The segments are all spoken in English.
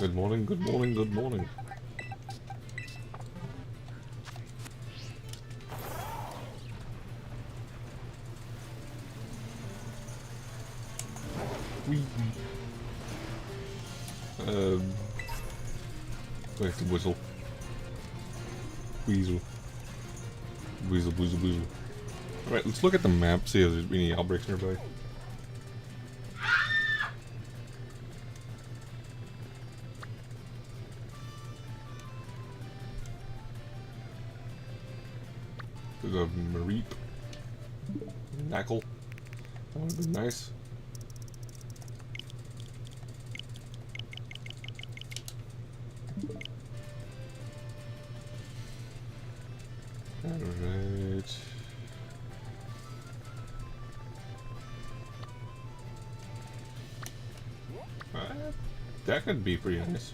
Good morning, good morning, good morning. Wee. Where's the whistle? Weasel. Weasel, weasel, weasel. Alright, let's look at the map, see if there's any outbreaks nearby. There's a Mareep. Knackle. That would have been nice. Alright. That could be pretty nice.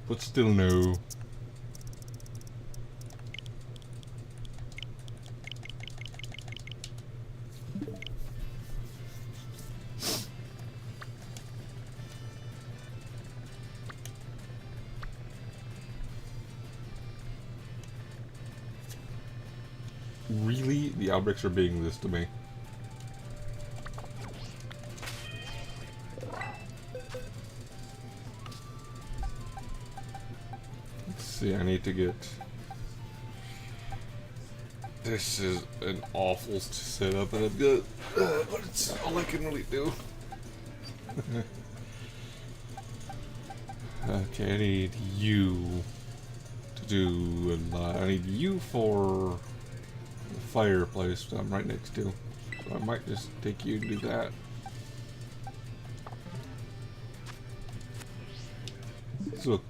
But still no. Really? The outbreaks are being this to me. Let's see, I need to get... This is an awful setup and I've got... but it's all I can really do. Okay, I need you to do a lot. I need you for the fireplace that I'm right next to. So I might just take you and do that. So,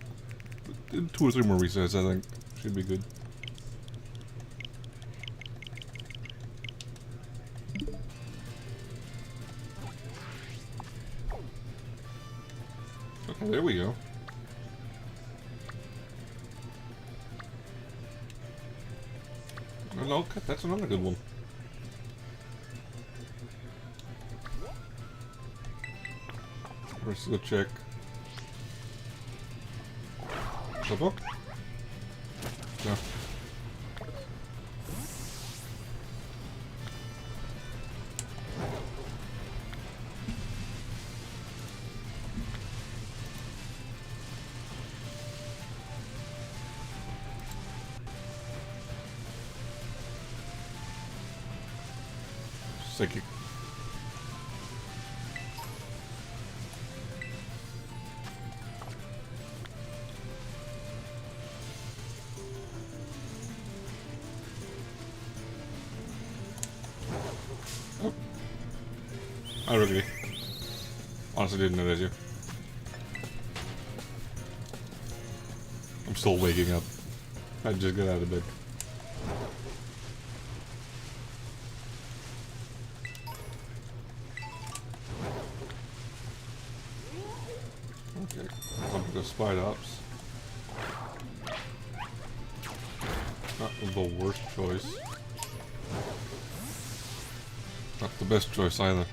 2 or 3 more resets, I think, should be good. Okay, there we go. No, that's another good one. Let's go check. The book? No. Psychic. Oh. I really honestly didn't know that you. I'm still waking up. I just got out of bed. Okay, time to go Spide Ops. Not the worst choice. Not the best choice either.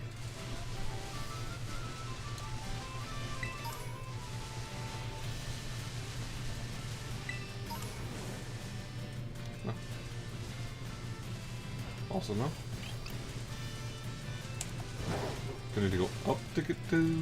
No. Also no. Gonna need to go up to get to.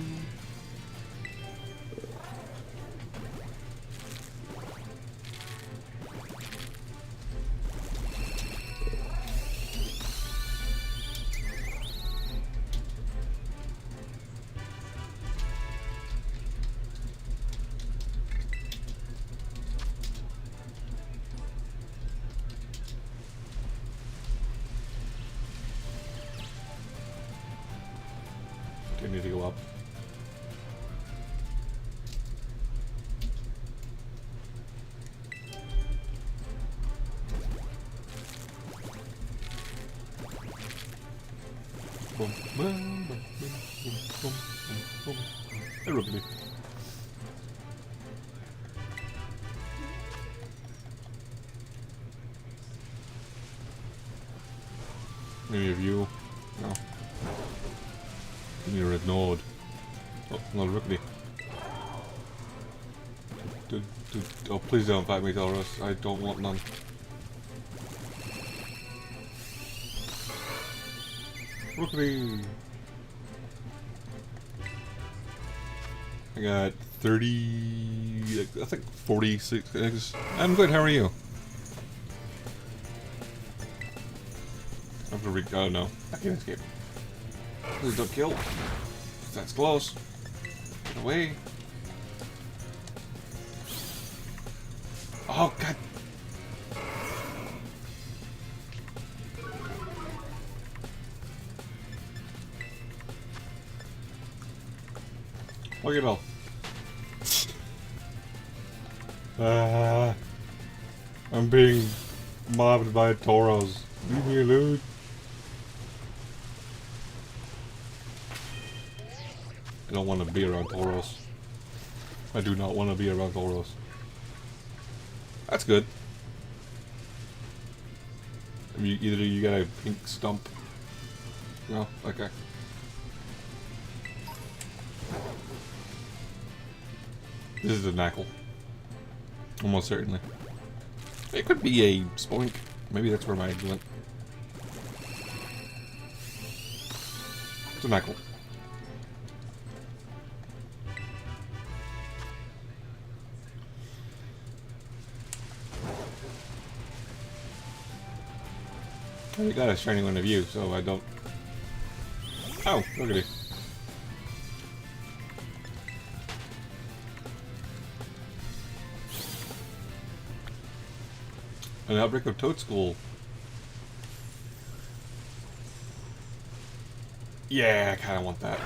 I need to go up. Boom, boom, boom, boom, boom, boom, boom. Hey, Rugby. Maybe a view. No. Give me a red node. Oh, not a Rugby. Oh, please don't fight me, Tauros. I don't want none. Rookie. I got 30, I think 46 eggs. I'm good, how are you? I have to oh no, I can't escape. Please don't kill. That's close. Get away. Oh god. Look at all. I'm being mobbed by Tauros. Leave me alone. I don't want to be around Tauros. I do not want to be around Tauros. That's good. I mean, either you got a pink stump. No? Okay. This is a knackle. Almost certainly. It could be a spoink. Maybe that's where my egg went. It's a knackle. I got a shiny one of you, so I don't... Oh, look at it. An outbreak of Toad School. Yeah, I kinda want that.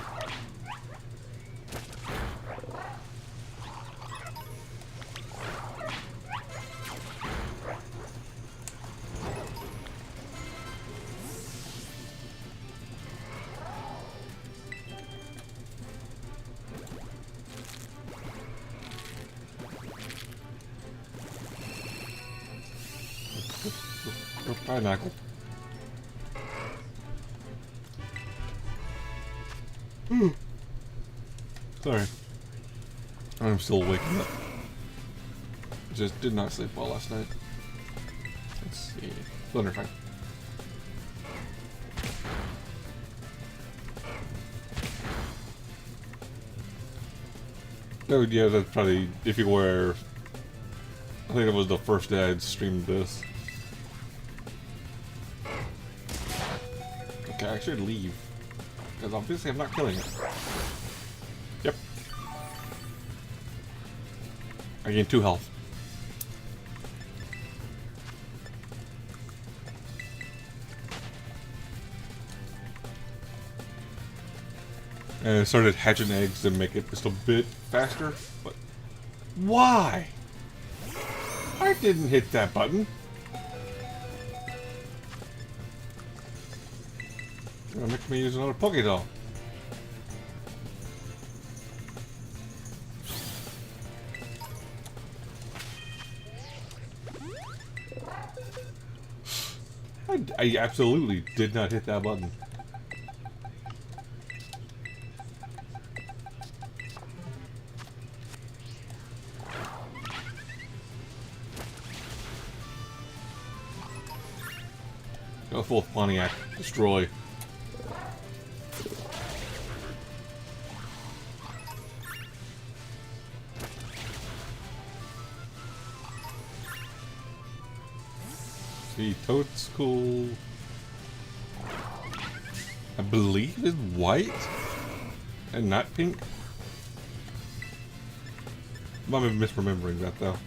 Bye, Knuckle. Sorry. I'm still waking up. Just did not sleep well last night. Let's see. Thunderfang. Oh yeah, that's probably, if you were... I think it was the first day I'd streamed this. Okay, I should leave. Because obviously I'm not killing it. Yep. I gained 2 health. And I started hatching eggs to make it just a bit faster, but why? I didn't hit that button. Gonna make me use another Pokédoll. I absolutely did not hit that button. Go full Pontiac. Destroy. See, Toad School, I believe is white and not pink. I might be misremembering that though.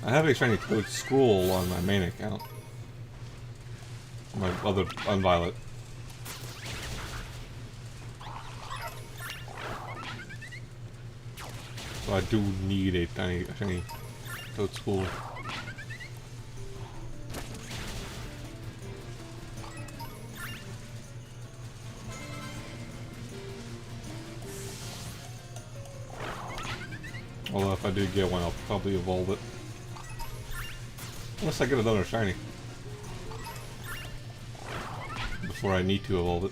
I have a shiny Toad Scroll on my main account. My other Unviolet. So I do need a shiny Toad School. Although if I do get one, I'll probably evolve it. Unless I get another shiny. Before I need to evolve it.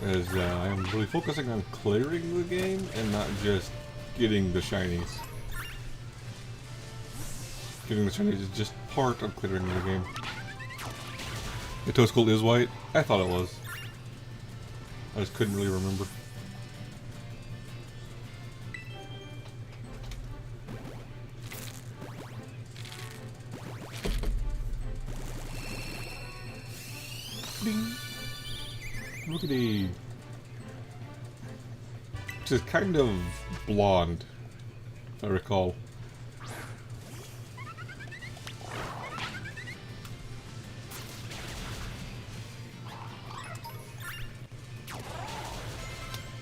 as I am really focusing on clearing the game and not just getting the shinies. Getting the shinies is just part of clearing the game. The Toadstool is white? I thought it was. I just couldn't really remember. Ding. Look at the... Which is kind of blonde, if I recall.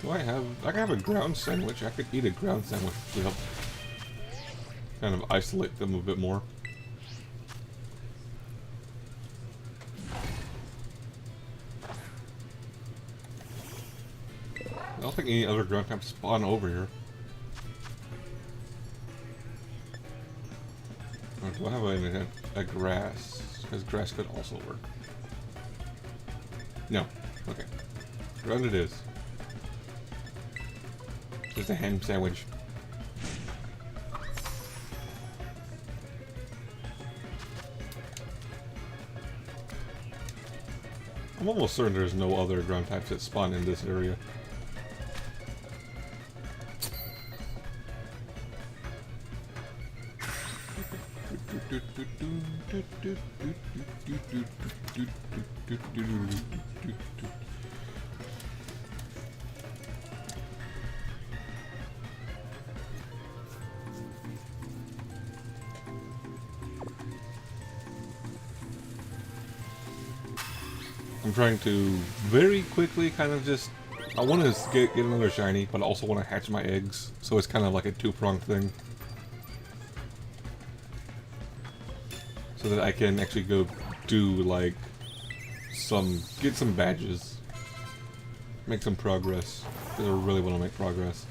Do I have... I can have a ground sandwich. I could eat a ground sandwich to help kind of isolate them a bit more. I don't think any other ground types spawn over here. Or do I have a grass? Because grass could also work. No. Okay. Ground it is. Just a ham sandwich. I'm almost certain there's no other ground types that spawn in this area. I'm trying to very quickly kind of just... I want to get another shiny, but I also want to hatch my eggs. So it's kind of like a two-pronged thing. So that I can actually go do, like, get some badges. Make some progress. Because I really want to make progress.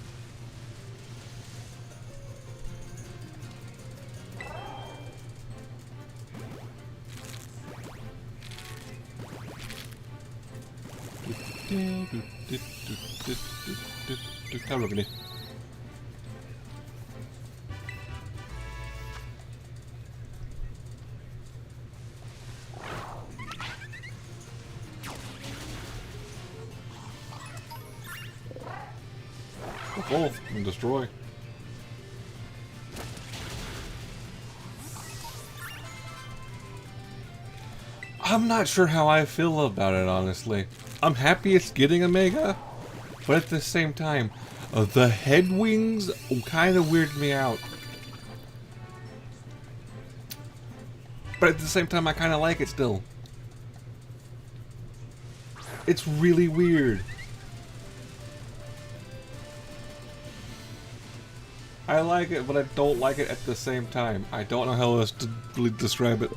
Both and destroy. I'm not sure how I feel about it, honestly. I'm happy it's getting a Mega, but at the same time, the head wings kind of weird me out. But at the same time, I kind of like it still. It's really weird. I like it, but I don't like it at the same time. I don't know how else to really describe it.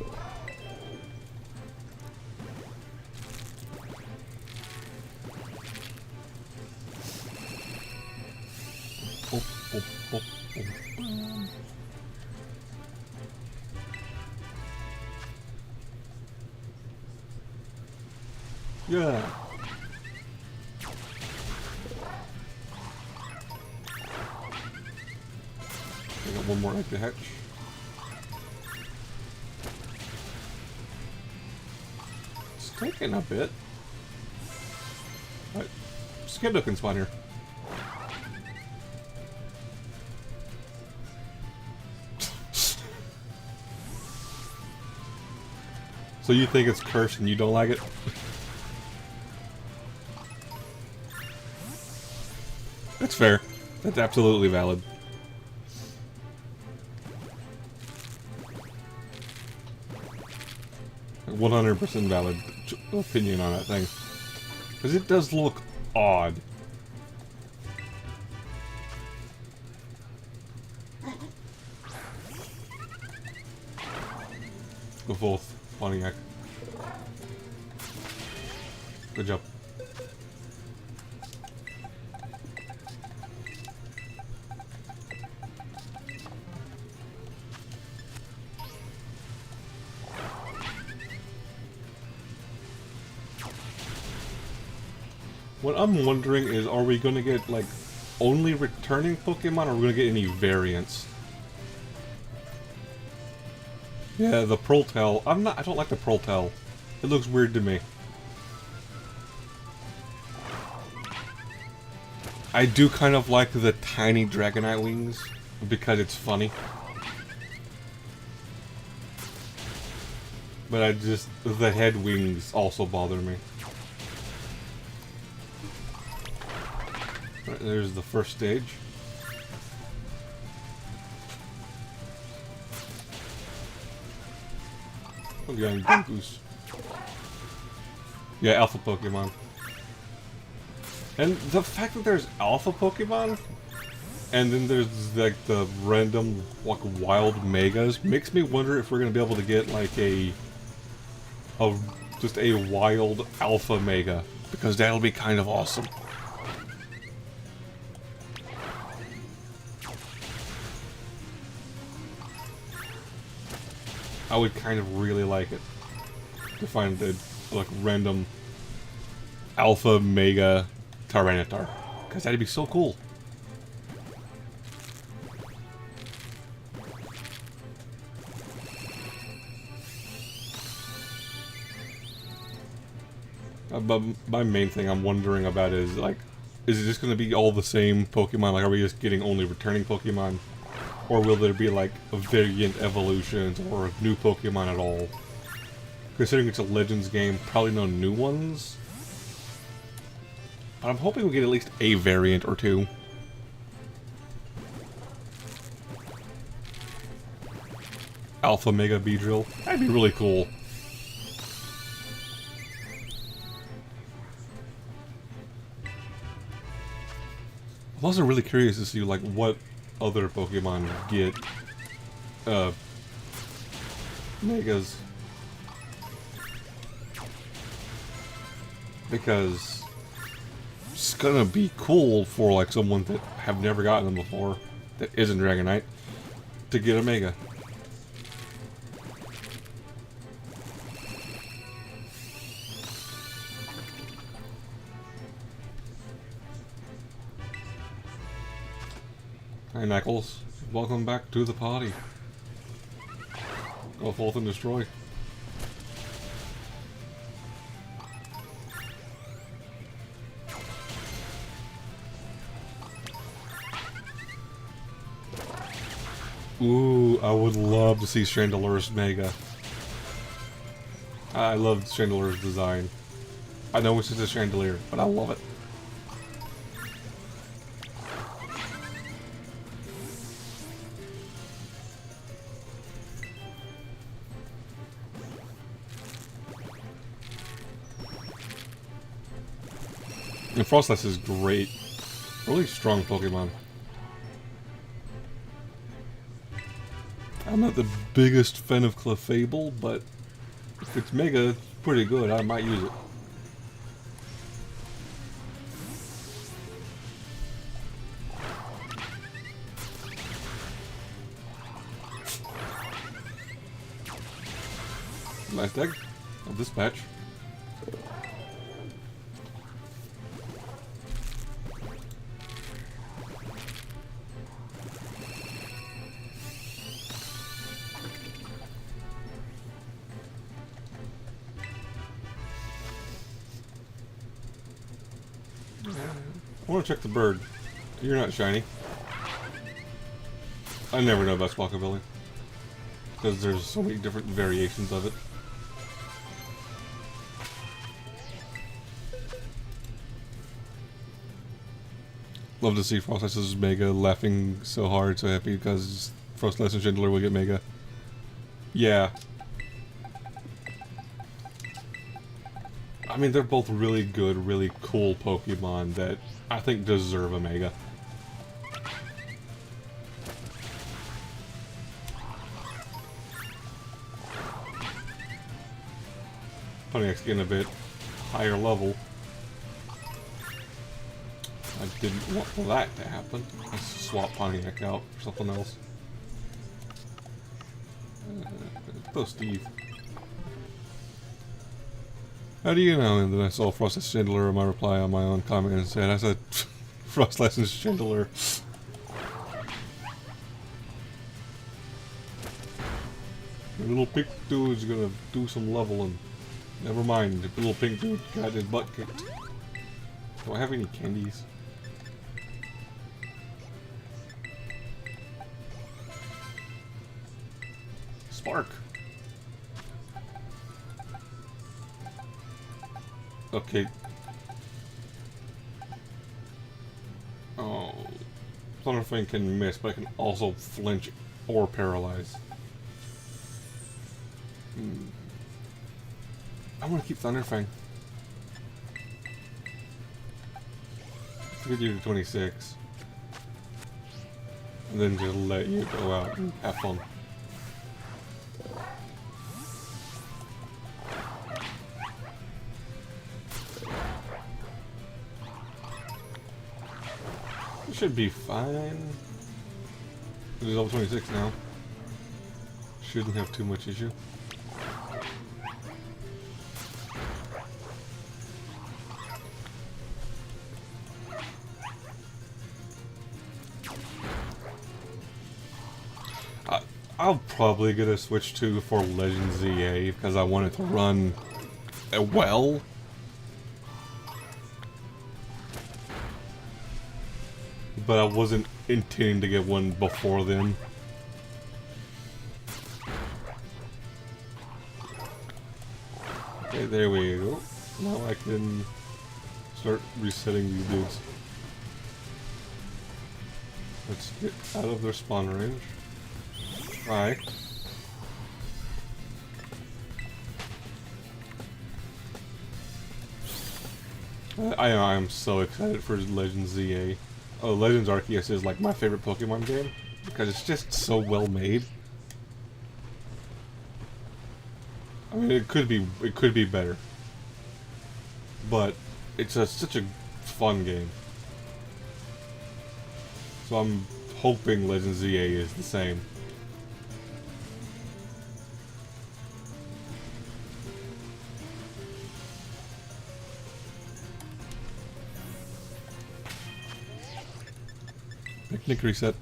Oh, oh, oh, oh. Yeah. I got one more egg to hatch. It's taking a bit. Alright. Skiddo can spawn here. So you think it's cursed and you don't like it? That's fair. That's absolutely valid. 100% valid opinion on that thing. Because it does look odd. Go forth, Pontiac. Good job. What I'm wondering is, are we gonna get, like, only returning Pokemon, or are we gonna get any variants? Yeah, the Proltel. I don't like the Proltel. It looks weird to me. I do kind of like the tiny Dragonite wings, because it's funny. But the head wings also bother me. Right, there's the first stage. Oh, young Goose. Yeah, Alpha Pokemon. And the fact that there's Alpha Pokemon, and then there's like the random like wild Megas, makes me wonder if we're gonna be able to get like just a wild Alpha Mega, because that'll be kind of awesome. I would kind of really like it to find a like random Alpha Mega Tyranitar, because that'd be so cool. But my main thing I'm wondering about is, like, is it just going to be all the same Pokemon? Like, are we just getting only returning Pokemon? Or will there be, like, variant evolutions or new Pokemon at all? Considering it's a Legends game, probably no new ones. But I'm hoping we get at least a variant or two. Alpha Mega Beedrill. That'd be really cool. I'm also really curious to see, like, what other Pokemon get, Megas. Because it's gonna be cool for, like, someone that have never gotten them before, that isn't Dragonite, to get a Mega. Hi, Knuckles. Welcome back to the party. Go forth and destroy. Ooh, I would love to see Chandelure's Mega. I love Chandelure's design. I know it's just a Chandelier, but I love it. And Frostlass is great. Really strong Pokemon. I'm not the biggest fan of Clefable, but if it's Mega, it's pretty good. I might use it. Nice deck of this patch. I want to check the bird. You're not shiny. I never know about Squawkabilly, because there's so many different variations of it. Love to see Frostlass's Mega laughing so hard, so happy because Frostlass and Chandelure will get Mega. Yeah. I mean, they're both really good, really cool Pokemon that I think deserve a Mega. Pontiac's getting a bit higher level. I didn't want that to happen. Let's swap Pontiac out for something else. Go Steve. How do you know? And then I saw Frost's Chandler in my reply on my own comment and said, I said, Frost Lessons Chandler. The little pink dude's gonna do some leveling. Never mind, the little pink dude got his butt kicked. Do I have any candies? Spark! Okay. Oh. Thunderfang can miss, but I can also flinch or paralyze. I'm gonna keep Thunderfang. Get you to 26. And then just let you go out and have fun. It should be fine. It is level 26 now. Shouldn't have too much issue. I'll probably get a Switch 2 for Legend ZA because I want it to run well. But I wasn't intending to get one before then. Okay, there we go. Now I can start resetting these dudes. Let's get out of their spawn range. Try. I am so excited for Legends ZA. Oh, Legends Arceus is like my favorite Pokemon game because it's just so well made. I mean, it could be better, but it's such a fun game. So I'm hoping Legends ZA is the same. Picnic reset.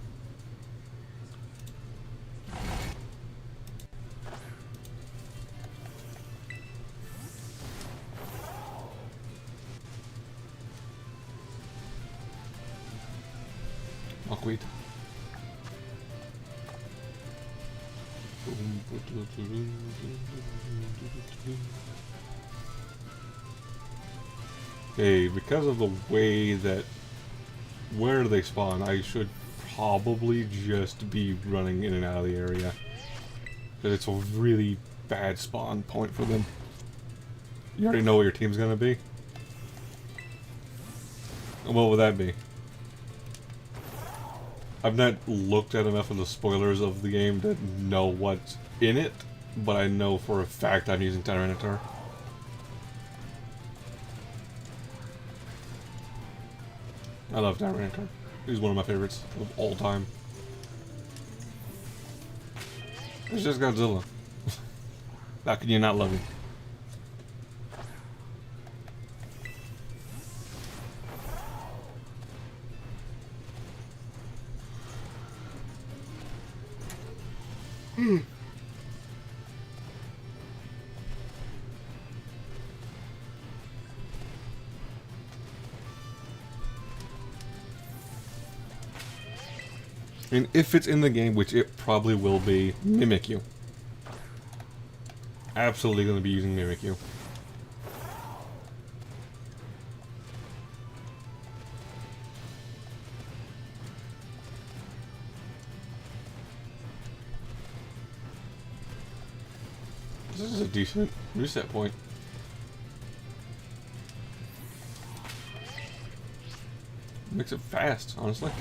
Mockweed. Okay, because of the way that where they spawn, I should probably just be running in and out of the area. Because it's a really bad spawn point for them. You already know what your team's gonna be? What would that be? I've not looked at enough of the spoilers of the game to know what's in it, but I know for a fact I'm using Tyranitar. I love Tyranitar. He's one of my favorites of all time. It's just Godzilla. How can you not love him? And if it's in the game, which it probably will be, Mimikyu. Absolutely going to be using Mimikyu. This is a decent reset point. Makes it fast, honestly.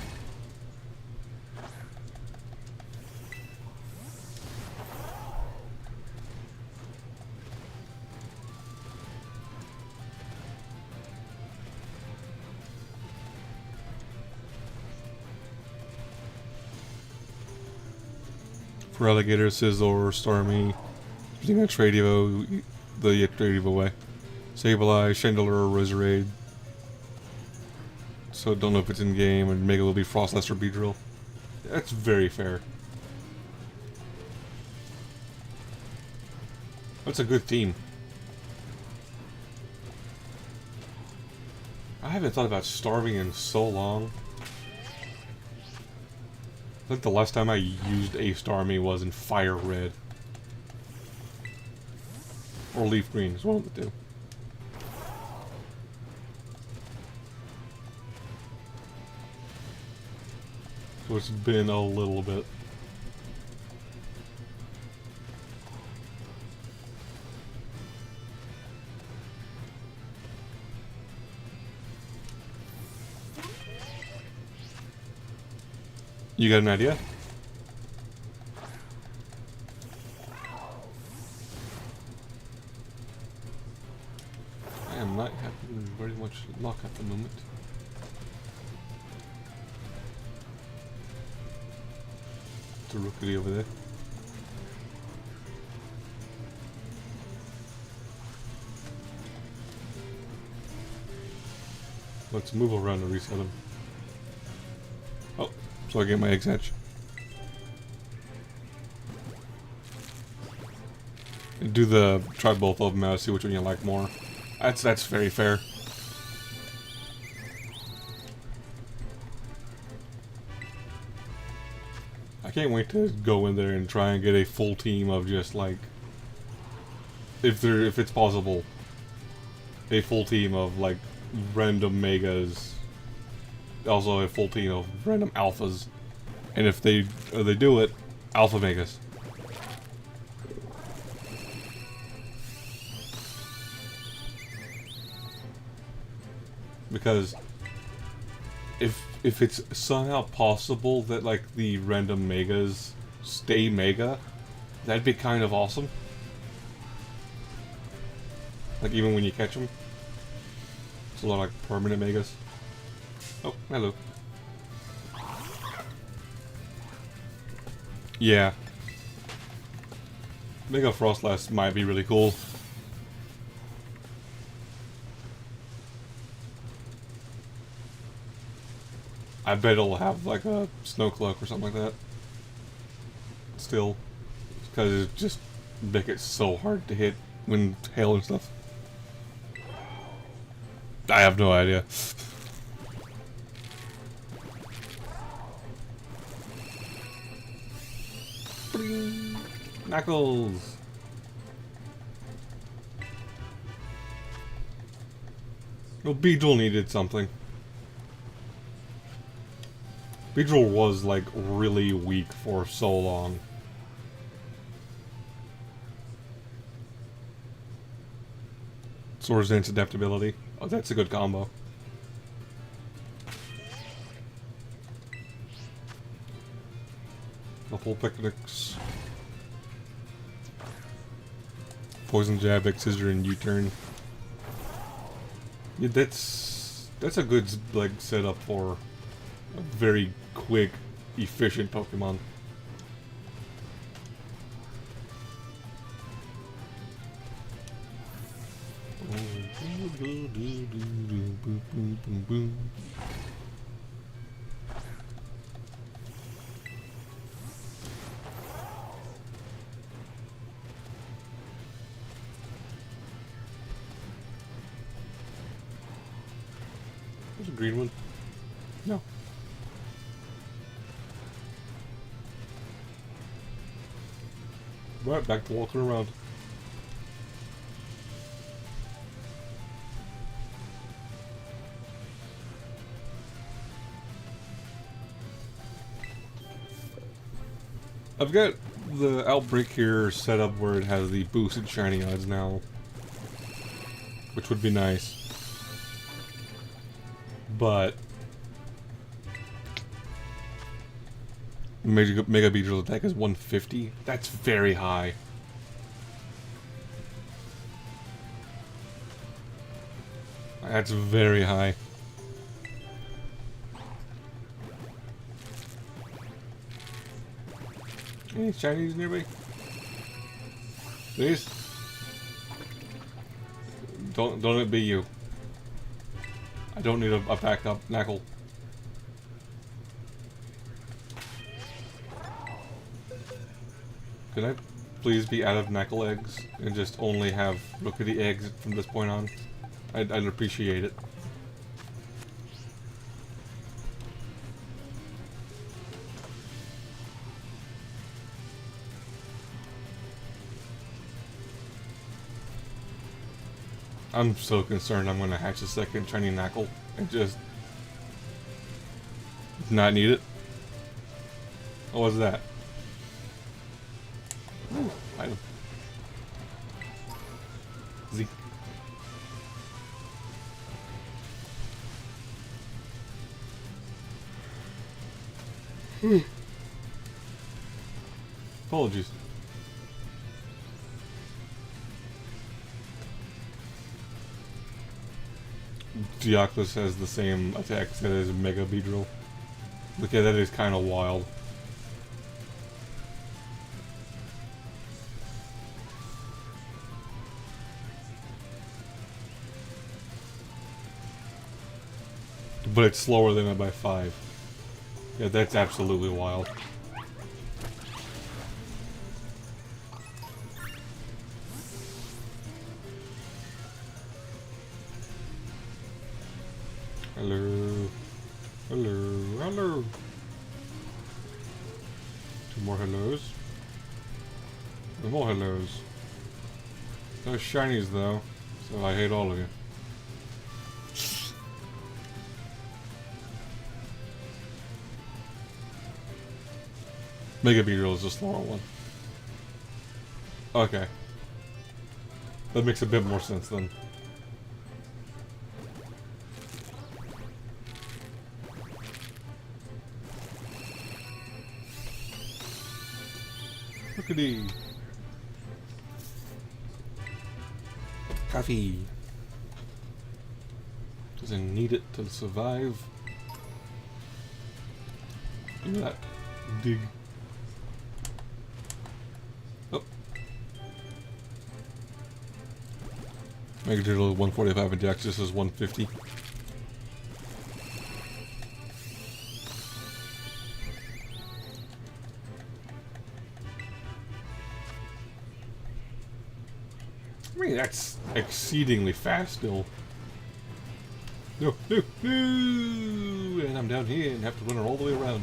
For Alligator, Scizor, Stormy, using X-Radio, the X-Radio away. Sableye, Chandelure, or Roserade. So don't know if it's in game, and Mega will be Frostlass or Beedrill. That's very fair. That's a good theme. I haven't thought about starving in so long. I think the last time I used a Starmie was in Fire Red. Or Leaf Green, is one of the two. So it's been a little bit. You got an idea? I am not having very much luck at the moment. It's a rookie over there. Let's move around and reset him. Oh, so I get my eggs hatch. And try both of them out, see which one you like more. That's very fair. I can't wait to go in there and try and get a full team of just like, if it's possible, a full team of like random megas, also a full team of random alphas, and if they do it, alpha megas. Because if it's somehow possible that like the random megas stay mega, that'd be kind of awesome. Like even when you catch them, it's a lot of like permanent megas. Oh, hello. Yeah. Mega Frostlass might be really cool. I bet it'll have like a snow cloak or something like that. Still, because it just make it so hard to hit when hail and stuff. I have no idea. Knuckles. Well, Beedrill needed something. Beedrill was, like, really weak for so long. Swords Dance adaptability. Oh, that's a good combo. Couple picnics. Poison Jab, X Scissor, and U-turn. Yeah, that's a good, like, setup for a very quick, efficient Pokemon. There's a green one. No. Right, back to walking around. I've got the Outbreak here set up where it has the boosted shiny odds now, which would be nice. But Mega Beedrill's attack is 150. That's very high. That's very high. Any shinies nearby? Please? Don't it be you. I don't need a backup knackle. Can I please be out of knackle eggs and just only have rookity eggs from this point on? I'd appreciate it. I'm so concerned I'm gonna hatch a second shiny knackle and just not need it. What was that? Ooh, item. Zeke. Apologies. Deoxys has the same attack set as Mega Beedrill. Okay, that is kind of wild. But it's slower than it by 5. Yeah, that's absolutely wild. Hello. Hello. Hello. 2 more hellos. 2 more hellos. Those shinies though, so I hate all of you. Mega Beedrill is the slower one. Okay. That makes a bit more sense then. Lookity. Coffee. Doesn't need it to survive. Give me that dig. Oh. Mega Beedrill 145 and Deoxys is 150. I mean, that's exceedingly fast still. No, no, no! And I'm down here and have to run her all the way around.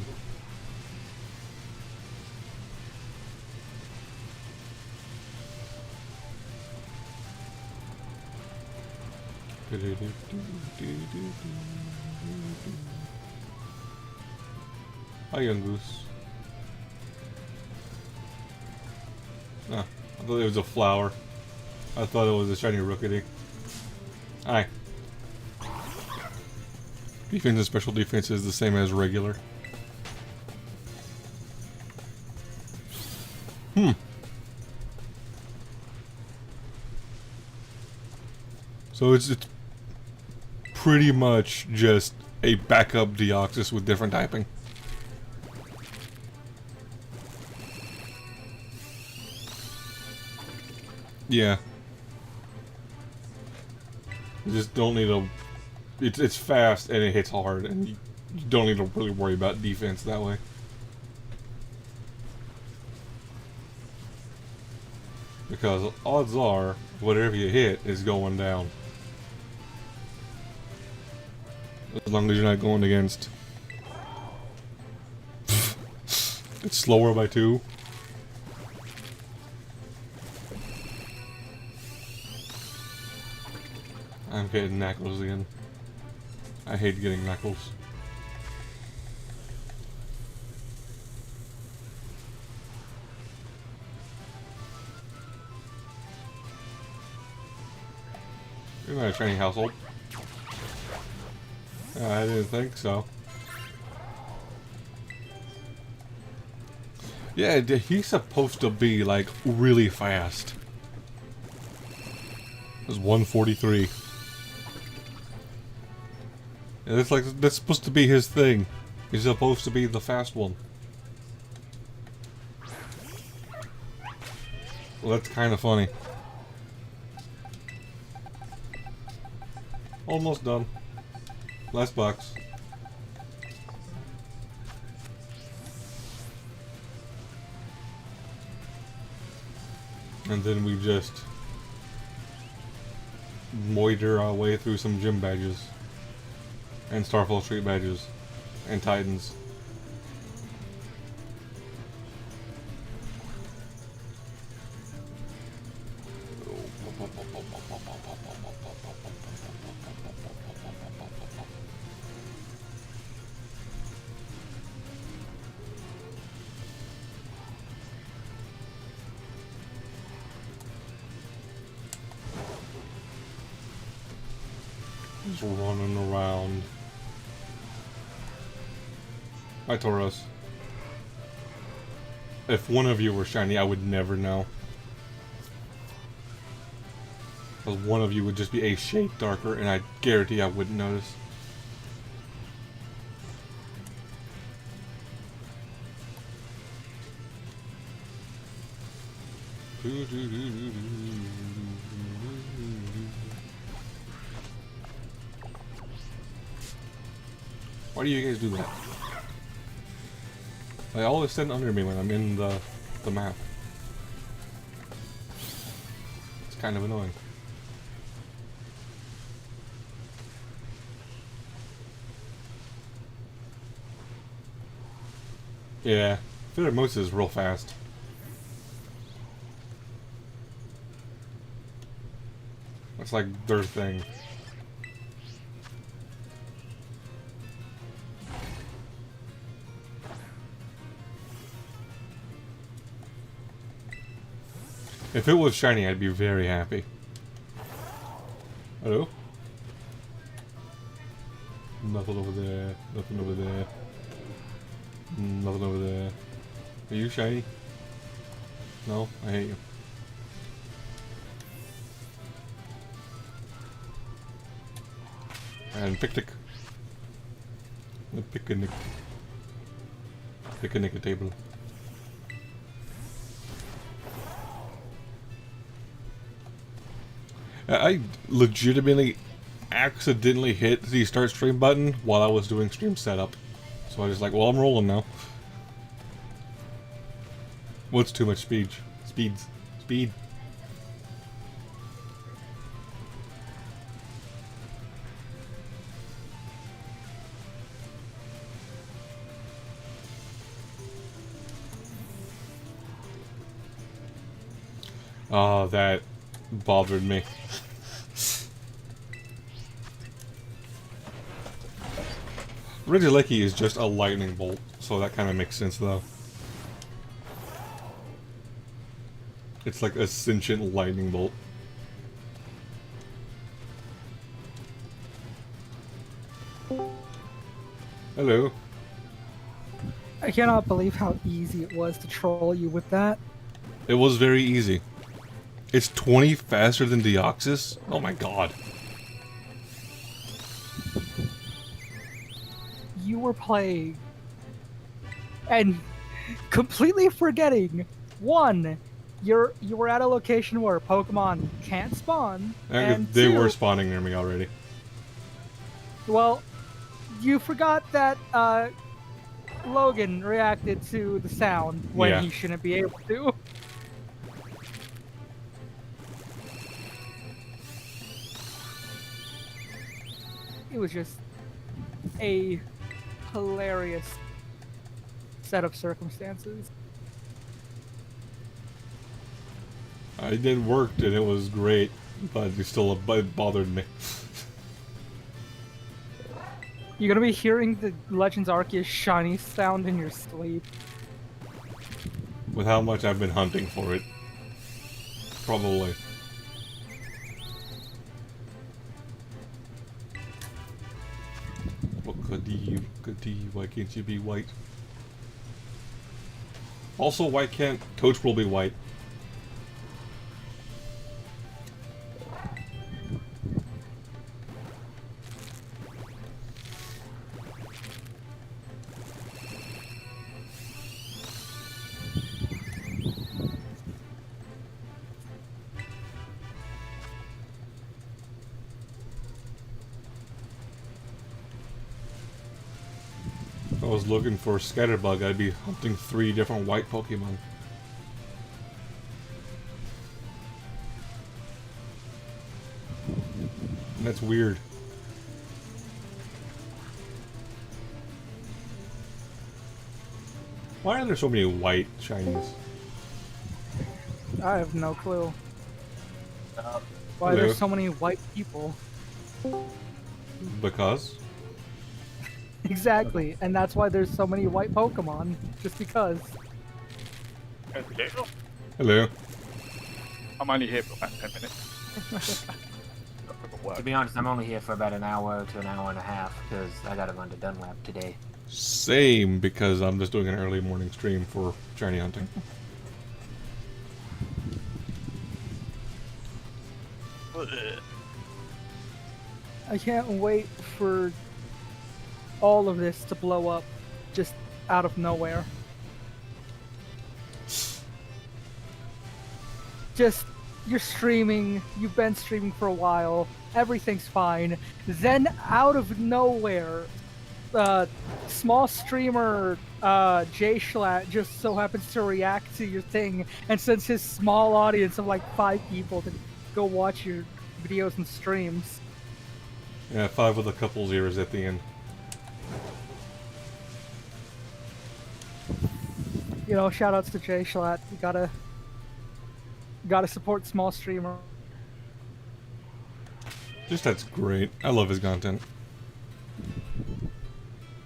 Hi, young goose. Ah, I thought it was a flower. I thought it was a shiny rookity. Hi. Defense and special defense is the same as regular. So it's pretty much just a backup Deoxys with different typing. Yeah. You just don't need a... It's fast and it hits hard, and you don't need to really worry about defense that way. Because odds are, whatever you hit is going down. As long as you're not going against... It's slower by 2. I'm getting knackles again. I hate getting knuckles. You're not a training household. I didn't think so. Yeah, he's supposed to be like really fast. It was 143. Yeah, that's supposed to be his thing. He's supposed to be the fast one. Well, that's kind of funny. Almost done. Last box. And then we just moiter our way through some gym badges. And Starfall Street badges. And Titans. Just running around. Hi, Tauros. If one of you were shiny, I would never know. Because one of you would just be a shade darker, and I guarantee I wouldn't notice. Why do you guys do that? They always stand under me when I'm in the map. It's kind of annoying. Yeah, Pheromosa is real fast. It's like their thing. If it was shiny, I'd be very happy. Hello? Nothing over there. Nothing over there. Nothing over there. Are you shiny? No? I hate you. And picnic. The picnic. Picnic table. I legitimately accidentally hit the start stream button while I was doing stream setup. So I was like, well, I'm rolling now. What's too much speed? Speed. Oh, that bothered me. Regieleki is just a lightning bolt, so that kind of makes sense though. It's like a sentient lightning bolt. Hello. I cannot believe how easy it was to troll you with that. It was very easy. It's 20 faster than Deoxys? Oh my god. You were playing and completely forgetting, one, you were at a location where Pokemon can't spawn, and they two, were spawning near me already. well, you forgot that Logan reacted to the sound when he shouldn't be able to. It was just a hilarious set of circumstances. It did work and it was great, but it still bothered me. You're gonna be hearing the Legends Arceus shiny sound in your sleep. With how much I've been hunting for it. Probably. Why can't you be white? Also, why can't Toadstool be white? was looking for Scatterbug, I'd be hunting 3 different white Pokemon. That's weird. Why are there so many white shinies? I have no clue. Why Hello. there's so many white people. Because? Exactly, and that's why there's so many white Pokemon. Just because. Hello. Hello. I'm only here for about 10 minutes. To be honest, I'm only here for about an hour to an hour and a half because I got to run to Dunlap today. Same, because I'm just doing an early morning stream for shiny hunting. I can't wait for all of this to blow up just out of nowhere. Just, you're streaming, you've been streaming for a while, everything's fine, then out of nowhere, small streamer Jay Schlatt just so happens to react to your thing and sends his small audience of like 5 people to go watch your videos and streams. Yeah, 5 with a couple zeros at the end. You know, shoutouts to Jay Schlatt. You gotta support small streamer. Just that's great. I love his content.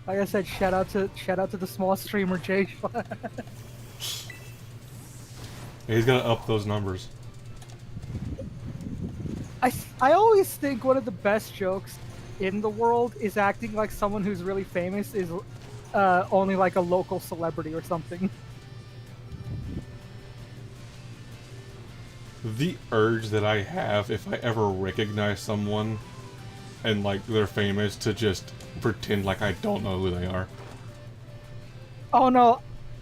Like I said, shout out to the small streamer Jay Schlatt. Yeah, he's gotta up those numbers. I always think one of the best jokes in the world is acting like someone who's really famous is only like a local celebrity or something. The urge that I have if I ever recognize someone and like they're famous to just pretend like I don't know who they are. Oh no,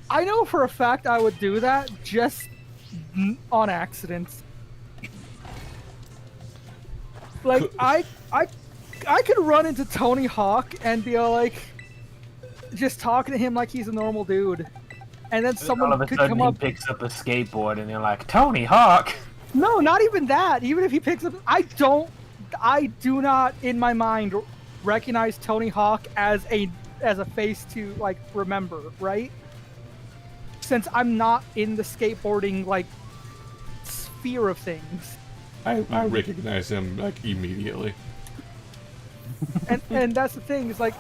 I know for a fact I would do that just on accident. Like I could run into Tony Hawk and be like, just talking to him like he's a normal dude, and then All of someone a could sudden come up. he picks up a skateboard and you're like, Tony Hawk! No, not even that. Even if he picks up, I do not in my mind recognize Tony Hawk as a face to like remember, right? Since I'm not in the skateboarding like sphere of things. I recognize him like immediately. And that's the thing, is like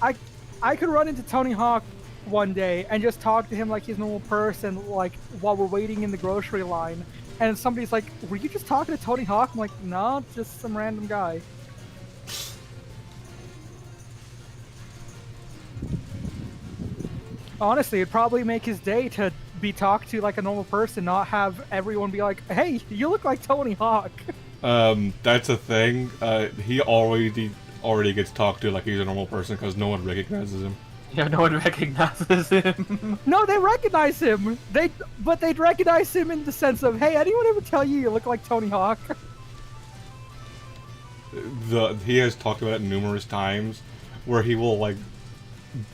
I could run into Tony Hawk one day and just talk to him like he's a normal person, like while we're waiting in the grocery line, and somebody's like, were you just talking to Tony Hawk? I'm like, no, just some random guy. Honestly, it'd probably make his day to be talked to like a normal person, not have everyone be like, hey, you look like Tony Hawk. That's a thing. He already gets talked to like he's a normal person because no one recognizes him. Yeah, no one recognizes him. No, they recognize him. But they'd recognize him in the sense of, hey, anyone ever tell you look like Tony Hawk? He has talked about it numerous times, where he will like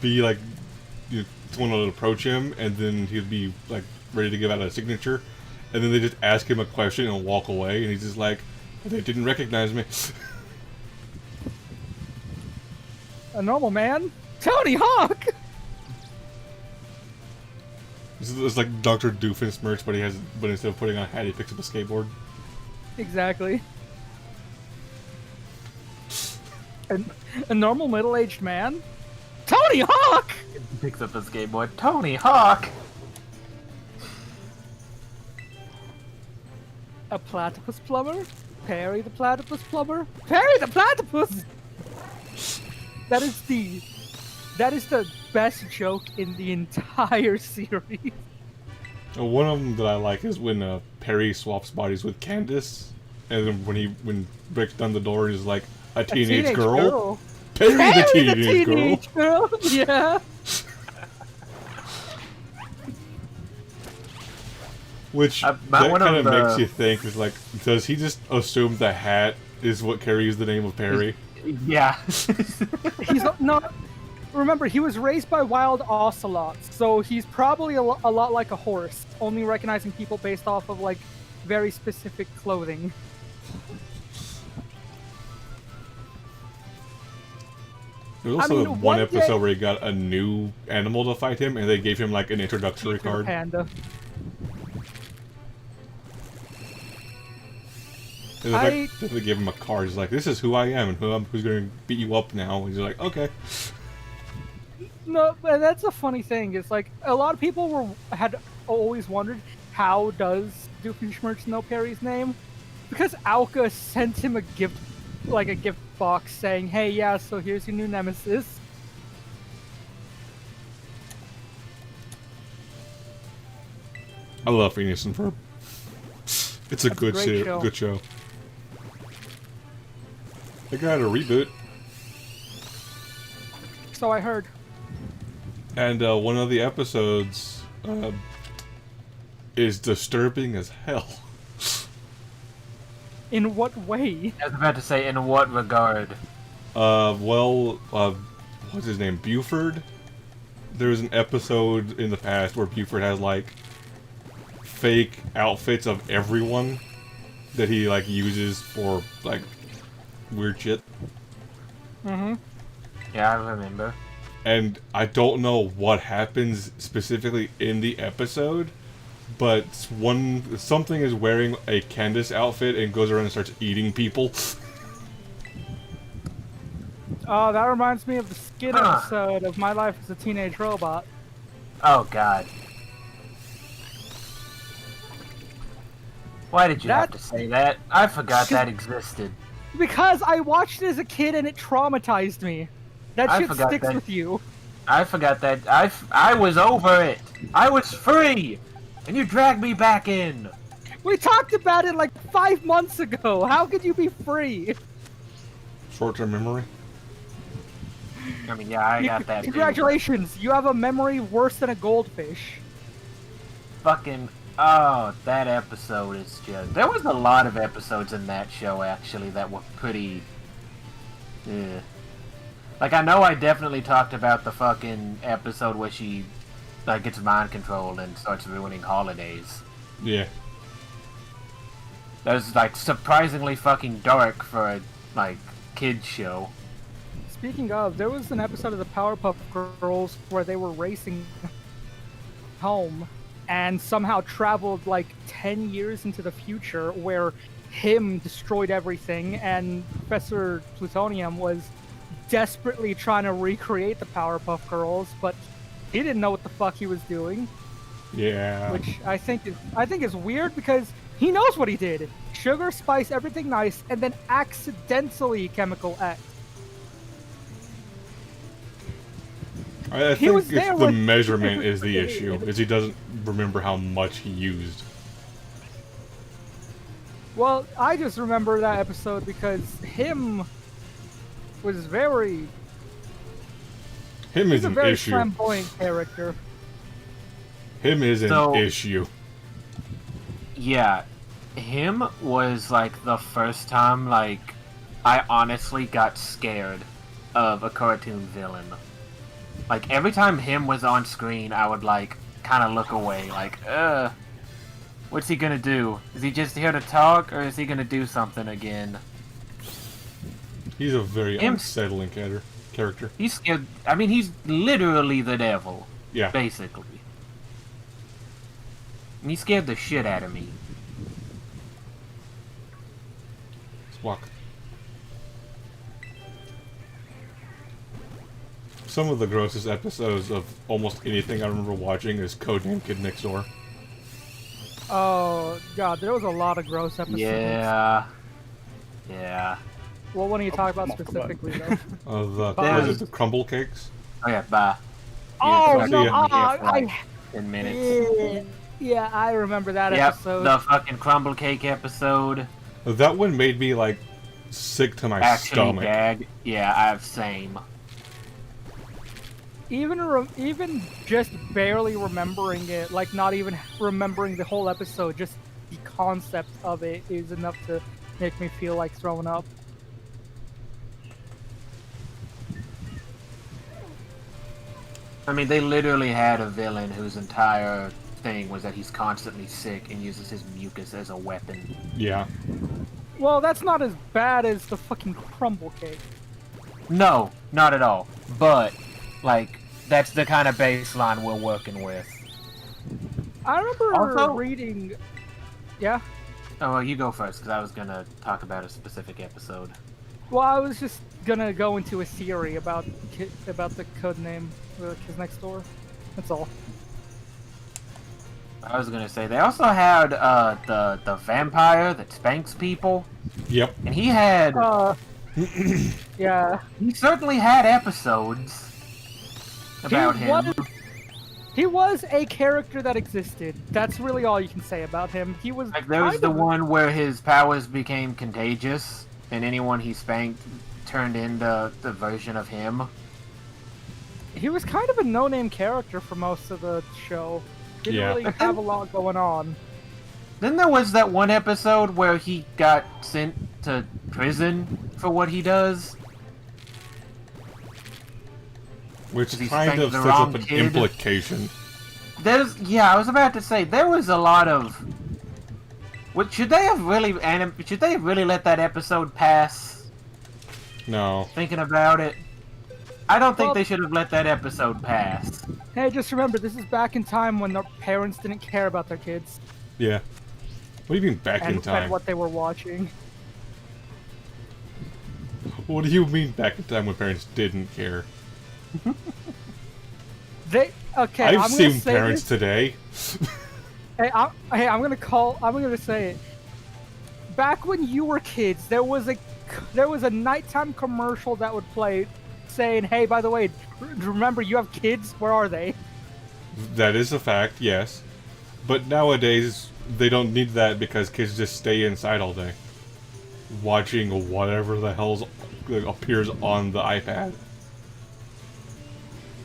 be like, someone will approach him, and then he'd be like ready to give out a signature, and then they just ask him a question and walk away, and he's just like, they didn't recognize me. A normal man? Tony Hawk! It's like Dr. Doofus merch, but instead of putting on a hat, he picks up a skateboard. Exactly. And a normal middle-aged man? Tony Hawk! Picks up a skateboard. Tony Hawk! A platypus plumber? Perry the platypus plumber? Perry the platypus! That is the best joke in the entire series. One of them that I like is when Perry swaps bodies with Candace, and then when breaks down the door, he's like, a teenage girl? Perry the teenage girl! Yeah. Which that that one kind of of the- makes you think, is like, does he just assume the hat is what carries the name of Perry? Yeah. He's not. remember, he was raised by wild ocelots, so he's probably a lot like a horse, only recognizing people based off of, like, very specific clothing. There's also one episode where he got a new animal to fight him, and they gave him, like, an introductory card. Panda. They gave him a card. He's like, this is who I am, and who's going to beat you up now. And he's like, okay. No, but that's a funny thing. It's like, a lot of people had always wondered, how does Doofenshmirtz know Perry's name? Because Alka sent him a gift box saying, hey, yeah, so here's your new nemesis. I love Phineas and Ferb. It's a good show. They got a reboot. So I heard. And one of the episodes is disturbing as hell. In what way? I was about to say, in what regard? What's his name? Buford? There was an episode in the past where Buford has, like, fake outfits of everyone that he, like, uses for, like, weird shit. Mm-hmm. Yeah, I remember. And I don't know what happens specifically in the episode, but something is wearing a Candace outfit and goes around and starts eating people. Oh, that reminds me of the Skid episode of My Life as a Teenage Robot. Oh, God. Why did you have to say that? I forgot that existed. Because I watched it as a kid and it traumatized me. That shit sticks with you. I forgot that. I was over it. I was free! And you dragged me back in! We talked about it like 5 months ago. How could you be free? Short-term memory? I mean, yeah, I got that. Congratulations, you have a memory worse than a goldfish. Fucking... Oh, that episode is just... There was a lot of episodes in that show, actually, that were pretty... Yeah. Like, I know I definitely talked about the fucking episode where she, like, gets mind controlled and starts ruining holidays. Yeah. That was, like, surprisingly fucking dark for a, like, kids show. Speaking of, there was an episode of the Powerpuff Girls where they were racing home and somehow traveled, like, 10 years into the future where him destroyed everything and Professor Plutonium was desperately trying to recreate the Powerpuff Girls, but he didn't know what the fuck he was doing. Yeah. Which I think is weird because he knows what he did. Sugar, spice, everything nice, and then accidentally chemical X. I think it's the measurement is the issue, is he doesn't remember how much he used. Well, I just remember that episode because him was very... Him is an issue. He's a very flamboyant character. Him is an issue. Yeah. Him was, like, the first time, like, I honestly got scared of a cartoon villain. Like, every time him was on screen, I would, like, kind of look away, like, what's he gonna do? Is he just here to talk, or is he gonna do something again? He's a very unsettling character. He's scared. I mean, he's literally the devil. Yeah. Basically. And he scared the shit out of me. Squawk. Some of the grossest episodes of almost anything I remember watching is Codename Kid Next Door. Oh, God, there was a lot of gross episodes. Yeah. Yeah. Well, what are you talking about specifically, though? The crumble cakes? Oh, yeah, bye. Oh, no, like 10 minutes. Yeah, I remember that episode. The fucking crumble cake episode. That one made me, like, sick to my stomach. Gag. Yeah, same. Even just barely remembering it, like not even remembering the whole episode, just the concept of it is enough to make me feel like throwing up. I mean, they literally had a villain whose entire thing was that he's constantly sick and uses his mucus as a weapon. Yeah. Well, that's not as bad as the fucking crumble cake. No, not at all. But, like, that's the kind of baseline we're working with. I remember Also- reading. Yeah. Oh, well, you go first, because I was gonna talk about a specific episode. Well, I was just gonna go into a theory about the code name Kids Next Door. That's all. I was gonna say, they also had, the vampire that spanks people, Yep. and he had... Yeah. He certainly had episodes about him. He was a character that existed. That's really all you can say about him. He was Like, there was kind the of- one where his powers became contagious, and anyone he spanked turned into the version of him. He was kind of a no-name character for most of the show. Didn't Yeah. really have a lot going on. Then there was that one episode where he got sent to prison for what he does. Which He kind spanked of the sets wrong up an kid. implication. I was about to say, there was a lot of... should they have really let that episode pass? No. Thinking about it. I don't think Well- they should have let that episode pass. Hey, just remember, this is back in time when their parents didn't care about their kids Yeah. What do you mean back in and time? what they were watching. What do you mean back in time when parents didn't care? Okay, I've I'm seen gonna say parents this. today. I'm gonna say it. Back when you were kids, there was a nighttime commercial that would play, saying, "Hey, by the way, remember you have kids? Where are they?" That is a fact, yes. But nowadays, they don't need that because kids just stay inside all day. Watching whatever the hell appears on the iPad.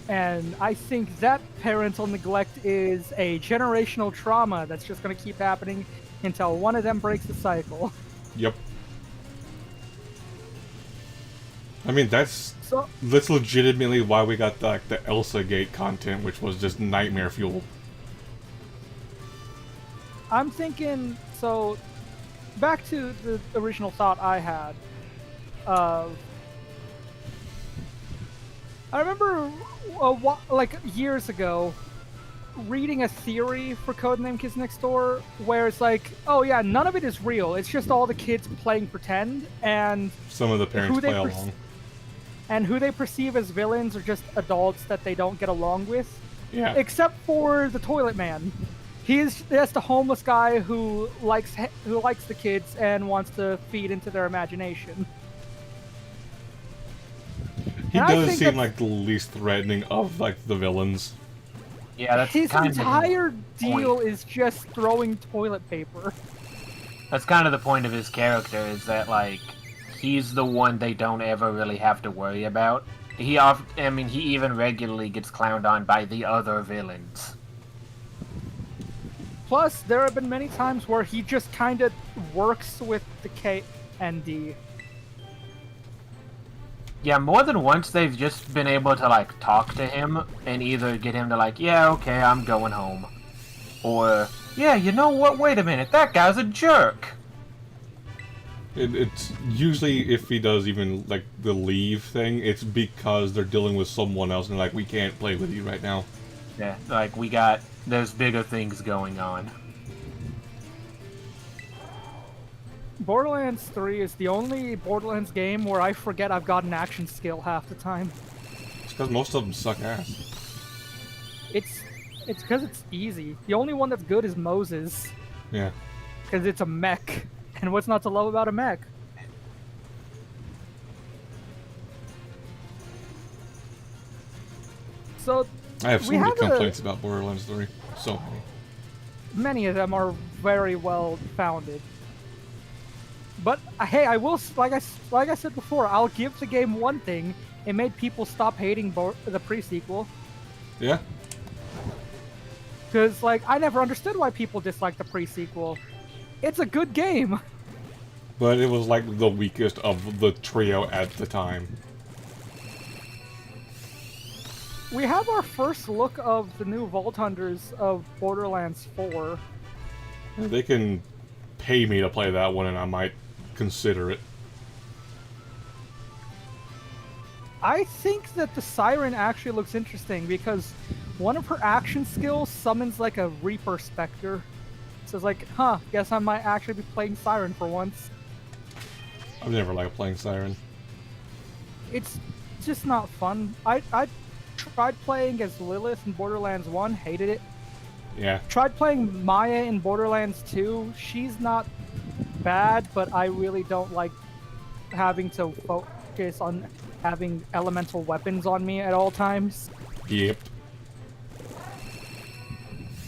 And I think that parental neglect is a generational trauma that's just gonna keep happening until one of them breaks the cycle. Yep. I mean, that's So legitimately why we got the Elsa Gate content, which was just nightmare fuel. I'm thinking, back to the original thought I had of, I remember like years ago reading a theory for Codename Kids Next Door where it's like, oh yeah, none of it is real. It's just all the kids playing pretend, and Some of the parents Who they play pers- along. and who they perceive as villains are just adults that they don't get along with. Yeah. Except for the Toilet Man. That's the homeless guy who likes the kids and wants to feed into their imagination. He and I does think seem that's- like the least threatening of the villains. Yeah, that's His kind entire of deal is just throwing toilet paper. that's kind of the point of his character, is that like he's the one they don't ever really have to worry about. He even regularly gets clowned on by the other villains. Plus, there have been many times where he just kind of works with the K and D. Yeah, more than once they've just been able to like talk to him and either get him to like, yeah, okay, I'm going home. Or, yeah, you know what, wait a minute, that guy's a jerk. It's usually, if he does even like the leave thing, it's because they're dealing with someone else and like, we can't play with you right now. Yeah, like there's bigger things going on. Borderlands 3 is the only Borderlands game where I forget I've got an action skill half the time. It's because most of them suck ass. It's because it's easy. The only one that's good is Moses, Yeah. because it's a mech. And what's not to love about a mech? So, I have so We many have a- complaints about Borderlands 3. So many. many of them are very well founded. But hey, I will like I said before, I'll give the game one thing: it made people stop hating the pre-sequel. Yeah. Because like I never understood why people disliked the pre-sequel. It's a good game. But it was like the weakest of the trio at the time. We have our first look of the new Vault Hunters of Borderlands 4. They can pay me to play that one, and I might consider it. I think that the Siren actually looks interesting because one of her action skills summons like a Reaper Spectre. So it's like, huh, guess I might actually be playing Siren for once. I've never liked playing Siren. It's just not fun. I tried playing as Lilith in Borderlands 1, hated it. Yeah. Tried playing Maya in Borderlands 2. She's not bad, but I really don't like having to focus on having elemental weapons on me at all times. Yep.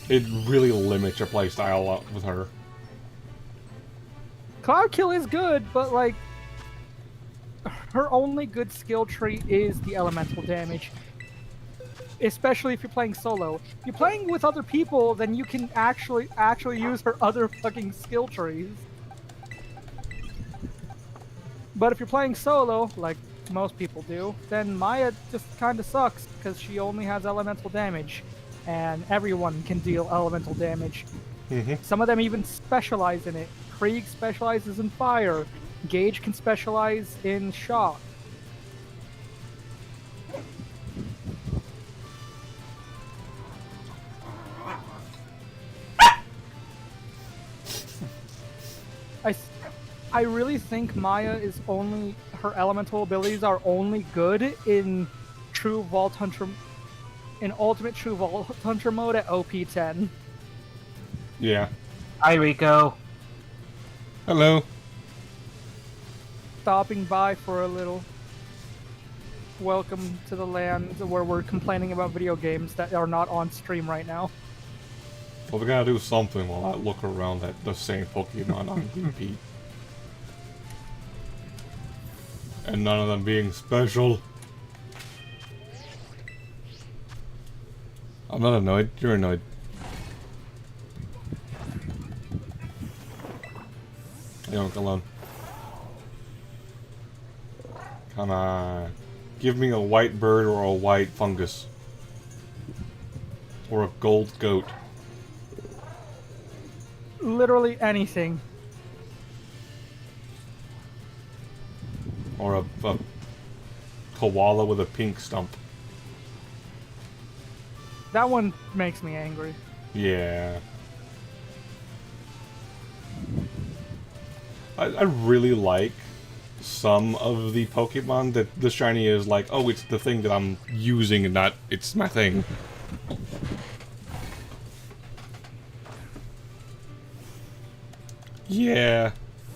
It really limits your playstyle a lot with her. Cloud Kill is good, but like her only good skill tree is the elemental damage. Especially if you're playing solo. If you're playing with other people, then you can actually use her other fucking skill trees. But if you're playing solo, like most people do, then Maya just kind of sucks because she only has elemental damage, and everyone can deal elemental damage. Some of them even specialize in it. Krieg specializes in fire. Gage can specialize in shock. I really think Maya is only, her elemental abilities are only good in True Vault Hunter, in Ultimate True Vault Hunter mode at OP10. Yeah. Hi, Rico. Hello. Stopping by for a little. Welcome to the land where we're complaining about video games that are not on stream right now. Well, we gotta do something while I look around at the same Pokemon on repeat. And none of them being special. I'm not annoyed. You're annoyed. Leave alone. Come on. Give me a white bird or a white fungus. Or a gold goat. Literally anything. Or a koala with a pink stump. That one makes me angry. Yeah. I really like some of the Pokemon that the shiny is like, oh, it's the thing that I'm using and not, it's my thing. Yeah.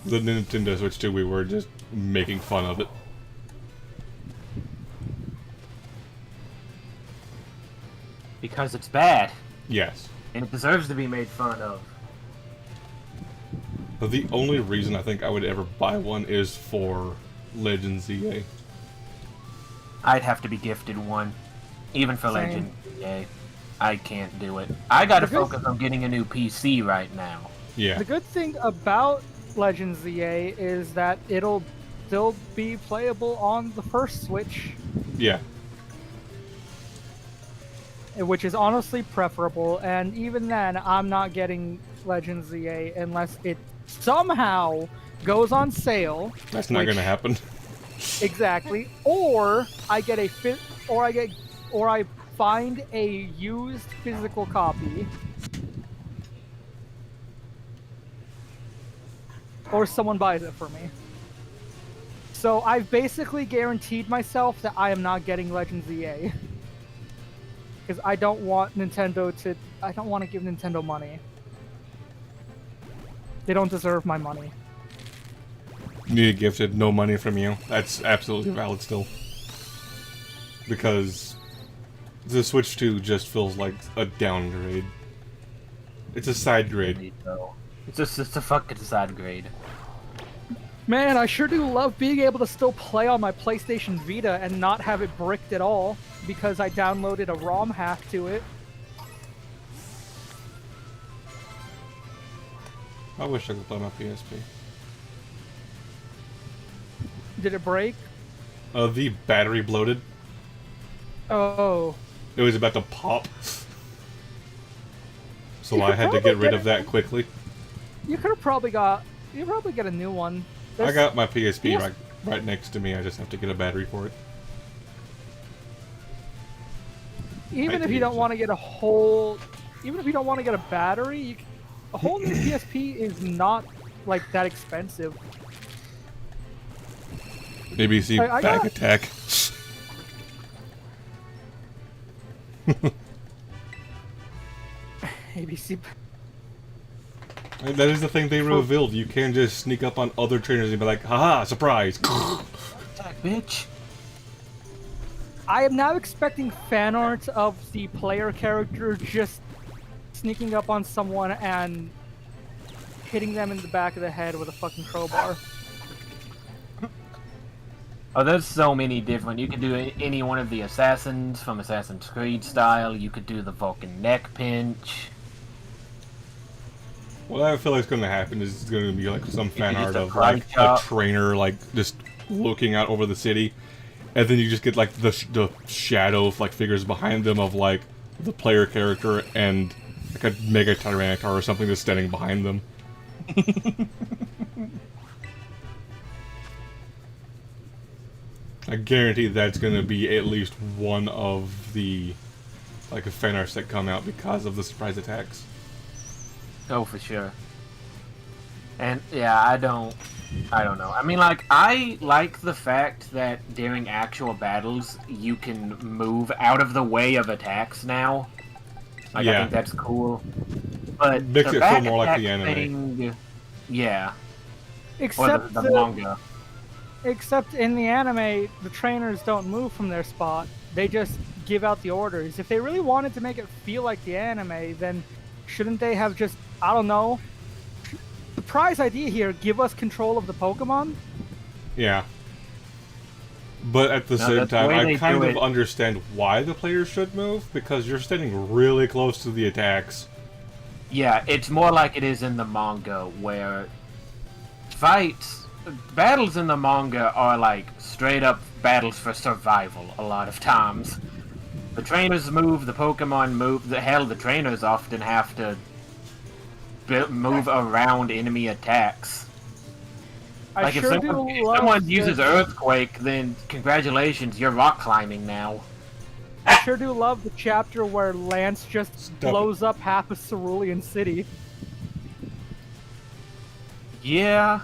The Nintendo Switch 2, we were just making fun of it. Because it's bad. Yes. And it deserves to be made fun of. But the only reason I think I would ever buy one is for Legends ZA. I'd have to be gifted one. Even for Same. Legend. Yay. I can't do it. I gotta Because- focus on getting a new PC right now. Yeah. The good thing about Legends ZA is that it'll still be playable on the first Switch, Yeah. which is honestly preferable, and even then, I'm not getting Legends ZA unless it somehow goes on sale. That's not which- gonna happen. Exactly. Or I get or I find a used physical copy. Or someone buys it for me. So I've basically guaranteed myself that I am not getting Legends EA. Because I don't want to give Nintendo money. They don't deserve my money. Need gifted, no money from you. That's absolutely valid still. Because the Switch 2 just feels like a downgrade. It's a side grade. It's a fucking side grade. Man, I sure do love being able to still play on my PlayStation Vita and not have it bricked at all, because I downloaded a ROM hack to it. I wish I could play my PSP. Did it break? The battery bloated. Oh. It was about to pop. So You I could had to probably get rid get of that quickly. You could have probably got. You probably get a new one. I This- got my PSP PS right next to me. I just have to get a battery for it. Even I if you do, don't so- want to get a whole, even if you don't want to get a battery, a whole new PSP is not like that expensive. ABC I back got- attack. ABC. That is the thing they revealed. You can just sneak up on other trainers and be like, haha, surprise. Attack, bitch. I am now expecting fan art of the player character just sneaking up on someone and hitting them in the back of the head with a fucking crowbar. Oh, there's so many different. You could do any one of the assassins from Assassin's Creed style. You could do the Vulcan neck pinch. What I feel like is going to happen is it's going to be like some fan could art just of apply like a chop. trainer like just looking out over the city, and then you just get like the shadow of like figures behind them of like the player character and like a Mega Tyranitar or something that's standing behind them. I guarantee that's going to be at least one of the like fan arts that come out because of the surprise attacks. Oh, for sure. And yeah, I don't know. I mean, like, I like the fact that during actual battles you can move out of the way of attacks now. Like, I Yeah. think that's cool. But Makes the it feel back more like attack the anime. thing, yeah, or Except the manga. Except in the anime, the trainers don't move from their spot. They just give out the orders. If they really wanted to make it feel like the anime, then shouldn't they have just, I don't know, the prize idea here, give us control of the Pokemon? Yeah. But at the No, same that's the time, way I they kind do of it. understand why the players should move, because you're standing really close to the attacks. Yeah, it's more like it is in the manga, where battles in the manga are like straight up battles for survival a lot of times. The trainers move, the Pokemon move, the trainers often have to move around enemy attacks. I Like sure if do someone love uses the, Earthquake, then congratulations, you're rock climbing now. I sure do love the chapter where Lance just Stop it. blows up half of Cerulean City. Yeah.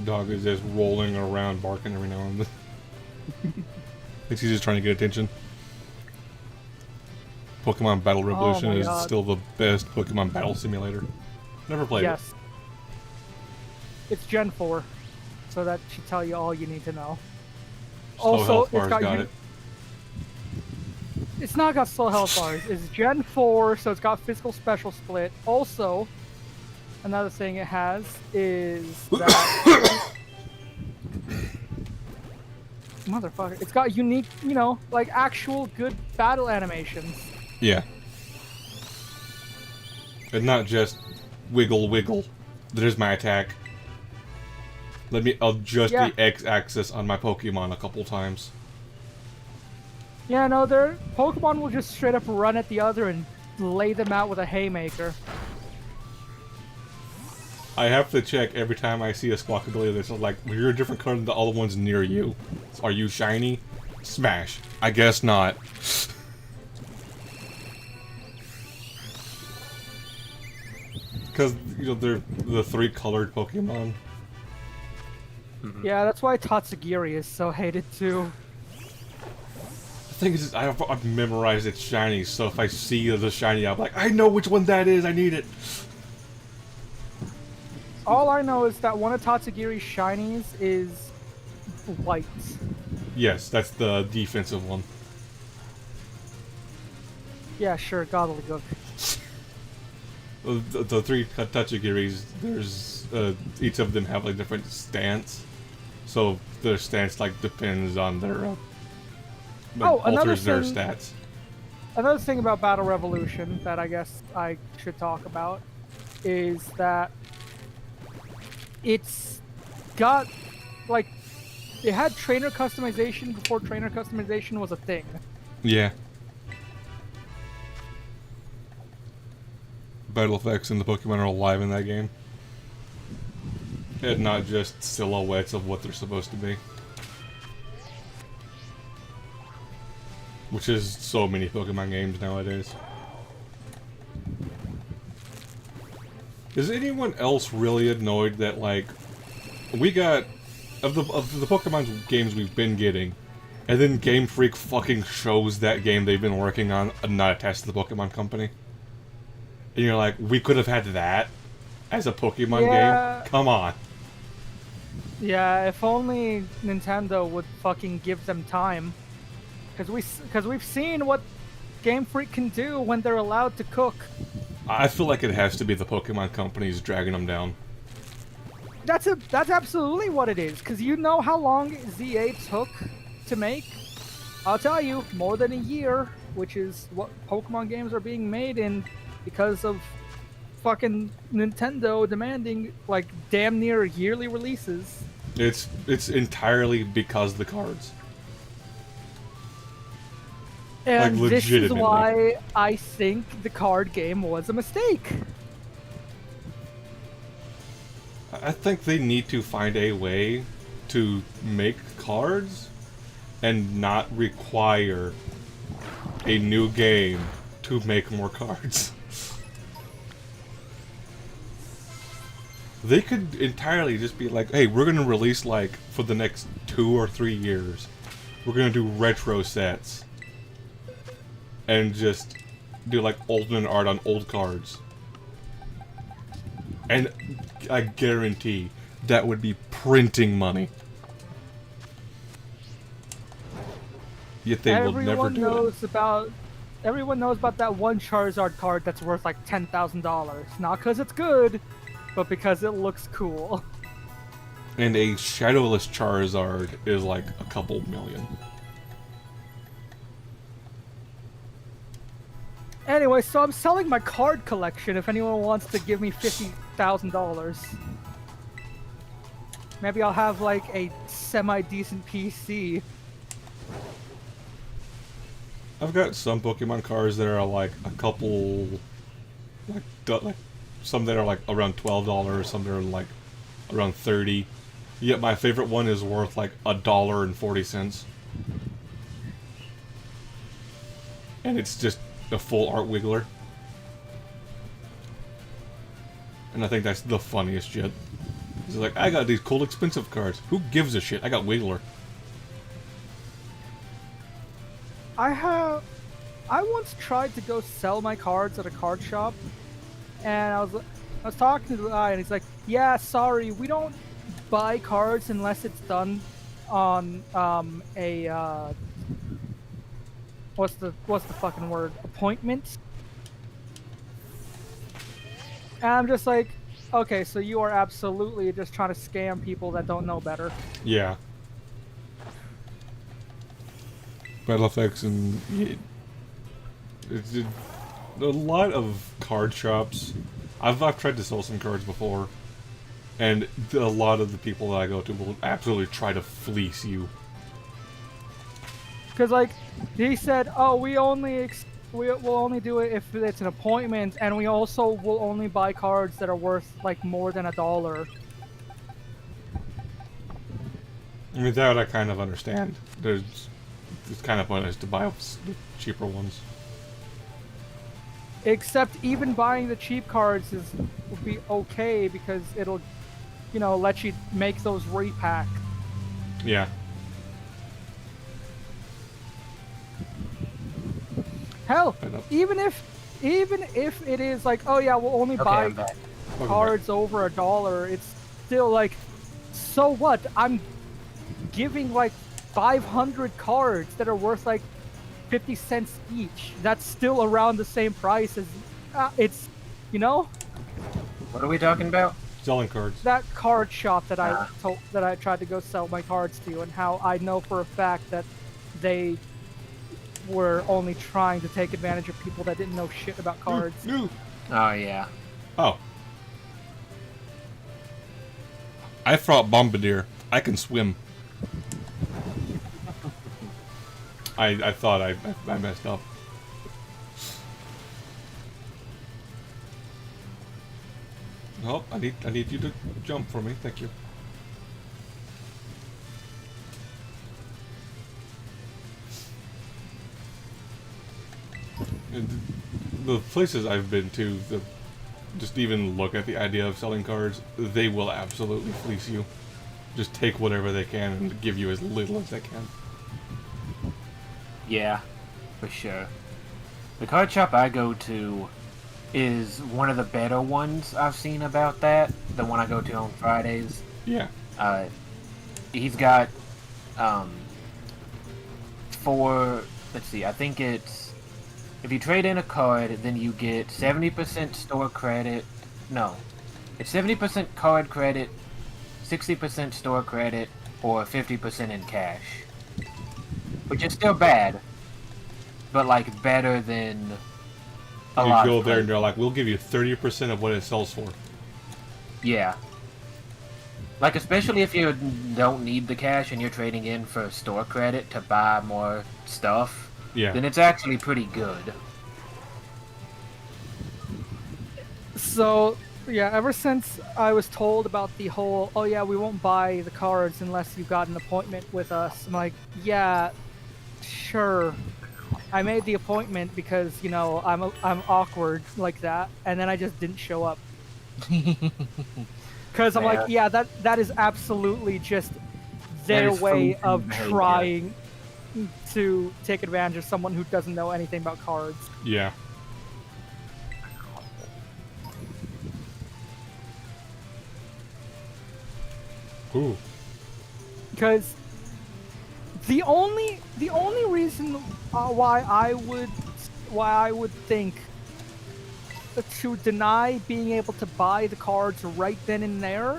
Dog is just rolling around, barking every now and then. Thinks he's just trying to get attention. Pokemon Battle Revolution my is God. still the best Pokemon battle simulator. Never played it. Yes. It's Gen 4, so that should tell you all you need to know. Slow Also, health it's bars got got you- it. It's not got slow health bars. It's Gen 4, so it's got physical special split. Also, another thing it has is that... Motherfucker. It's got unique, you know, like actual good battle animations. Yeah. And not just wiggle wiggle. There's my attack. Let me adjust Yeah. the X-axis on my Pokemon a couple times. Yeah, no, their Pokemon will just straight up run at the other and lay them out with a haymaker. I have to check every time I see a Squawkabilly that's like, well, you're a different color than the other ones near you. Are you shiny? Smash. I guess not. Because, you know, they're the three-colored Pokemon. Yeah, that's why Tatsugiri is so hated too. The thing is, I've memorized its shiny, so if I see the shiny, I'm like, I know which one that is, I need it. All I know is that one of Tatsugiri's shinies is white. Yes, that's the defensive one. Yeah, sure, gobbledygook. The three Tachigiris, there's each of them have like different stance, so their stance like depends on their like, Oh, another alters their thing- stats. Another thing about Battle Revolution that I guess I should talk about is that it's got like they had trainer customization before trainer customization was a thing. Yeah. Battle effects and the Pokemon are alive in that game. And not just silhouettes of what they're supposed to be. Which is so many Pokemon games nowadays. Is anyone else really annoyed that, like, we got of the Pokemon games we've been getting, and then Game Freak fucking shows that game they've been working on not attached to the Pokemon company? And you're like, we could have had that as a Pokemon game? Come on. Yeah, if only Nintendo would fucking give them time. Because we've seen what Game Freak can do when they're allowed to cook. I feel like it has to be the Pokemon companies dragging them down. That's absolutely what it is. Because you know how long ZA took to make? I'll tell you, more than a year, which is what Pokemon games are being made in because of fucking Nintendo demanding, like, damn near yearly releases. It's entirely because of the cards. And like, this is legitimately. why I think the card game was a mistake. I think they need to find a way to make cards and not require a new game to make more cards. They could entirely just be like, hey, we're going to release, like, for the next 2 or 3 years, we're going to do retro sets. And just do, like, alternate art on old cards. And I guarantee that would be printing money. Yet they will never do it. Everyone knows about that one Charizard card that's worth like $10,000. Not because it's good, but because it looks cool. And a Shadowless Charizard is like a couple million. Anyway, so I'm selling my card collection if anyone wants to give me $50,000. Maybe I'll have like a semi-decent PC. I've got some Pokemon cards that are like a couple, like some that are like around $12, some that are like around $30. Yet my favorite one is worth like $1.40. And it's just a full art Wiggler. And I think that's the funniest shit. It's like, I got these cool expensive cards. Who gives a shit? I got Wiggler. I once tried to go sell my cards at a card shop, and I was talking to the guy, and he's like, "Yeah, sorry, we don't buy cards unless it's done on what's the fucking word? Appointment." And I'm just like, okay, so you are absolutely just trying to scam people that don't know better. Yeah. Battle effects and it's a lot of card shops. I've tried to sell some cards before, and a lot of the people that I go to will absolutely try to fleece you. Because like he said, oh, we'll only do it if it's an appointment, and we also will only buy cards that are worth like more than $1. I mean, that I kind of understand. It's kind of pointless to buy the cheaper ones. Except even buying the cheap cards would be okay because it'll, let you make those repack. Yeah. Hell, even if it is like, oh yeah, we'll only buy cards over $1, it's still like, so what? I'm giving like 500 cards that are worth like 50 cents each. That's still around the same price as it's, What are we talking about? Selling cards. That card shop that I tried to go sell my cards to, and how I know for a fact that they were only trying to take advantage of people that didn't know shit about cards. No. Oh, yeah. Oh. I fought Bombardier. I can swim. I thought I messed up. Oh, I need you to jump for me. Thank you. And the places I've been to, just even look at the idea of selling cards, they will absolutely fleece you. Just take whatever they can and give you as little as they can. Yeah, for sure. The card shop I go to is one of the better ones I've seen about that. The one I go to on Fridays. Yeah. He's got, let's see, I think it's, if you trade in a card, then you get 70% store credit. No, it's 70% card credit, 60% store credit, or 50% in cash. Which is still bad, but like better than a lot. You go there and they're like, we'll give you 30% of what it sells for. Yeah. Like, especially if you don't need the cash and you're trading in for store credit to buy more stuff, Yeah. then it's actually pretty good. So, yeah, ever since I was told about the whole, oh yeah, we won't buy the cards unless you've got an appointment with us, I'm like, yeah, sure. I made the appointment because, you know, I'm awkward like that, and then I just didn't show up. Because I'm like, yeah, that is absolutely just their way of trying to take advantage of someone who doesn't know anything about cards. Yeah. Ooh. Because the only reason why I would think to deny being able to buy the cards right then and there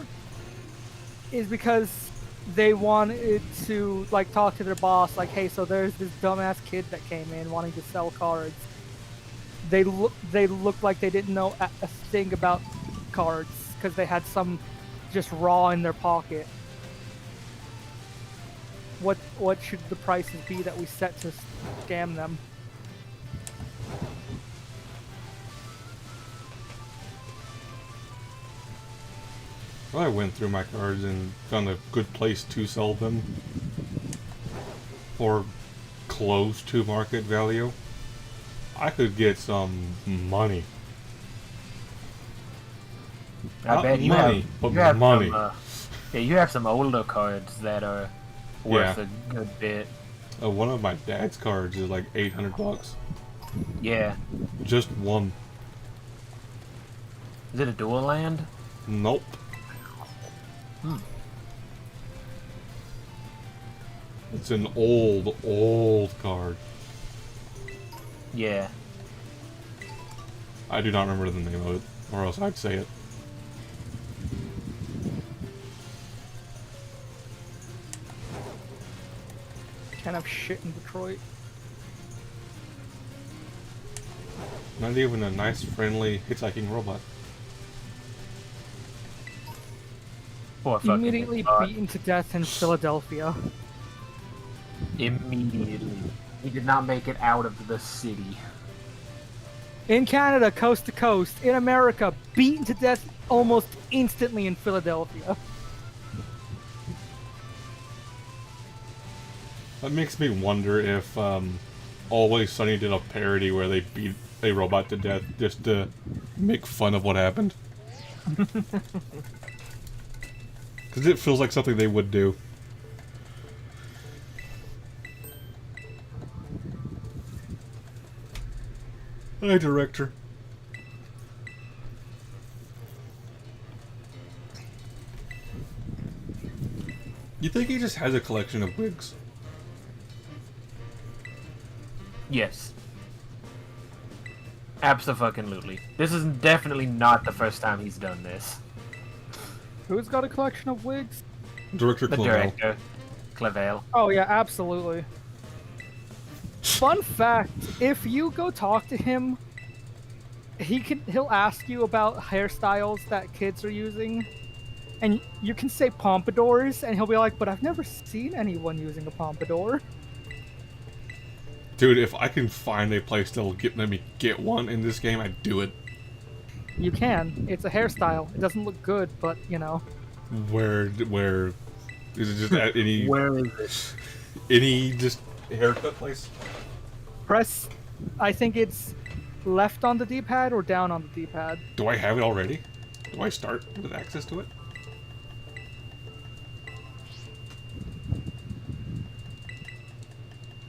is because they wanted to like talk to their boss, like, hey, so there's this dumbass kid that came in wanting to sell cards. They looked like they didn't know a thing about cards because they had some just raw in their pocket. What should the prices be that we set to scam them? Well, I went through my cards and found a good place to sell them for close to market value. I could get some money. I bet you money, have, but you have money. Yeah, you have some older cards that are worth a good bit. One of my dad's cards is like $800. Yeah. Just one. Is it a dual land? Nope. It's an old card. Yeah. I do not remember the name of it, or else I'd say it. Kind of shit in Detroit. Not even a nice, friendly hitchhiking robot. Poor fucking Immediately robot. beaten to death in Philadelphia. Immediately. He did not make it out of the city. In Canada, coast to coast. In America, beaten to death almost instantly in Philadelphia. That makes me wonder if Always Sunny did a parody where they beat a robot to death just to make fun of what happened. Because it feels like something they would do. Hi, director. You think he just has a collection of wigs? Yes. Abso-fucking-lutely. This is definitely not the first time he's done this. Who's got a collection of wigs? Director The Clavell. director, Clavell. Oh yeah, absolutely. Fun fact, if you go talk to him, he'll ask you about hairstyles that kids are using. and you can say pompadours, and he'll be like, "But I've never seen anyone using a pompadour." Dude, if I can find a place that'll let me get one in this game, I'd do it. You can. It's a hairstyle. It doesn't look good, but you know. Where is it? Just at any Where is it? any just haircut place? Press. I think it's left on the D-pad or down on the D-pad. Do I have it already? Do I start with access to it?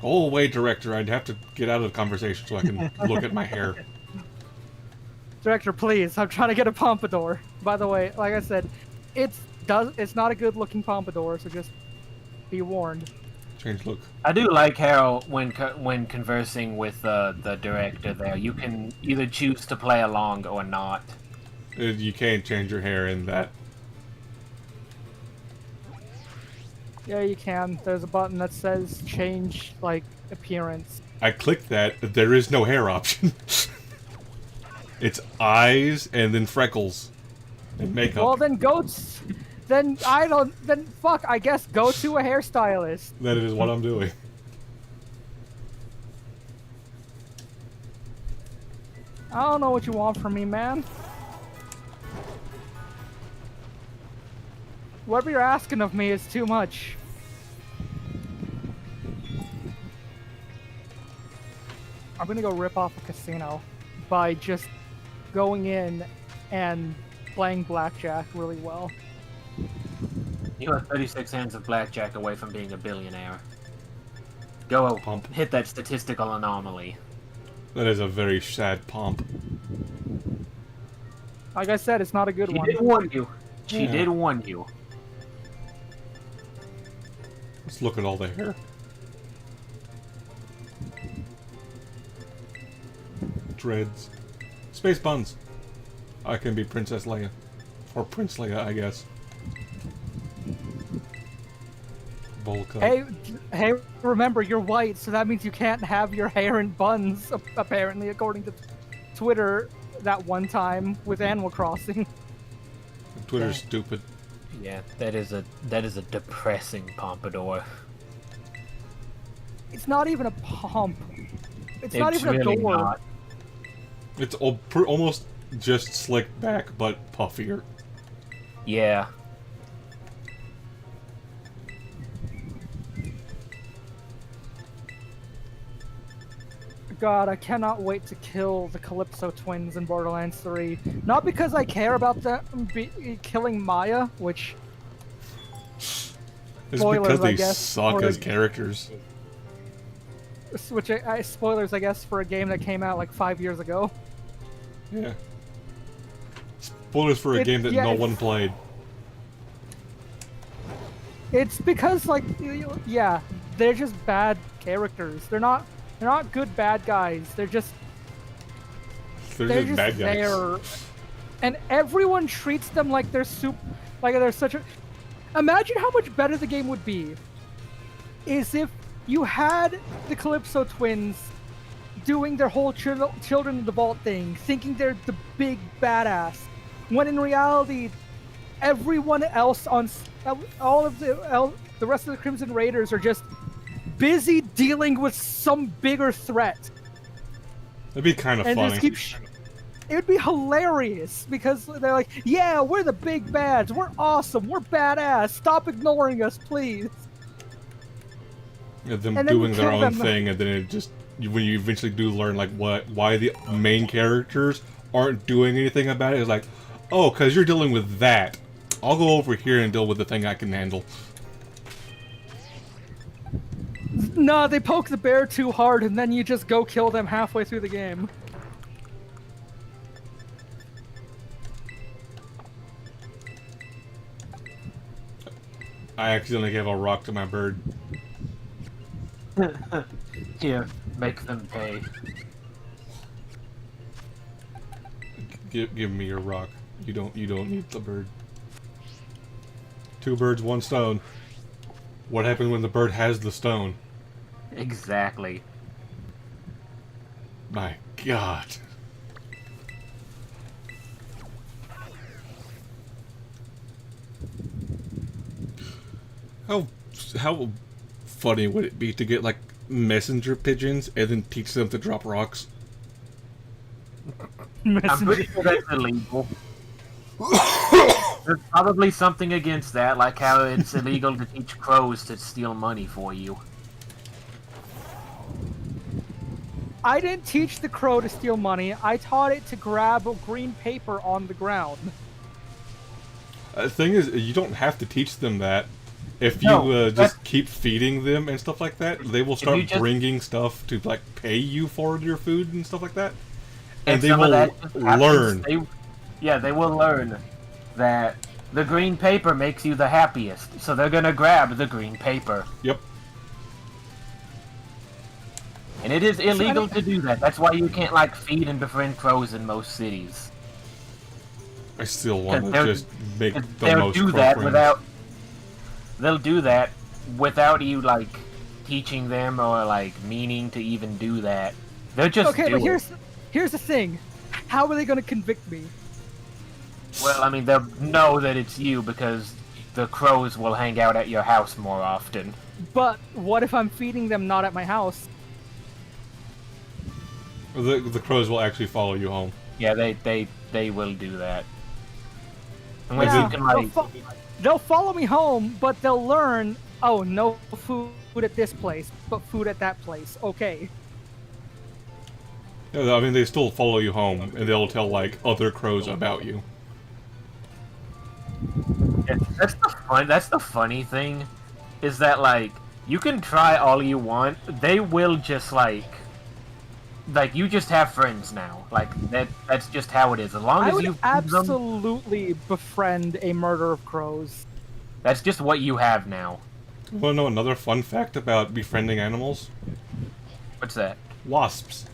Go away, director. I'd have to get out of the conversation so I can look at my hair. Director, please. I'm trying to get a pompadour. By the way, like I said, it's not a good-looking pompadour, so just be warned. Change look. I do like how when conversing with the director there, you can either choose to play along or not. You can't change your hair in that. Yeah, you can. There's a button that says change, like, appearance. I clicked that. There is no hair option. It's eyes and then freckles and makeup. Well, then fuck, I guess go to a hairstylist. That is what I'm doing. I don't know what you want from me, man. Whatever you're asking of me is too much. I'm gonna go rip off a casino by just going in and playing blackjack really well. You are 36 hands of blackjack away from being a billionaire. Go Pump. hit that statistical anomaly. That is a very sad pomp. Like I said, it's not a good She one. did warn you. She Yeah. did warn you. Let's look at all the hair. Dreads. Space buns. I can be Princess Leia. Or Prince Leia, I guess. Bowl cut. Hey, remember, you're white, so that means you can't have your hair in buns, apparently, according to Twitter that one time with Animal Crossing. Twitter's stupid. Yeah, that is a depressing pompadour. It's not even a pump. It's not even really a door. not. It's almost just slicked back, but puffier. Yeah. God, I cannot wait to kill the Calypso twins in Borderlands 3. Not because I care about them killing Maya, which... It's Spoilers, because I they guess, suck or- as characters. spoilers, I guess, for a game that came out like 5 years ago. Yeah. Spoilers for a game that no one played. It's because, like, yeah, they're just bad characters. They're not good bad guys. They're just They're just bad guys. there, and everyone treats them like they're such a. Imagine how much better the game would be, is if you had the Calypso twins doing their whole Children of the Vault thing, thinking they're the big badass, when in reality, everyone else on all of the rest of the Crimson Raiders are just busy dealing with some bigger threat. That'd be kind of And funny. just keep it would be hilarious because they're like, yeah, we're the big bads, we're awesome, we're badass, stop ignoring us, please. Yeah, them and then doing their kill own them. thing, and then it just when you eventually do learn like why the main characters aren't doing anything about it, it's like, oh, because you're dealing with that. I'll go over here and deal with the thing I can handle. No, they poke the bear too hard, and then you just go kill them halfway through the game. I accidentally gave a rock to my bird. Here, make them pay. Give me your rock. You don't need the bird. 2 birds, 1 stone. What happens when the bird has the stone? Exactly. My God. How how funny would it be to get like messenger pigeons and then teach them to drop rocks? I'm pretty sure that's illegal. There's probably something against that, like how it's illegal to teach crows to steal money for you. I didn't teach the crow to steal money. I taught it to grab green paper on the ground. The thing is, you don't have to teach them that. If you No, just keep feeding them and stuff like that, they will you start just- bringing stuff to like pay you for your food and stuff like that. And And they some of will that just happens. learn. They will learn that the green paper makes you the happiest, so they're gonna grab the green paper. Yep. And it is illegal to do that. That's why you can't like feed and befriend crows in most cities. I still want to They're- just make the They'll most do crow that friends. without. They'll do that without you like teaching them or like meaning to even do that. They'll just Okay, do but it. here's the thing. How are they going to convict me? Well, I mean, they'll know that it's you because the crows will hang out at your house more often. But what if I'm feeding them not at my house? The crows will actually follow you home. Yeah, they will do that. Unless Yeah, you can like, they'll follow me home, but they'll learn, oh, no food at this place, but food at that place. Okay. Yeah, I mean, they still follow you home, and they'll tell like other crows about you. that's the funny thing, is that like you can try all you want, they will just like you just have friends now. Like that's just how it is. As long I as would you feed them, absolutely befriend a murder of crows. that's just what you have now. Want to know another fun fact about befriending animals? What's that? Wasps.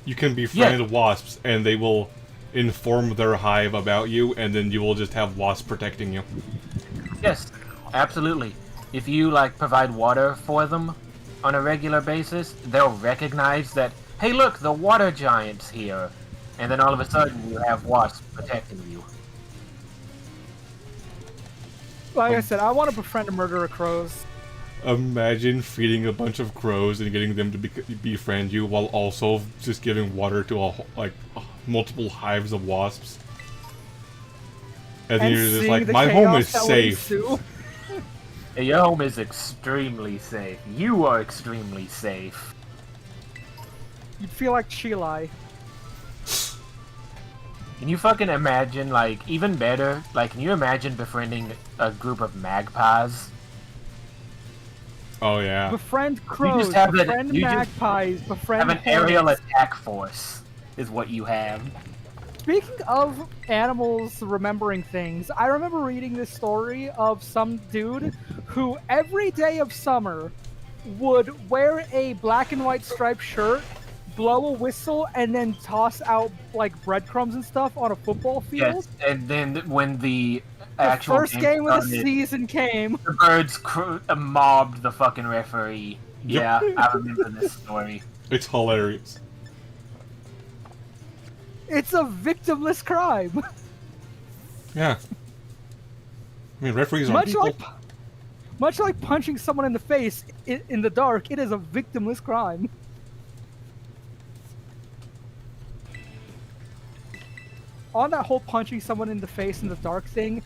You can befriend wasps, and they will inform their hive about you, and then you will just have wasps protecting you. Yes, absolutely. If you like provide water for them on a regular basis, they'll recognize that, hey look, the water giant's here. And then all of a sudden you have wasps protecting you. Like I said, I want to befriend a murder of crows. Imagine feeding a bunch of crows and getting them to befriend you, while also just giving water to multiple hives of wasps. And then you're just seeing like, the my home is chaos that will safe. ensue. Hey, your home is extremely safe. You are extremely safe. You'd feel like Chilai. Can you fucking imagine, like, even better, like, can you imagine befriending a group of magpies? Oh yeah. Befriend crows, have an- befriend you just magpies, befriend Have an aerial hornets. attack force, is what you have. Speaking of animals remembering things, I remember reading this story of some dude who every day of summer would wear a black and white striped shirt, blow a whistle, and then toss out like breadcrumbs and stuff on a football field. Yes, and then when the The actual first game of the started, season came. the birds mobbed the fucking referee. Yep. Yeah, I remember this story. It's hilarious. It's a victimless crime. Yeah. I mean, referees are much people. like punching someone in the face in the dark, it is a victimless crime. On that whole punching someone in the face in the dark thing,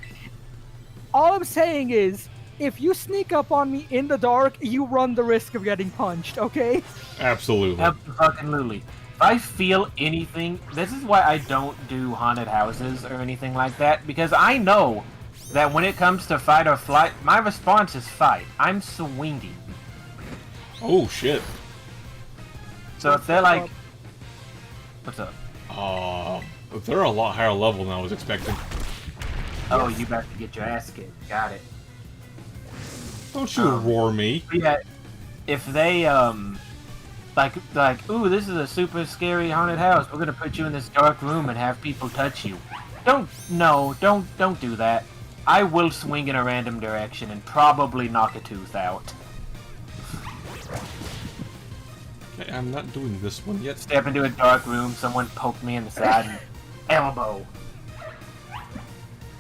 all I'm saying is, if you sneak up on me in the dark, you run the risk of getting punched, okay? Absolutely. Absolutely. If I feel anything, this is why I don't do haunted houses or anything like that, because I know that when it comes to fight or flight, my response is fight. I'm swinging. Oh shit. So if they're like, what's up? They're a lot higher level than I was expecting. Oh, you about to get your ass kicked. Got it. Don't you roar me. But yeah, if they like, ooh, this is a super scary haunted house. We're gonna put you in this dark room and have people touch you. Don't do that. I will swing in a random direction and probably knock a tooth out. Okay, I'm not doing this one yet. Step into a dark room, someone poked me in the side and elbow.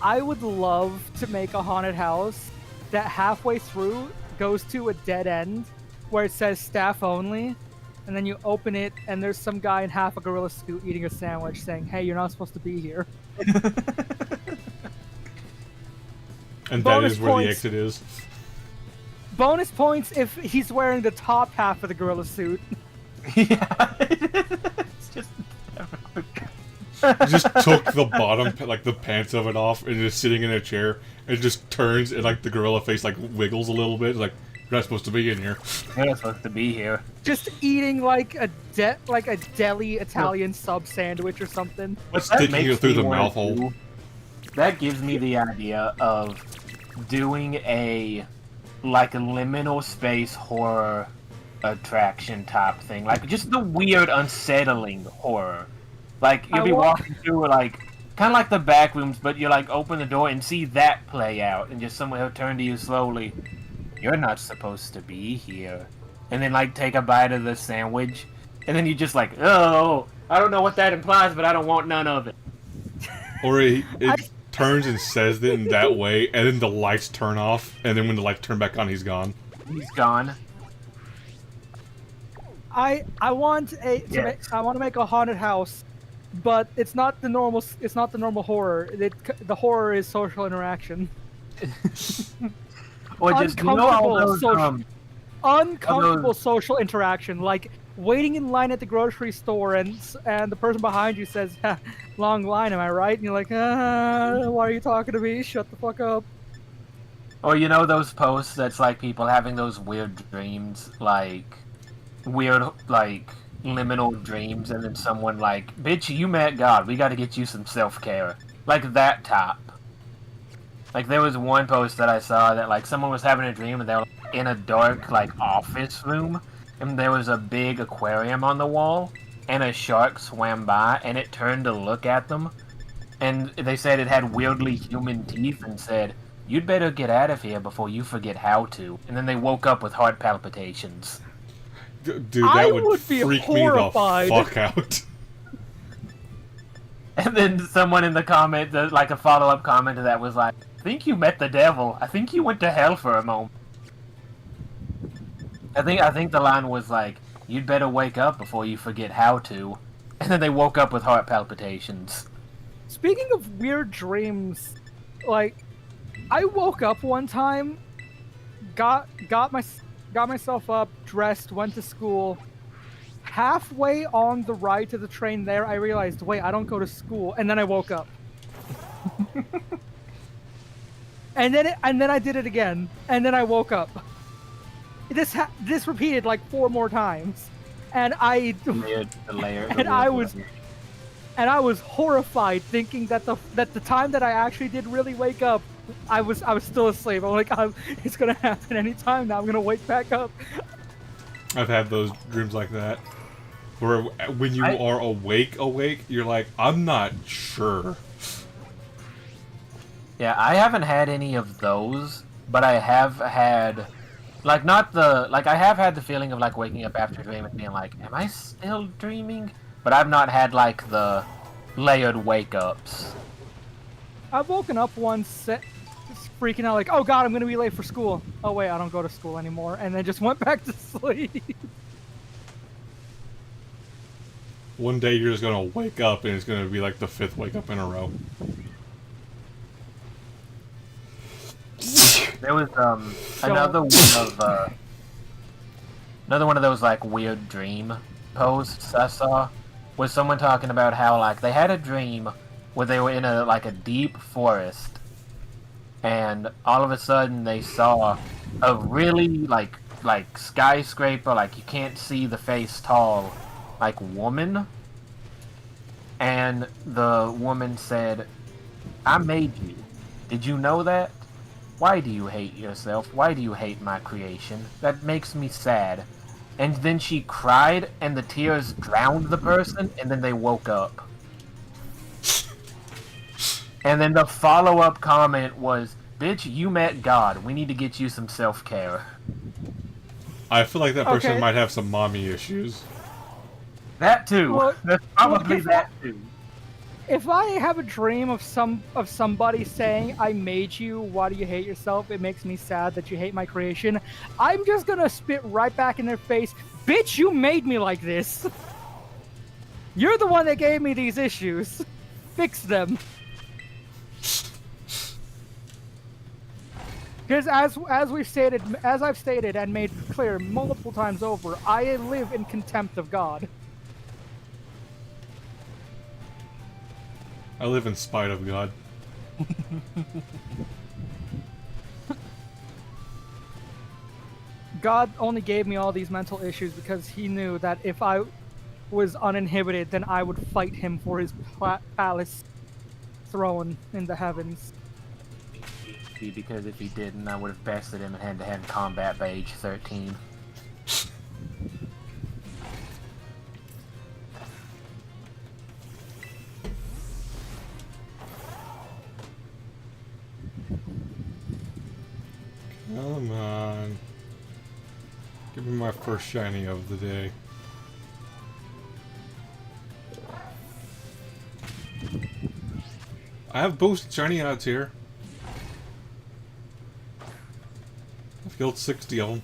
I would love to make a haunted house that halfway through goes to a dead end where it says staff only, and then you open it and there's some guy in half a gorilla suit eating a sandwich saying, "Hey, you're not supposed to be here." And that Bonus is where the points. exit is. Bonus points if he's wearing the top half of the gorilla suit. Yeah. It's just. He just took the bottom, like the pants of it off, and is sitting in a chair, and just turns, and like the gorilla face like wiggles a little bit, like you're not supposed to be in here. You're not supposed to be here. Just eating like a deli Italian sub sandwich or something. Sticking it through the mouth hole. That gives me the idea of doing a like a liminal space horror attraction type thing, like just the weird, unsettling horror. Like you'll be walking through like kind of like the back rooms, but you like open the door and see that play out, and just someone will turn to you slowly. You're not supposed to be here, and then like take a bite of the sandwich, and then you just like, oh, I don't know what that implies, but I don't want none of it. Or it turns and says it in that way, and then the lights turn off, and then when the lights turn back on, he's gone. He's gone. I want to make a haunted house, but it's not the normal horror. The horror is social interaction. Or just Uncomfortable social interaction, like waiting in line at the grocery store and the person behind you says, "Long line, am I right?" And you're like, "Why are you talking to me? Shut the fuck up." Or you know those posts that's like people having those weird dreams, like weird like liminal dreams, and then someone like, "Bitch, you met God. We got to get you some self-care." Like that type. Like there was one post that I saw that like someone was having a dream and they were in a dark like office room, and there was a big aquarium on the wall, and a shark swam by, and it turned to look at them, and they said it had weirdly human teeth and said, "You'd better get out of here before you forget how to." And then they woke up with heart palpitations. Dude, that would freak horrified. me the fuck out. And then someone in the comment, like a follow-up comment to that was like, "I think you met the devil. I think you went to hell for a moment." I think the line was like, "You'd better wake up before you forget how to." And then they woke up with heart palpitations. Speaking of weird dreams, like I woke up one time, got myself up, dressed, went to school. Halfway on the ride to the train there, I realized, wait, I don't go to school, and then I woke up. and then I did it again, and then I woke up. This repeated like 4 more times, and I was horrified, thinking that the time that I actually did really wake up, I was still asleep. I'm like, it's gonna happen anytime now. I'm gonna wake back up. I've had those dreams like that, where when you are awake, you're like, I'm not sure. Yeah, I haven't had any of those, but I have had, like, I have had the feeling of, like, waking up after a dream and being like, am I still dreaming? But I've not had, like, the layered wake-ups. I've woken up once, just freaking out, like, oh god, I'm gonna be late for school. Oh wait, I don't go to school anymore, and then just went back to sleep. One day you're just gonna wake up and it's gonna be like the 5th wake up in a row. There was another one of those like weird dream posts I saw was someone talking about how like they had a dream where they were in a deep forest, and all of a sudden they saw a really like skyscraper, like you can't see the face tall, like woman, and the woman said, "I made you. Did you know that? Why do you hate yourself? Why do you hate my creation? That makes me sad." And then she cried, and the tears drowned the person, and then they woke up. And then the follow-up comment was, "Bitch, you met God. We need to get you some self-care." I feel like that person might have some mommy issues. That too. Well, That's probably that too. If I have a dream of somebody saying, "I made you, why do you hate yourself? It makes me sad that you hate my creation," I'm just gonna spit right back in their face, "Bitch, you made me like this. You're the one that gave me these issues. Fix them." Because as I've stated and made clear multiple times over, I live in contempt of God. I live in spite of God. God only gave me all these mental issues because he knew that if I was uninhibited, then I would fight him for his palace throne in the heavens. Because if he didn't, I would have bested him in hand-to-hand combat by age 13. Come on. Give me my first shiny of the day. I have boosted shiny odds here. I've killed 60 of them.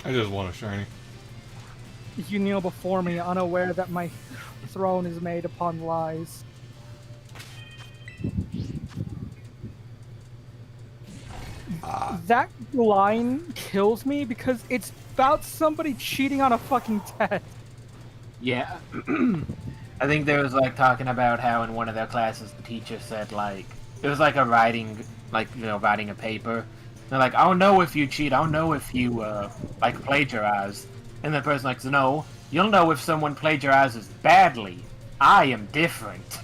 I just want a shiny. You kneel before me, unaware that my throne is made upon lies. That line kills me because it's about somebody cheating on a fucking test. Yeah. I think there was like talking about how in one of their classes the teacher said like it was like a writing writing a paper. They're like, I'll know if you cheat, I'll know if you like plagiarize. And the person like, no, you'll know if someone plagiarizes badly. I am different.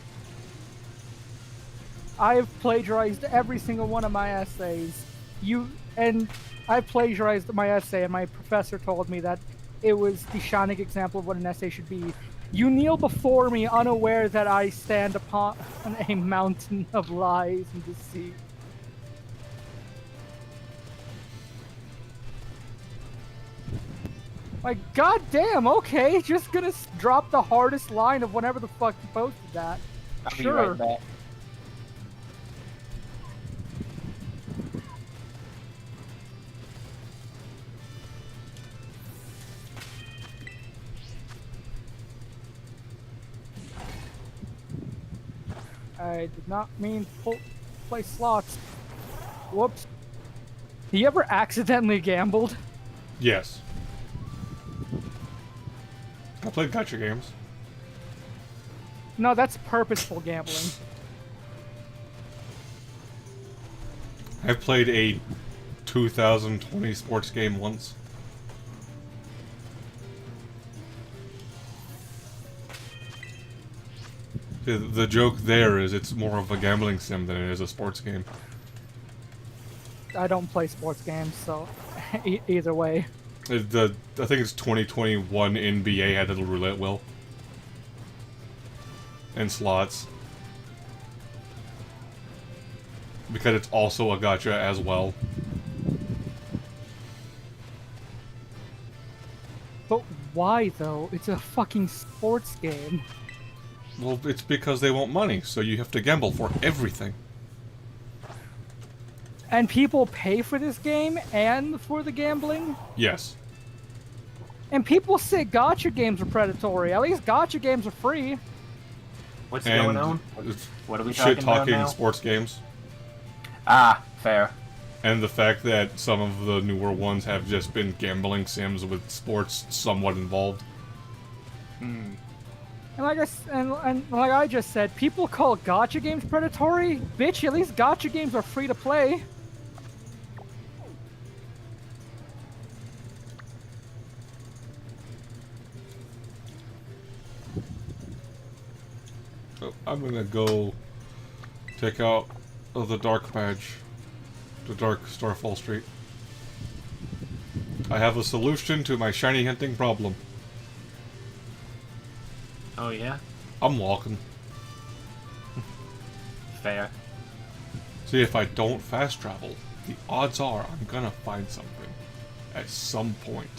I've plagiarized every single one of my essays. I plagiarized my essay, and my professor told me that it was the shining example of what an essay should be. You kneel before me, unaware that I stand upon a mountain of lies and deceit. Like, goddamn, okay, just gonna drop the hardest line of whenever the fuck you posted that. I'll be Sure. right back. I did not mean to play slots. Whoops. You ever accidentally gambled? Yes. I played gacha games. No, that's purposeful gambling. I've played a 2020 sports game once. The joke there is it's more of a gambling sim than it is a sports game. I don't play sports games, so either way. I think it's 2021 NBA had a little roulette wheel. And slots. Because it's also a gacha as well. But why, though? It's a fucking sports game. Well, it's because they want money, so you have to gamble for everything. And people pay for this game and for the gambling? Yes. And people say gacha games are predatory. At least gacha games are free. What's And going on? it's What are we talking about shit-talking now? sports games. Ah, fair. And the fact that some of the newer ones have just been gambling sims with sports somewhat involved. Hmm. And like I just said, people call gacha games predatory. Bitch, at least gacha games are free to play. So I'm gonna go take out the dark badge. The dark Starfall Street. I have a solution to my shiny hunting problem. Oh yeah? I'm walking. fair. See, if I don't fast travel, the odds are I'm gonna find something at some point.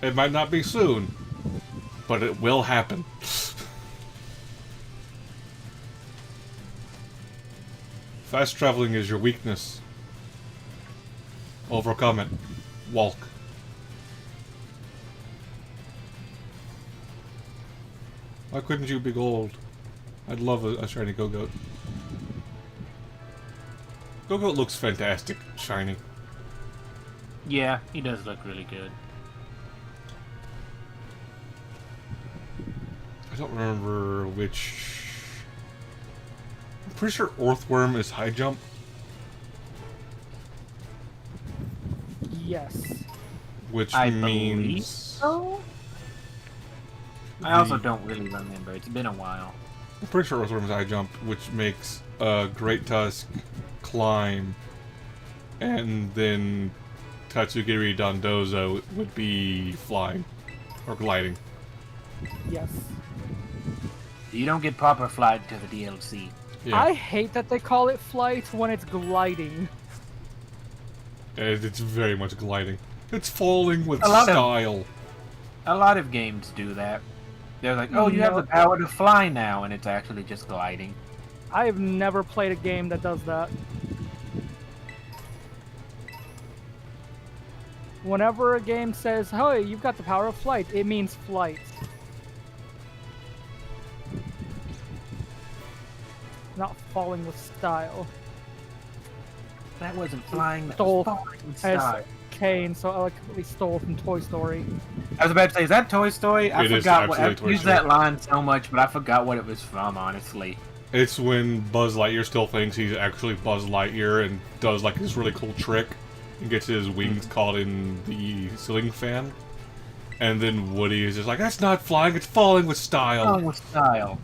It might not be soon, but it will happen. Fast traveling is your weakness. Overcome it. Walk. Why couldn't you be gold? I'd love a shiny Go-Goat. Go-Goat looks fantastic, shiny. Yeah, he does look really good. I don't remember which... I'm pretty sure Earthworm is high jump. Yes. Which I believe means... so? I also don't really remember. It's been a while. I'm pretty sure Earthworm is high jump, which makes Great Tusk climb, and then Tatsugiri Dondozo would be flying. Or gliding. Yes. You don't get proper flight to the DLC. Yeah. I hate that they call it flight when it's gliding. It's very much gliding. It's falling with A lot of- style. A lot of games do that. They're like, oh, you have the power to fly now, and it's actually just gliding. I have never played a game that does that. Whenever a game says, hey, you've got the power of flight, it means flight. Not falling with style. That wasn't flying, that Stole was falling with as style. Kane so eloquently stole from Toy Story. I was about to say, is that Toy Story? I It is forgot what. absolutely I've Toy used Story. that line so much, but I forgot what it was from, honestly. It's when Buzz Lightyear still thinks he's actually Buzz Lightyear and does like this really cool trick and gets his wings caught in the ceiling fan. And then Woody is just like, that's not flying, it's falling with style. Falling with style.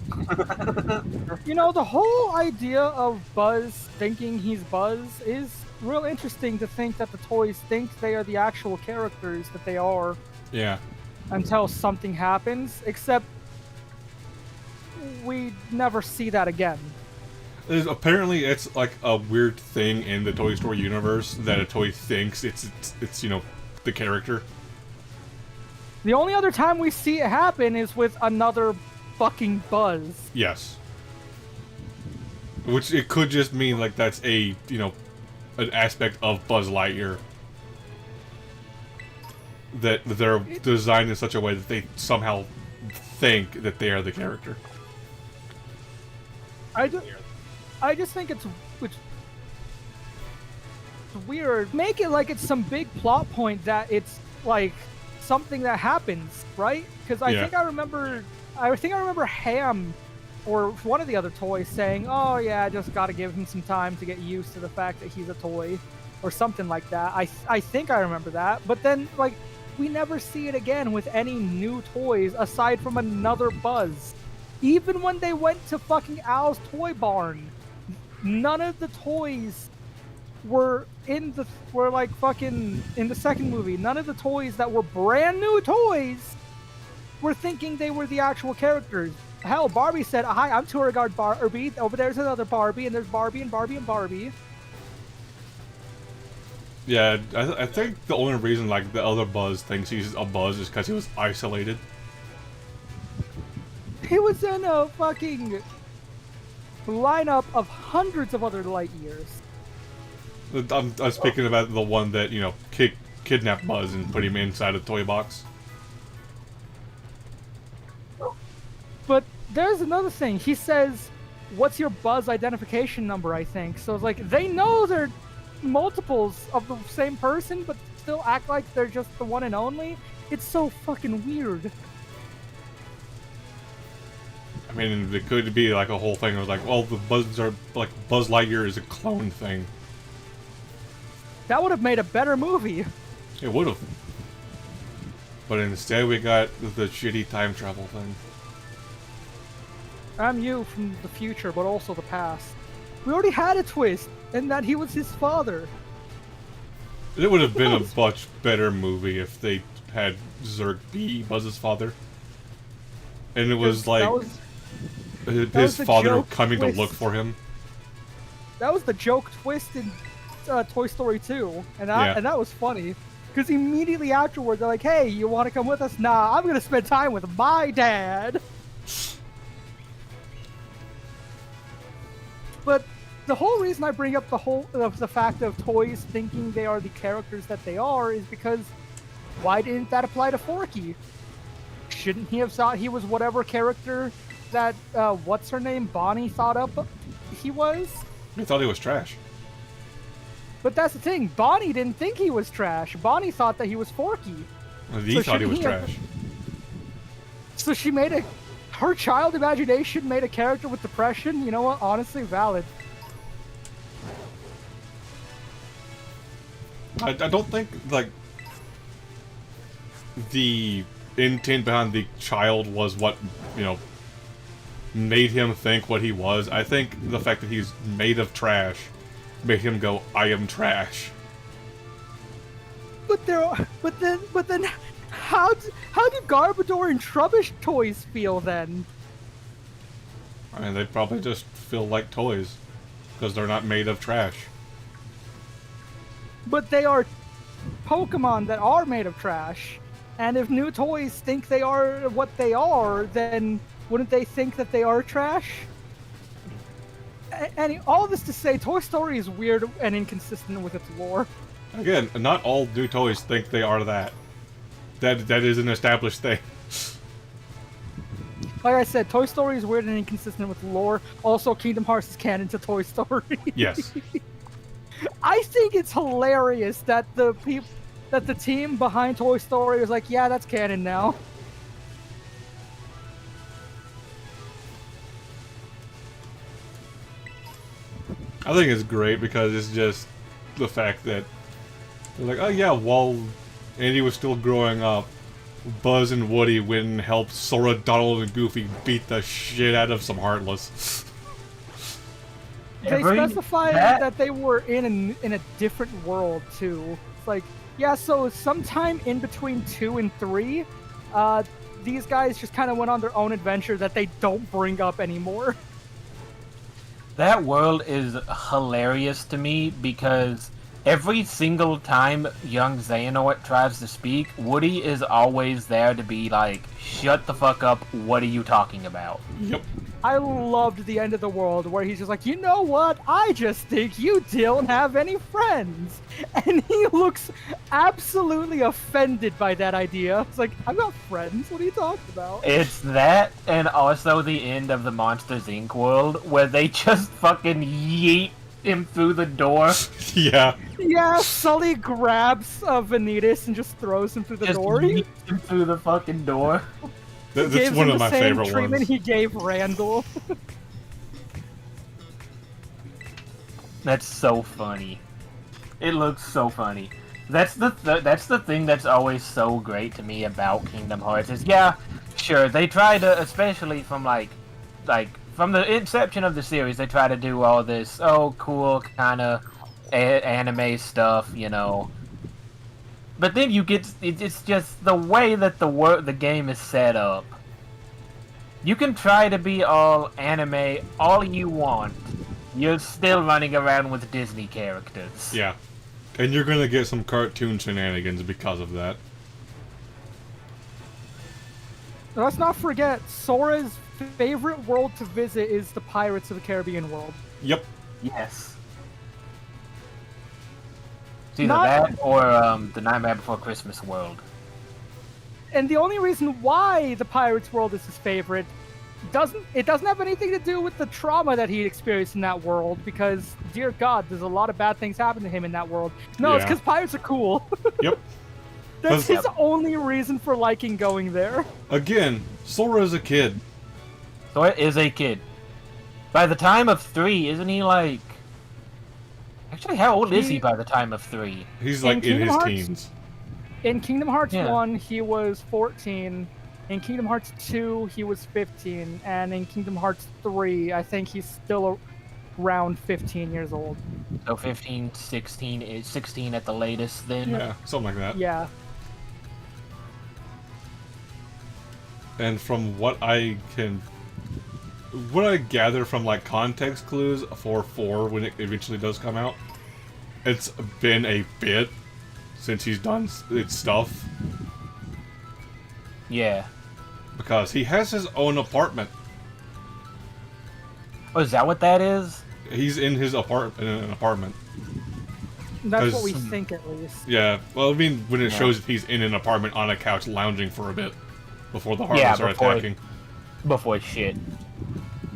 You know, the whole idea of Buzz thinking he's Buzz is real interesting to think that the toys think they are the actual characters that they are Yeah. until something happens, except we never see that again. Apparently, it's like a weird thing in the Toy Story universe that a toy thinks it's you know, the character. The only other time we see it happen is with another fucking Buzz. Yes. Which it could just mean like that's a, you know, an aspect of Buzz Lightyear. That they're designed in such a way that they somehow think that they are the character. I just think it's weird. Make it like it's some big plot point that it's like something that happens, right? Because I think I remember Ham or one of the other toys saying, "Oh yeah, I just got to give him some time to get used to the fact that he's a toy," or something like that. I think I remember that, but then like we never see it again with any new toys aside from another Buzz. Even when they went to fucking Al's Toy Barn, none of the toys were like fucking in the second movie. None of the toys that were brand new toys were thinking they were the actual characters. Hell, Barbie said, "Hi, I'm tour guard Barbie. Over there's another Barbie, and there's Barbie and Barbie and Barbie." Yeah, I think the only reason like the other Buzz thinks he's a Buzz is because he was isolated. He was in a fucking lineup of hundreds of other Lightyears. I'm speaking about the one that, you know, kidnapped Buzz and put him inside a toy box. But there's another thing. He says, "What's your Buzz identification number?" I think. So it's like they know they're multiples of the same person, but still act like they're just the one and only. It's so fucking weird. I mean, it could be like a whole thing of like, well, the Buzz are like Buzz Lightyear is a clone thing. That would have made a better movie. It would have. But instead, we got the shitty time travel thing. I'm you from the future, but also the past. We already had a twist, in that he was his father. It would have been a much better movie if they had Zurg be Buzz's father. And it was like... his the father joke coming twist. to look for him. That was the joke twist in Toy Story 2, and Yeah. that was funny. Because immediately afterward, they're like, "Hey, you want to come with us?" Nah, I'm gonna spend time with my dad. But the whole reason I bring up the fact of toys thinking they are the characters that they are is because why didn't that apply to Forky? Shouldn't he have thought he was whatever character that what's her name, Bonnie, thought up he was? I thought he was trash. But that's the thing. Bonnie didn't think he was trash. Bonnie thought that he was Forky. He thought he was shouldn't have- trash. So she made her child imagination made a character with depression. You know what? Honestly, valid. I don't think, like, the intent behind the child was what, made him think what he was. I think the fact that he's made of trash made him go, I am trash. But then, how do Garbodor and Trubbish toys feel then? I mean, they probably just feel like toys. Because they're not made of trash. But they are Pokemon that are made of trash. And if new toys think they are what they are, then wouldn't they think that they are trash? And all this to say, Toy Story is weird and inconsistent with its lore. Again, not all new toys think they are that. That is an established thing. Like I said, Toy Story is weird and inconsistent with lore. Also, Kingdom Hearts is canon to Toy Story. Yes. I think it's hilarious that the team behind Toy Story was like, yeah, that's canon now. I think it's great because it's just the fact that they're like, oh yeah, while Andy was still growing up, Buzz and Woody went and helped Sora, Donald, and Goofy beat the shit out of some Heartless. They specified that they were in a different world too. It's like, yeah, so sometime in between 2 and 3, these guys just kind of went on their own adventure that they don't bring up anymore. That world is hilarious to me because every single time young Xehanort tries to speak, Woody is always there to be like, shut the fuck up, what are you talking about? Yep. I loved the end of the world where he's just like, you know what? I just think you don't have any friends. And he looks absolutely offended by that idea. It's like, I've got friends. What are you talking about? It's that, and also the end of the Monsters Inc. world where they just fucking yeet him through the door. Yeah. Yeah, Sully grabs Vanitas and just throws him through the Just door. yeets him through the fucking door. That's Gives one him of the my same favorite treatment ones. he gave Randall. That's so funny. It looks so funny. That's the thing that's always so great to me about Kingdom Hearts is, yeah, sure, they try to, especially from like from the inception of the series, they try to do all this, oh, cool, kind of anime stuff, you know. But then you get, it's just the way that the game is set up. You can try to be all anime all you want. You're still running around with Disney characters. Yeah. And you're gonna get some cartoon shenanigans because of that. Let's not forget, Sora's favorite world to visit is the Pirates of the Caribbean world. Yep. Yes. It's either Not- that or the Nightmare Before Christmas world. And the only reason why the Pirates world is his favorite doesn't have anything to do with the trauma that he experienced in that world, because dear God, there's a lot of bad things happen to him in that world. No, it's Yeah. because pirates are cool. Yep. That's his Yep. only reason for liking going there. Again, Sora's a kid. So it is a kid. By the time of 3, isn't he like... Actually, how old is he by the time of 3? He's like in Kingdom his Hearts? teens. In Kingdom Hearts Yeah. 1, he was 14. In Kingdom Hearts 2, he was 15. And in Kingdom Hearts 3, I think he's still around 15 years old. So 15, 16, 16 at the latest then? Yeah, something like that. Yeah. And from what I can what I gather from like context clues for 4 when it eventually does come out, it's been a bit since he's done its stuff. Yeah. Because he has his own apartment. Oh, is that what that is? He's in his apartment, in an apartment. That's what 'Cause- we think, at least. Yeah, well, I mean, when it Yeah. shows he's in an apartment on a couch lounging for a bit before the Harpies are before- attacking. Before shit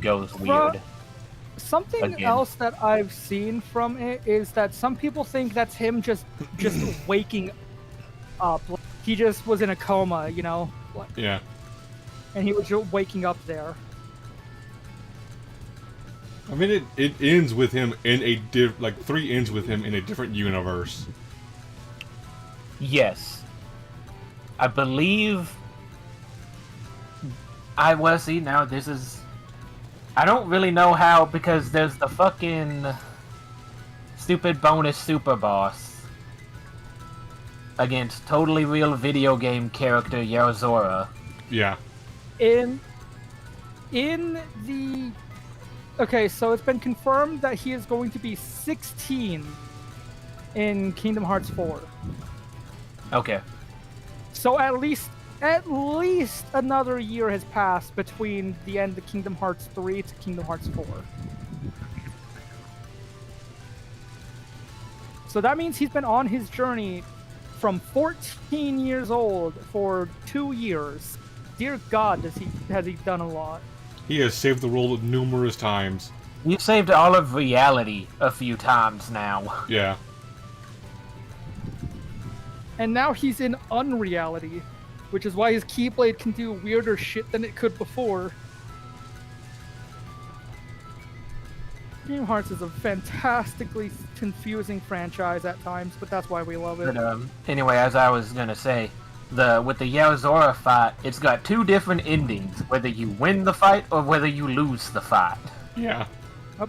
goes weird. Something Again. else that I've seen from it is that some people think that's him just waking up. He just was in a coma, you know, Yeah. and he was just waking up there. I mean, it ends with him in a like 3 ends with him in a different universe. Yes. I believe... well, see, now this is... I don't really know how, because there's the fucking... stupid bonus super boss against totally real video game character Yaozora. Yeah. In the... Okay, so it's been confirmed that he is going to be 16 in Kingdom Hearts 4. Okay. So at least another year has passed between the end of Kingdom Hearts 3 to Kingdom Hearts 4. So that means he's been on his journey from 14 years old for 2 years. Dear God, has he done a lot. He has saved the world numerous times. You've saved all of reality a few times now. Yeah. And now he's in unreality, which is why his Keyblade can do weirder shit than it could before. Kingdom Hearts is a fantastically confusing franchise at times, but that's why we love it. But, anyway, as I was gonna say, with the Yaozora fight, it's got 2 different endings, whether you win the fight or whether you lose the fight. Yeah. I'll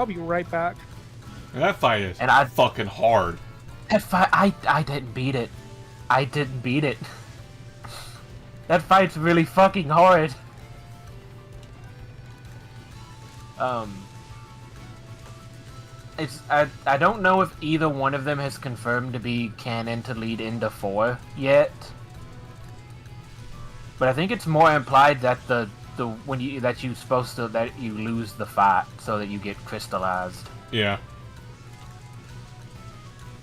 be right back. And that fight is And fucking hard. That fight, I didn't beat it. I didn't beat it. That fight's really fucking hard. I don't know if either one of them has confirmed to be canon to lead into 4 yet. But I think it's more implied that that you lose the fight so that you get crystallized. Yeah.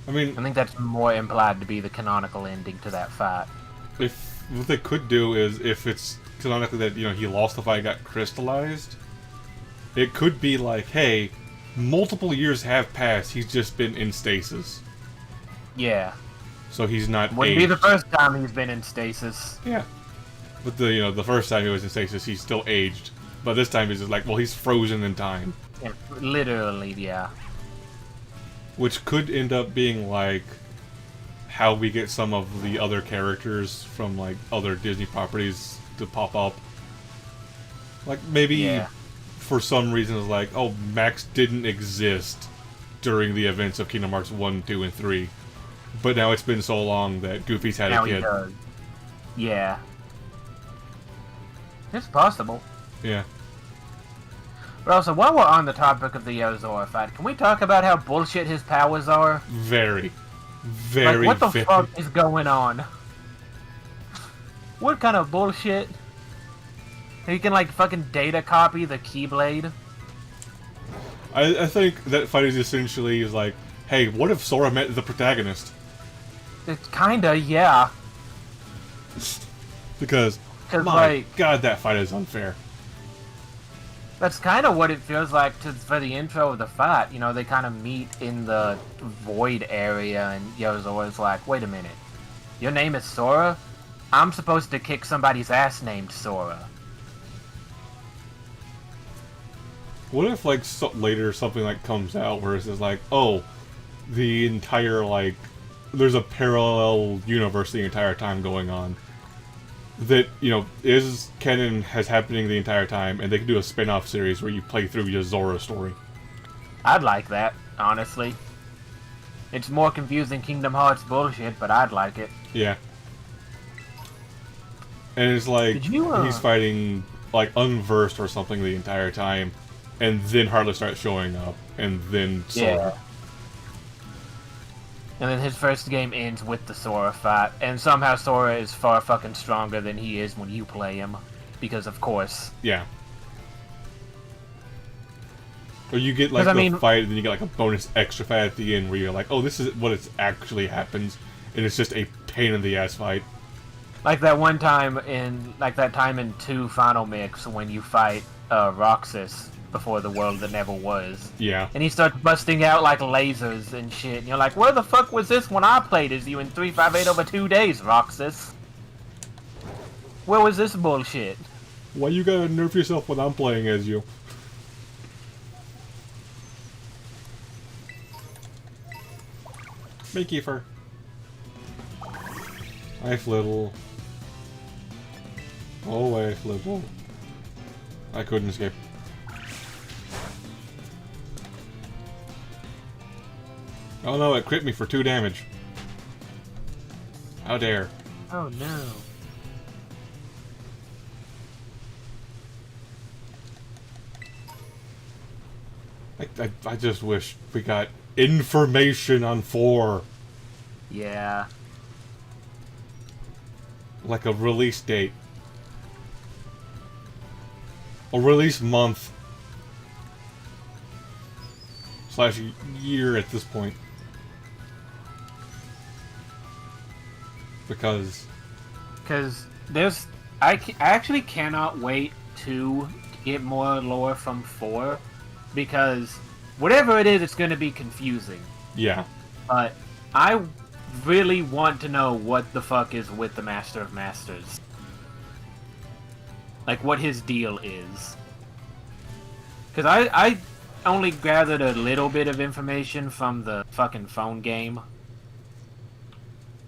I mean, I think that's more implied to be the canonical ending to that fight. if what they could do is, if it's canonically that, he lost the fight, got crystallized, it could be like, hey, multiple years have passed, he's just been in stasis. Yeah. So he's not Wouldn't be aged. the first time he's been in stasis. Yeah. But the first time he was in stasis, he's still aged. But this time he's just like, well, he's frozen in time. Yeah, literally, yeah. Which could end up being like how we get some of the other characters from like other Disney properties to pop up. Like maybe Yeah. for some reason it's like, oh, Max didn't exist during the events of Kingdom Hearts 1, 2, and 3. But now it's been so long that Goofy's had Now a he kid. does. Yeah. It's possible. Yeah. But also, while we're on the topic of the Yaozora fight, can we talk about how bullshit his powers are? Very. Very, Like, what the very... fuck is going on? What kind of bullshit? He can, like, fucking data copy the Keyblade? I think that fight is essentially like, hey, what if Sora met the protagonist? It's kinda, yeah. Because, 'Cause, my like- god, that fight is unfair. That's kind of what it feels like for the intro of the fight. You know, they kind of meet in the void area, and Yozora's like, wait a minute. Your name is Sora? I'm supposed to kick somebody's ass named Sora. What if, like, later something, like, comes out where it's just like, oh, the entire, like, there's a parallel universe the entire time going on. That, is canon has happening the entire time, and they can do a spin-off series where you play through your Zora story. I'd like that, honestly. It's more confusing Kingdom Hearts bullshit, but I'd like it. Yeah. And it's like, Did you, he's fighting like unversed or something the entire time, and then Heartless starts showing up, and then Sora. Yeah. And then his first game ends with the Sora fight, and somehow Sora is far fucking stronger than he is when you play him, because of course. Yeah. Or you get like 'Cause, I the mean- fight, and then you get like a bonus extra fight at the end where you're like, oh, this is what it actually happens, and it's just a pain in the ass fight. Like that one time in, like that time in 2 Final Mix when you fight Roxas before the world that never was. Yeah. And he starts busting out like lasers and shit, and you're like, where the fuck was this when I played as you in 358 over 2 days, Roxas? Where was this bullshit? Why you gotta nerf yourself when I'm playing as you? Kiefer. Hi, Flittle. Go away, Flittle. I couldn't escape. Oh no, it crit me for 2 damage. How dare. Oh no. I just wish we got information on 4. Yeah. Like a release date. A release month. / year at this point. Because there's... I actually cannot wait to get more lore from 4, because whatever it is, it's going to be confusing. yeah. But I really want to know what the fuck is with the Master of Masters. Like, what his deal is. Because I only gathered a little bit of information from the fucking phone game.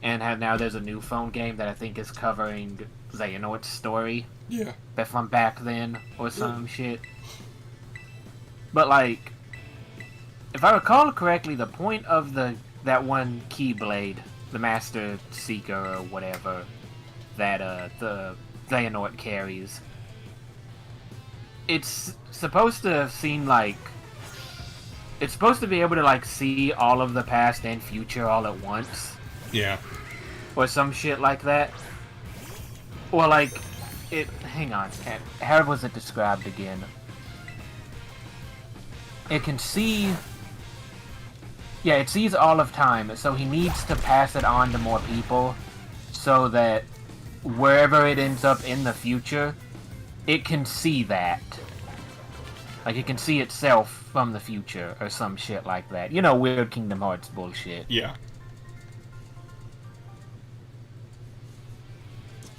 And now there's a new phone game that I think is covering Xehanort's story. Yeah. But from back then, or some shit. But like, if I recall correctly, the point of that one Keyblade, the Master Seeker or whatever, that the Xehanort carries, it's supposed to seem like it's supposed to be able to like see all of the past and future all at once, Yeah. or some shit like that. Or like, it. Hang on, how was it described again? It can see... Yeah, it sees all of time, so he needs to pass it on to more people, so that wherever it ends up in the future, it can see that. Like, it can see itself from the future, or some shit like that. You know, weird Kingdom Hearts bullshit. Yeah.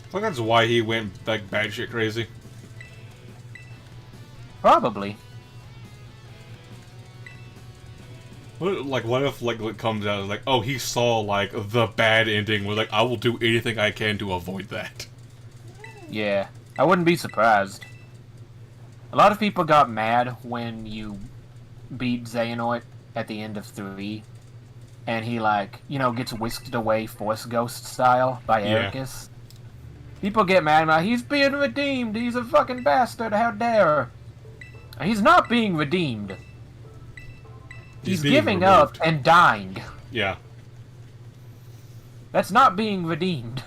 I think that's why he went like batshit crazy. Probably. What if it comes out as like, oh, he saw like the bad ending, where like I will do anything I can to avoid that. Yeah, I wouldn't be surprised. A lot of people got mad when you beat Xehanort at the end of 3, and he like, you know, gets whisked away Force Ghost style by Yeah. Ericus. People get mad about, he's being redeemed, he's a fucking bastard, how dare. He's not being redeemed. He's being giving removed. up and dying. Yeah. That's not being redeemed.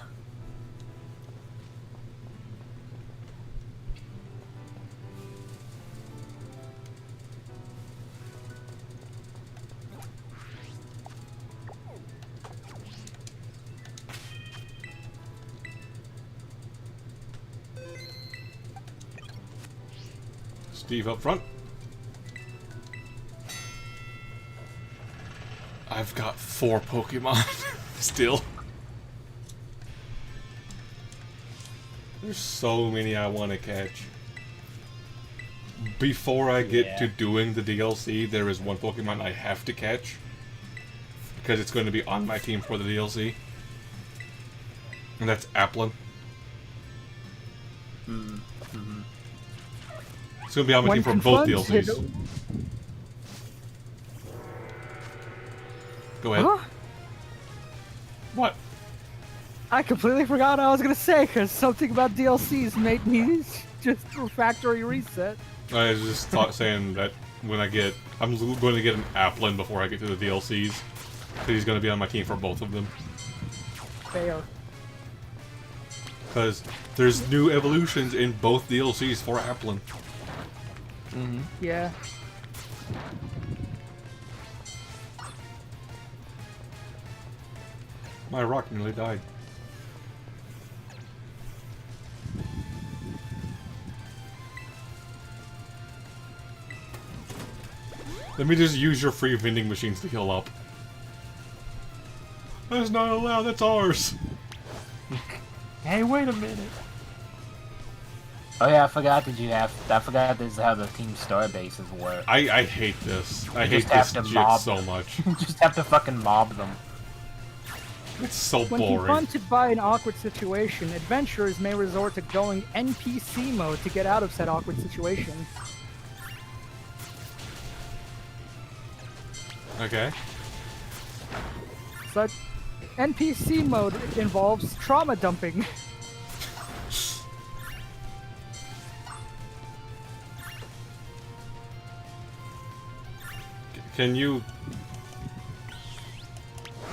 Steve up front. I've got 4 Pokemon still. There's so many I want to catch. Before I get to doing the DLC, there is one Pokemon I have to catch, because it's going to be on my team for the DLC. And that's Applin. It's going to be on my When team for both confronted- DLCs. Go ahead. Huh? What? I completely forgot what I was gonna say because something about DLCs made me just factory reset. I was just saying that when I'm going to get an Applin before I get to the DLCs. Because he's going to be on my team for both of them. Fair. Because there's new evolutions in both DLCs for Applin. Yeah. My rock nearly died. Let me just use your free vending machines to heal up. That's not allowed, that's ours! Hey, wait a minute. Oh yeah, I forgot this is how the team star bases work. I hate this. I hate just have this to shit mob so them. much. You just have to fucking mob them. It's so When boring. confronted by an awkward situation, adventurers may resort to going NPC mode to get out of said awkward situation. Okay. Such NPC mode involves trauma dumping. Can you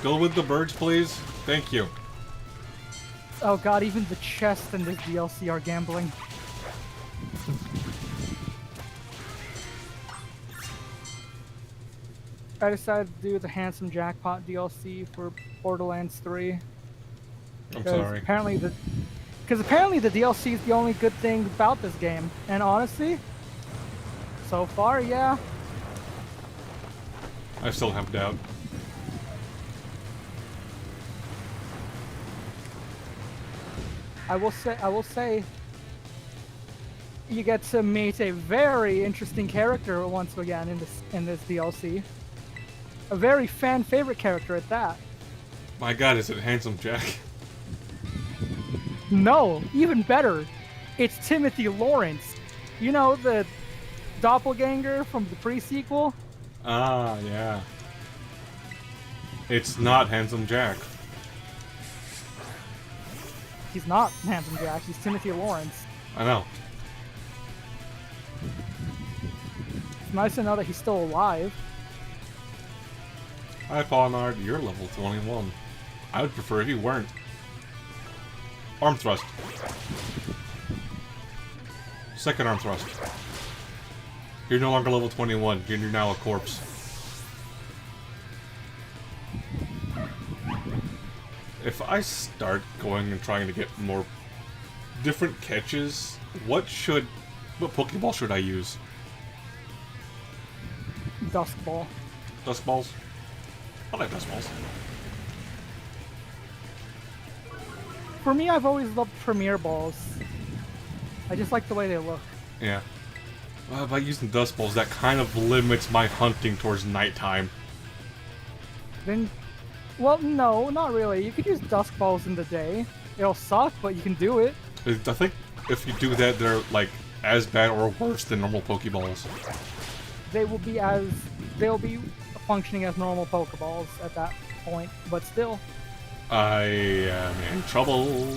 go with the birds, please? Thank you. Oh god, even the chests in this DLC are gambling. I decided to do the Handsome Jackpot DLC for Borderlands 3. I'm sorry. Apparently the DLC is the only good thing about this game. And honestly, so far, yeah. I still have doubt. I will say you get to meet a very interesting character once again in this DLC. A very fan favorite character at that. My god, is it Handsome Jack? No, even better. It's Timothy Lawrence. You know, the doppelganger from the pre-sequel? Ah, yeah. It's not Handsome Jack. He's not Handsome Jack, he's Timothy Lawrence. I know. It's nice to know that he's still alive. Hi, Polnard, you're level 21. I would prefer if you weren't. Arm thrust. Second arm thrust. You're no longer level 21, you're now a corpse. If I start going and trying to get more different catches, what Pokeball should I use? Dusk Ball. Dusk Balls? I like Dusk Balls. For me, I've always loved Premier Balls. I just like the way they look. Yeah. Well, by using Dusk Balls, that kind of limits my hunting towards nighttime. Then, well, no, not really. You could use Dusk Balls in the day. It'll suck, but you can do it. I think if you do that, they're like as bad or worse than normal Pokeballs. They'll be functioning as normal Pokeballs at that point, but still. I am in trouble.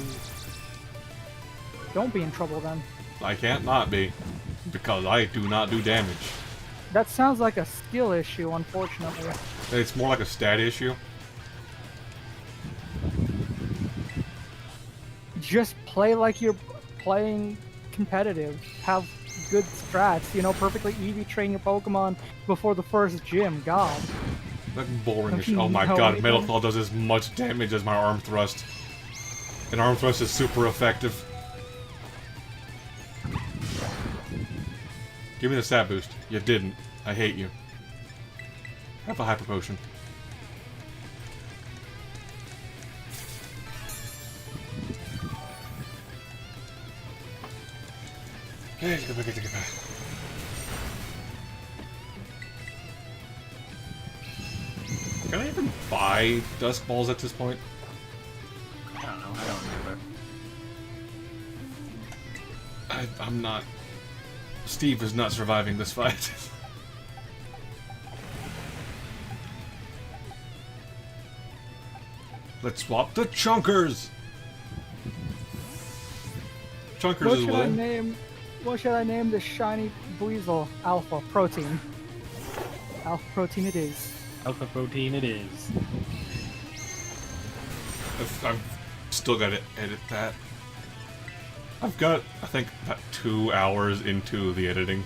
Don't be in trouble then. I can't not be, because I do not do damage. That sounds like a skill issue, unfortunately. It's more like a stat issue. Just play like you're playing competitive. Have good strats, you know, perfectly EV train your Pokemon before the first gym. God. That's boring as Don't shit. Oh you my know god, anything? Metal Claw does as much damage as my Arm Thrust. And Arm Thrust is super effective. Give me the stat boost. You didn't. I hate you. Have a Hyper Potion. Get back. Can I even buy Dusk Balls at this point? I don't know. I don't remember. I'm not... Steve is not surviving this fight. Let's swap the Chunkers! Chunkers What is should I willing. name? What should I name this shiny Weasel? Alpha Protein. Alpha Protein it is. Alpha protein it is. I've still got to edit that. I've got, I think, about 2 hours into the editing.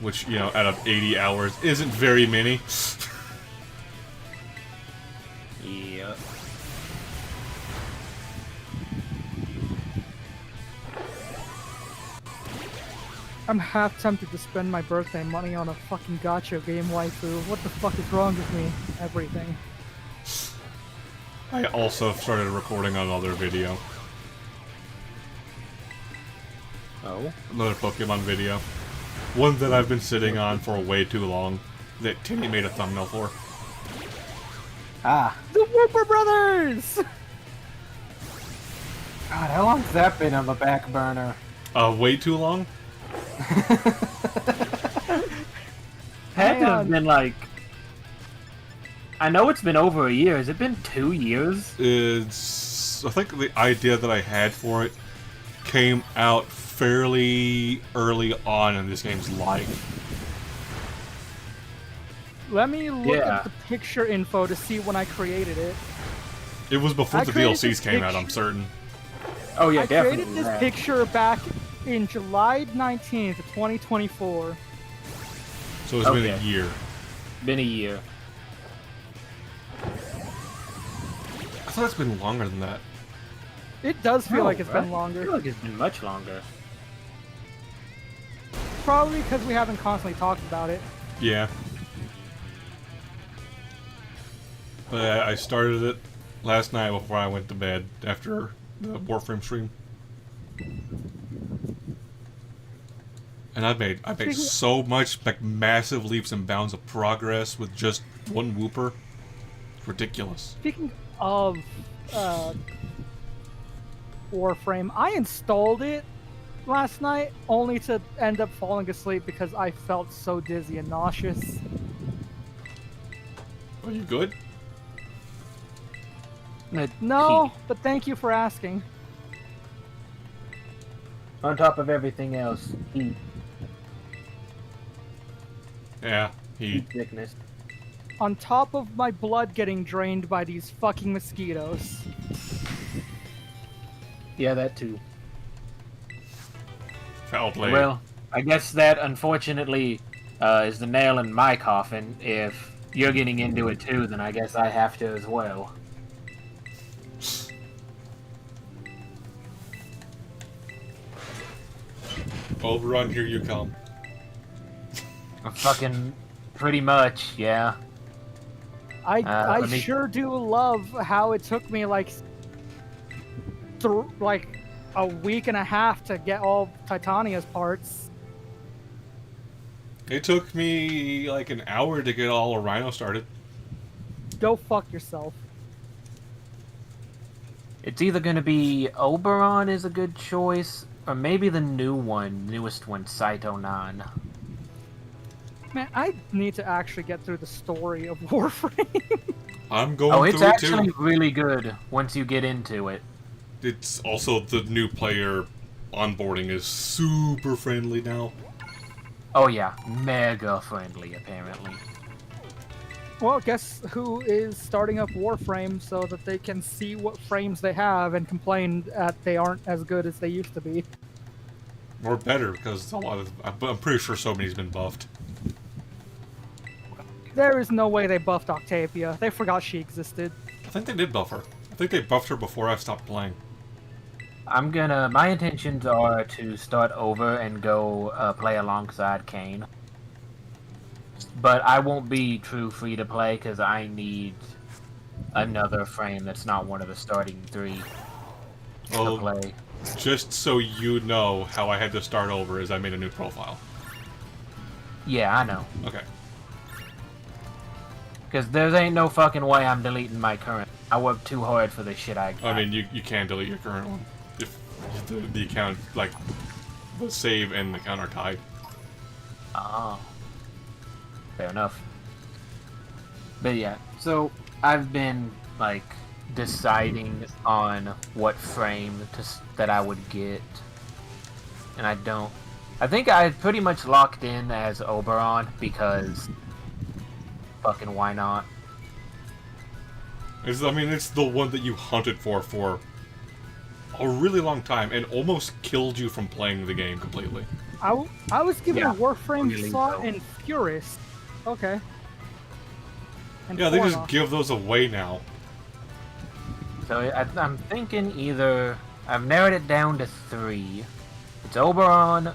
Which, you know, out of 80 hours isn't very many. Yeah. I'm half tempted to spend my birthday money on a fucking gacha game waifu. What the fuck is wrong with me? Everything. I also started recording another video. Oh. Another Pokemon video. One that I've been sitting on for way too long. That Timmy made a thumbnail for. Ah. The Whooper Brothers! God, how long's that been on the back burner? Way too long? Had Hang to have on. been like. I know it's been over a year. Has it been 2 years? It's... I think the idea that I had for it came out fairly early on in this game's life. Let me look Yeah. at the picture info to see when I created it. It was before I the created DLCs this came out, I'm picture- certain. Oh yeah, I definitely. created this that. picture back in July 19th, 2024. So it's been a Okay. year. Been a year. I thought it's been longer than that. It does feel No, like it's been I feel longer. like it's been much longer. Probably because we haven't constantly talked about it. Yeah. But I started it last night before I went to bed after the Warframe stream. And I made so much, like, massive leaps and bounds of progress with just one Wooper. It's ridiculous. Speaking of Warframe, I installed it last night only to end up falling asleep because I felt so dizzy and nauseous. Are you good? No, but thank you for asking. On top of everything else, heat Yeah, he... sickness. On top of my blood getting drained by these fucking mosquitoes. Yeah, that too. Foul play. Well, I guess that unfortunately is the nail in my coffin. If you're getting into it too, then I guess I have to as well. Overrun, here you come. Fucking pretty much, yeah. I let me- sure do love how it took me like like a week and a half to get all Titania's parts. It took me like an hour to get all of Rhino started. Go fuck yourself. It's either gonna be Oberon is a good choice, or maybe the newest one, Saito 9. Man, I need to actually get through the story of Warframe. I'm going Oh, it's through actually it too. really good once you get into it. It's also the new player onboarding is super friendly now. Oh yeah, mega friendly apparently. Well, guess who is starting up Warframe so that they can see what frames they have and complain that they aren't as good as they used to be. Or better, because a lot of... I'm pretty sure so many's been buffed. There is no way they buffed Octavia. They forgot she existed. I think they did buff her. I think they buffed her before I stopped playing. My intentions are to start over and go play alongside Kane. But I won't be true free to play because I need another frame that's not one of the starting 3 to Well, play. just so you know, how I had to start over is I made a new profile. Yeah, I know. Okay. Because there ain't no fucking way I'm deleting my current. I worked too hard for the shit I got. I mean, you can delete your current one. If the account, like, the save and the account are tied. Oh. Fair enough. But yeah, so I've been, like, deciding on what frame that I would get, and I don't. I think I pretty much locked in as Oberon because fucking why not? I mean, it's the one that you hunted for a really long time and almost killed you from playing the game completely. I was given Yeah, a Warframe really slot so. and Furist. Okay. And Yeah, they just Forna. give those away now. So I'm thinking either I've narrowed it down to 3. It's Oberon,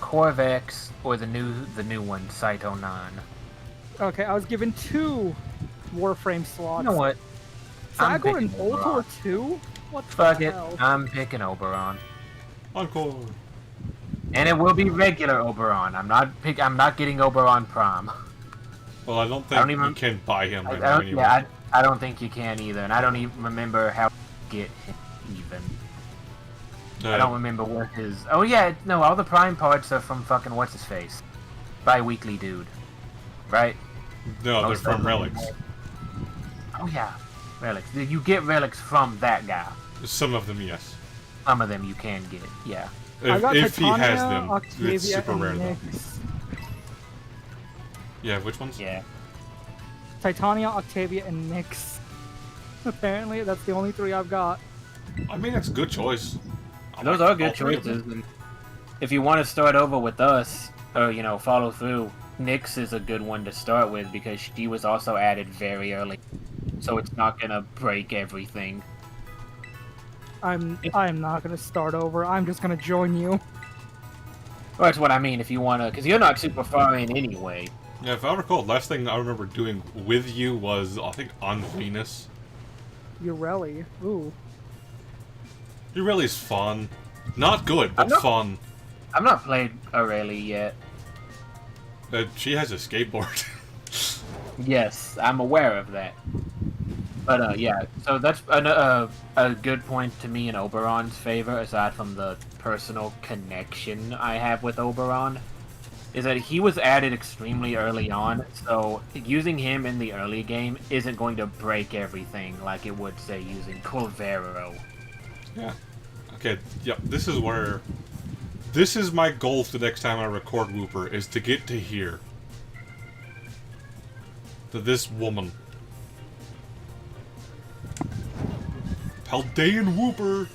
Corvex, or the new one, Saito 9. Okay, I was given 2 Warframe slots. You know what? I'm Sagor and picking Boltor Oberon. 2? What the Fuck it, hell? I'm picking Oberon. Encore. And it will be regular Oberon. I'm not getting Oberon Prom. Well, I don't think I don't even- you can buy him I right now don't, anyway. yeah, I don't think you can either, and I don't even remember how to get him even. I don't remember what his. Oh yeah, no, all the Prime parts are from fucking what's his face, bi-weekly dude, right? No, they're Most from of them. relics. Oh yeah, relics. You get relics from that guy. Some of them, yes. Some of them you can get, yeah. I got If he has Titania, them, Octavia, it's super and rare though. Nyx. Yeah, which ones? Yeah. Titania, Octavia, and Nyx. Apparently, that's the only 3 I've got. I mean, that's a good choice. I Those like are good all 3 of them. choices. And if you want to start over with us, or follow through, Nyx is a good one to start with because she was also added very early, so it's not gonna break everything. I'm not gonna start over. I'm just gonna join you. Well, that's what I mean. If you wanna, because you're not super far in anyway. Yeah, if I recall, last thing I remember doing with you was, I think, on Venus. Ureli. Ooh. Ureli's fun. Not good, I'm but not- fun. I've not played Aurelie yet. She has a skateboard. Yes, I'm aware of that. But yeah, so that's a good point to me in Oberon's favor, aside from the personal connection I have with Oberon, is that he was added extremely early on, so using him in the early game isn't going to break everything like it would, say, using Corvero. Yeah. Okay, yep, this is where... This is my goal for the next time I record Wooper, is to get to here. To this woman. Paldean Wooper!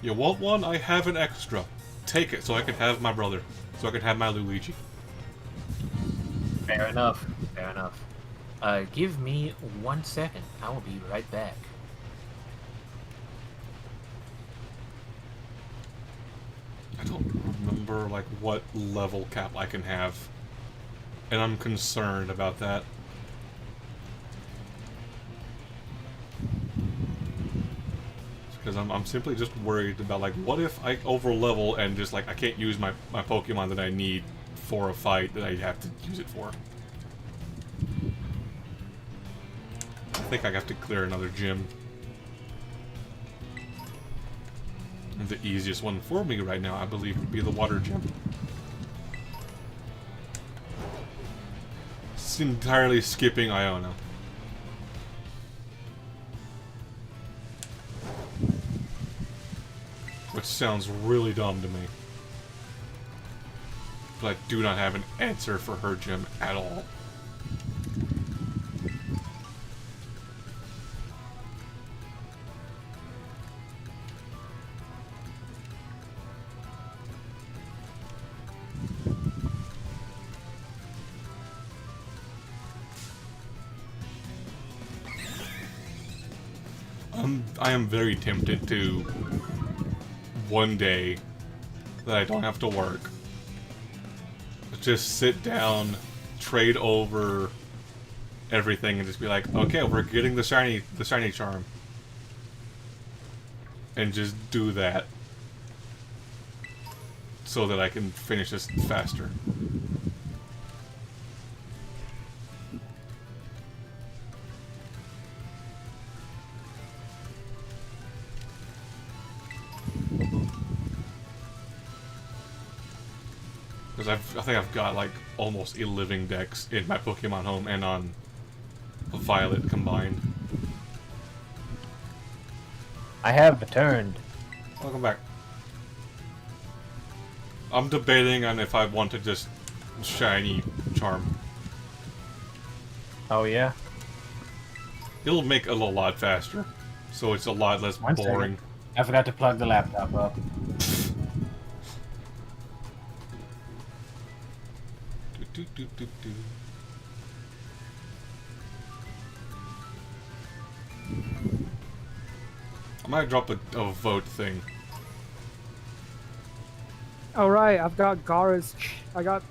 You want one? I have an extra. Take it so I can have my brother. So I can have my Luigi. Fair enough. Fair enough. Give me 1 second. I will be right back. I don't remember, like, what level cap I can have. And I'm concerned about that. Because I'm simply just worried about, like, what if I over-level and just, like, I can't use my Pokemon that I need for a fight that I have to use it for. I think I have to clear another gym. And the easiest one for me right now, I believe, would be the water gym. It's entirely skipping Iona. Which sounds really dumb to me. But I do not have an answer for her gym at all. I am very tempted to, one day that I don't have to work, just sit down, trade over everything, and just be like, okay, we're getting the shiny charm, and just do that so that I can finish this faster. Because I think I've got like almost a living dex in my Pokemon Home and on Violet combined. I have returned. Welcome back. I'm debating on if I want to just shiny charm. Oh yeah. It'll make it a lot faster, so it's a lot less One boring. second. I forgot to plug the laptop up. Do, do, do, do. I might drop a vote thing. All right, I've got I got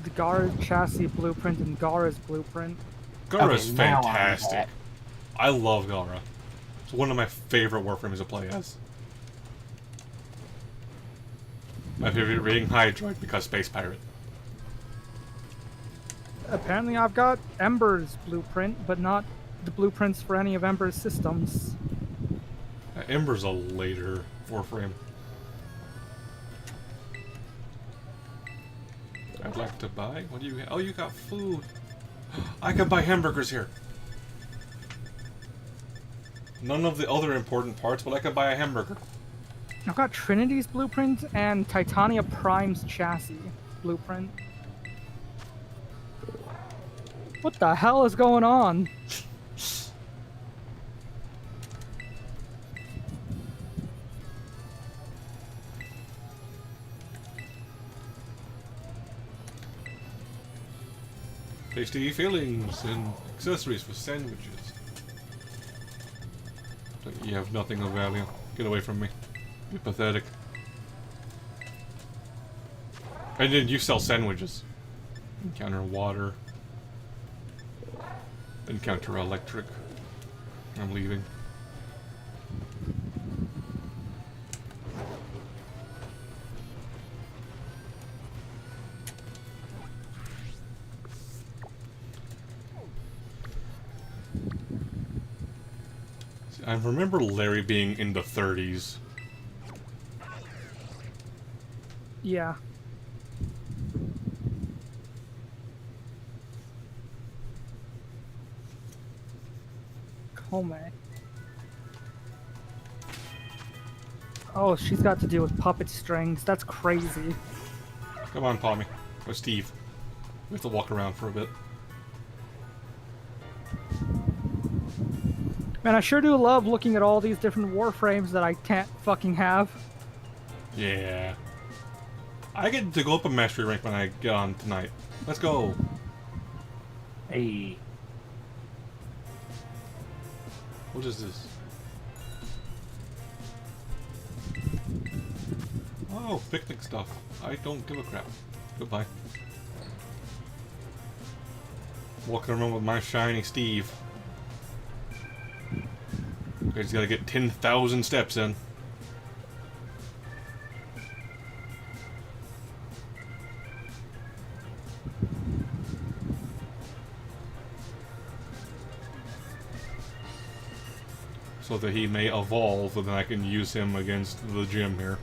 the Gara's chassis blueprint and Gara's blueprint. Gara's Okay, now I'm fantastic. back. I love Gara. It's one of my favorite Warframes to play as. My favorite rating Hydroid because Space Pirate. Apparently, I've got Ember's blueprint, but not the blueprints for any of Ember's systems. Ember's a later Warframe. I'd like to buy. What do you? Oh, you got food. I can buy hamburgers here. None of the other important parts, but I can buy a hamburger. I've got Trinity's blueprint and Titania Prime's chassis blueprint. What the hell is going on? Tasty fillings and accessories for sandwiches. But you have nothing of value. Get away from me. You're pathetic. And then you sell sandwiches. Encounter water. Encounter electric. I'm leaving. See, I remember Larry being in the 30s. Yeah. Kome. Oh, she's got to deal with puppet strings. That's crazy. Come on, Palmy. Or Steve. We have to walk around for a bit. Man, I sure do love looking at all these different warframes that I can't fucking have. Yeah. I get to go up a mastery rank when I get on tonight. Let's go. Hey. What is this? Oh, picnic stuff. I don't give a crap. Goodbye. Walking around with my shiny Steve. Okay, just gotta get 10,000 steps in. So that he may evolve, and then I can use him against the gym here.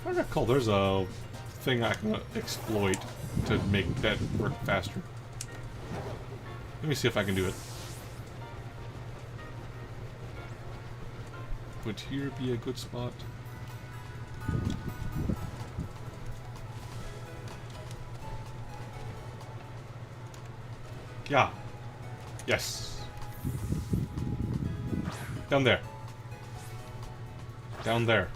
I recall there's a thing I can exploit to make that work faster. Let me see if I can do it. Would here be a good spot? Yeah. Yes. Down there. Down there.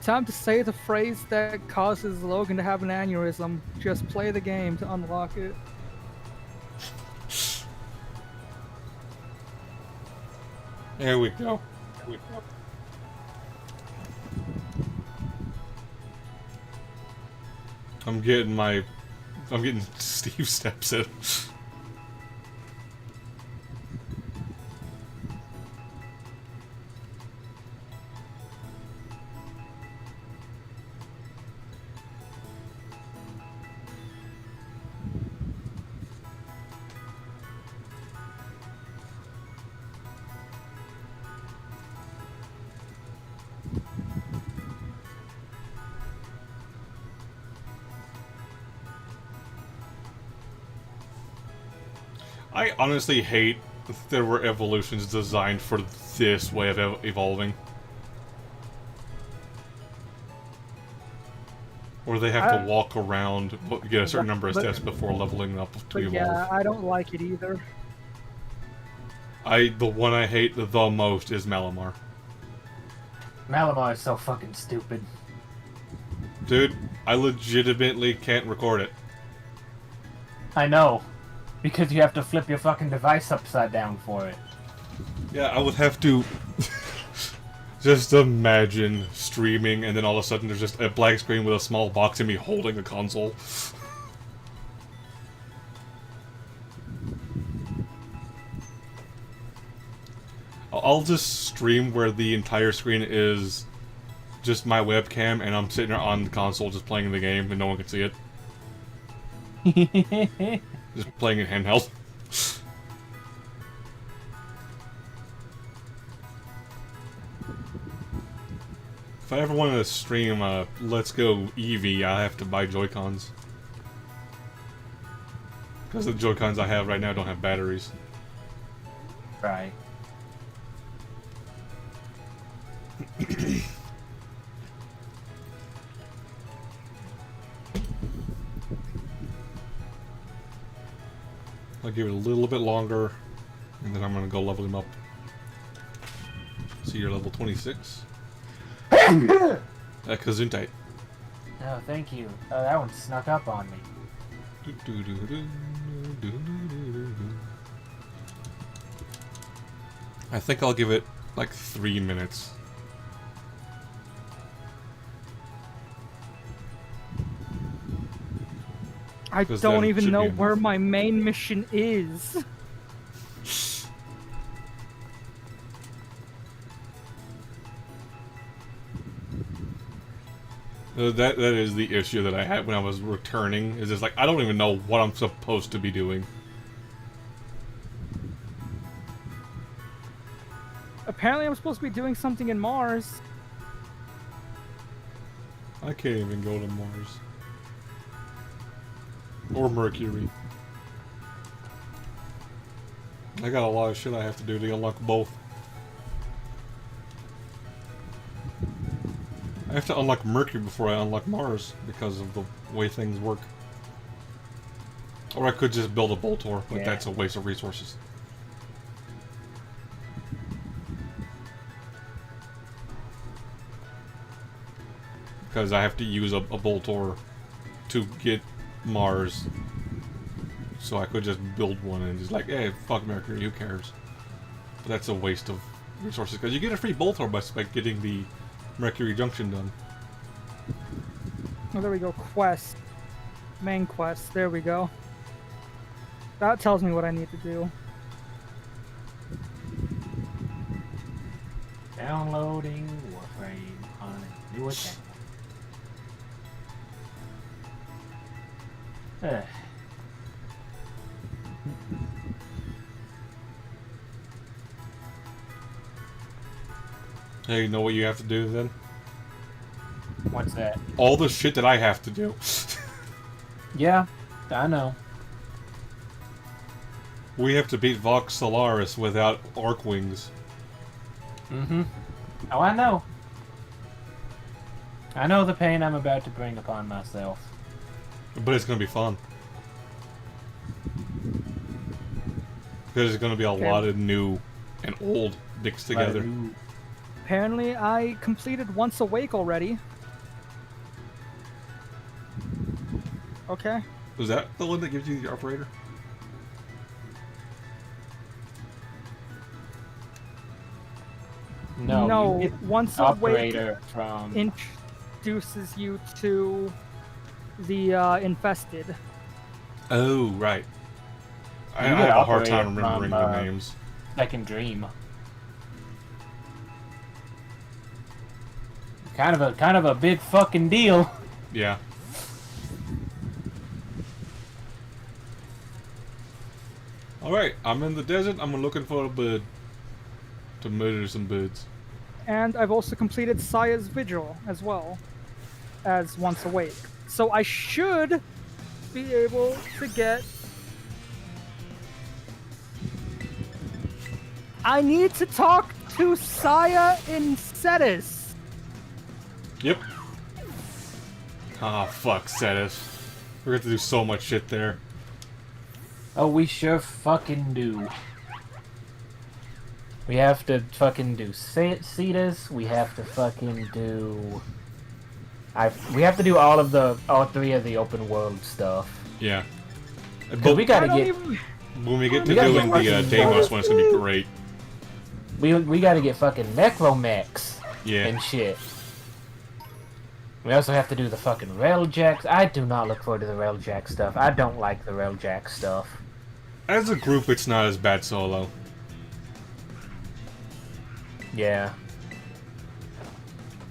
Time to say the phrase that causes Logan to have an aneurysm. Just play the game to unlock it. There we go. There we go. I'm getting Steve steps in. I honestly hate that there were evolutions designed for this way of evolving. Or they have to walk around, get a certain number of steps before leveling up to But evolve. yeah, I don't like it either. The one I hate the most is Malamar. Malamar is so fucking stupid. Dude, I legitimately can't record it. I know. Because you have to flip your fucking device upside down for it. Yeah, I would have to just imagine streaming and then all of a sudden there's just a black screen with a small box and me holding a console. I'll just stream where the entire screen is just my webcam and I'm sitting on the console just playing the game and no one can see it. Just playing it handheld. If I ever wanted to stream Let's Go Eevee, I have to buy Joy-Cons. Because the Joy-Cons I have right now don't have batteries. Right. I'll give it a little bit longer, and then I'm going to go level him up. So you're level 26. Gesundheit. Oh, thank you. That one snuck up on me. I think I'll give it like 3 minutes. I 'Cause don't then it even should know be where enough. my main mission is. That is the issue that I had when I was returning. Is just like I don't even know what I'm supposed to be doing. Apparently I'm supposed to be doing something in Mars. I can't even go to Mars or Mercury. I got a lot of shit I have to do to unlock both. I have to unlock Mercury before I unlock Mars because of the way things work. Or I could just build a Boltor, but Yeah. that's a waste of resources. Because I have to use a Boltor to get Mars. So I could just build one and just like, hey, fuck Mercury, who cares? But that's a waste of resources, because you get a free Boltor by getting the Mercury Junction done. Oh, there we go. Quest. Main quest. There we go. That tells me what I need to do. Downloading Warframe on a new account. Ugh. Hey, you know what you have to do then? What's that? All the shit that I have to do. Yeah, I know. We have to beat Vox Solaris without Arc Wings. Mm-hmm. Oh, I know. I know the pain I'm about to bring upon myself. But it's gonna be fun. Because there's gonna be a lot of new and old mixed together. Apparently I completed Once Awake already. Okay. Was that the one that gives you the operator? No, you get Once Awake operator from... introduces you to the infested. Oh, right. I You have get a hard time operator remembering from, the names. Second Dream. Kind of a big fucking deal. Yeah. Alright, I'm in the desert. I'm looking for a bird. To murder some birds. And I've also completed Saya's Vigil as well as Once Awake. So I should be able to get I need to talk to Saya in Cetus. Yep. Ah, fuck, Cetus. We're going to do so much shit there. Oh, we sure fucking do. We have to fucking do Cetus. We have to fucking do. We have to do all three of the open world stuff. Yeah. But we gotta get. When we get to We gotta doing get the Deimos one, it's gonna be great. We gotta get fucking Necromex Yeah. and shit. We also have to do the fucking Railjacks. I do not look forward to the Railjack stuff. I don't like the Railjack stuff. As a group, it's not as bad solo. Yeah.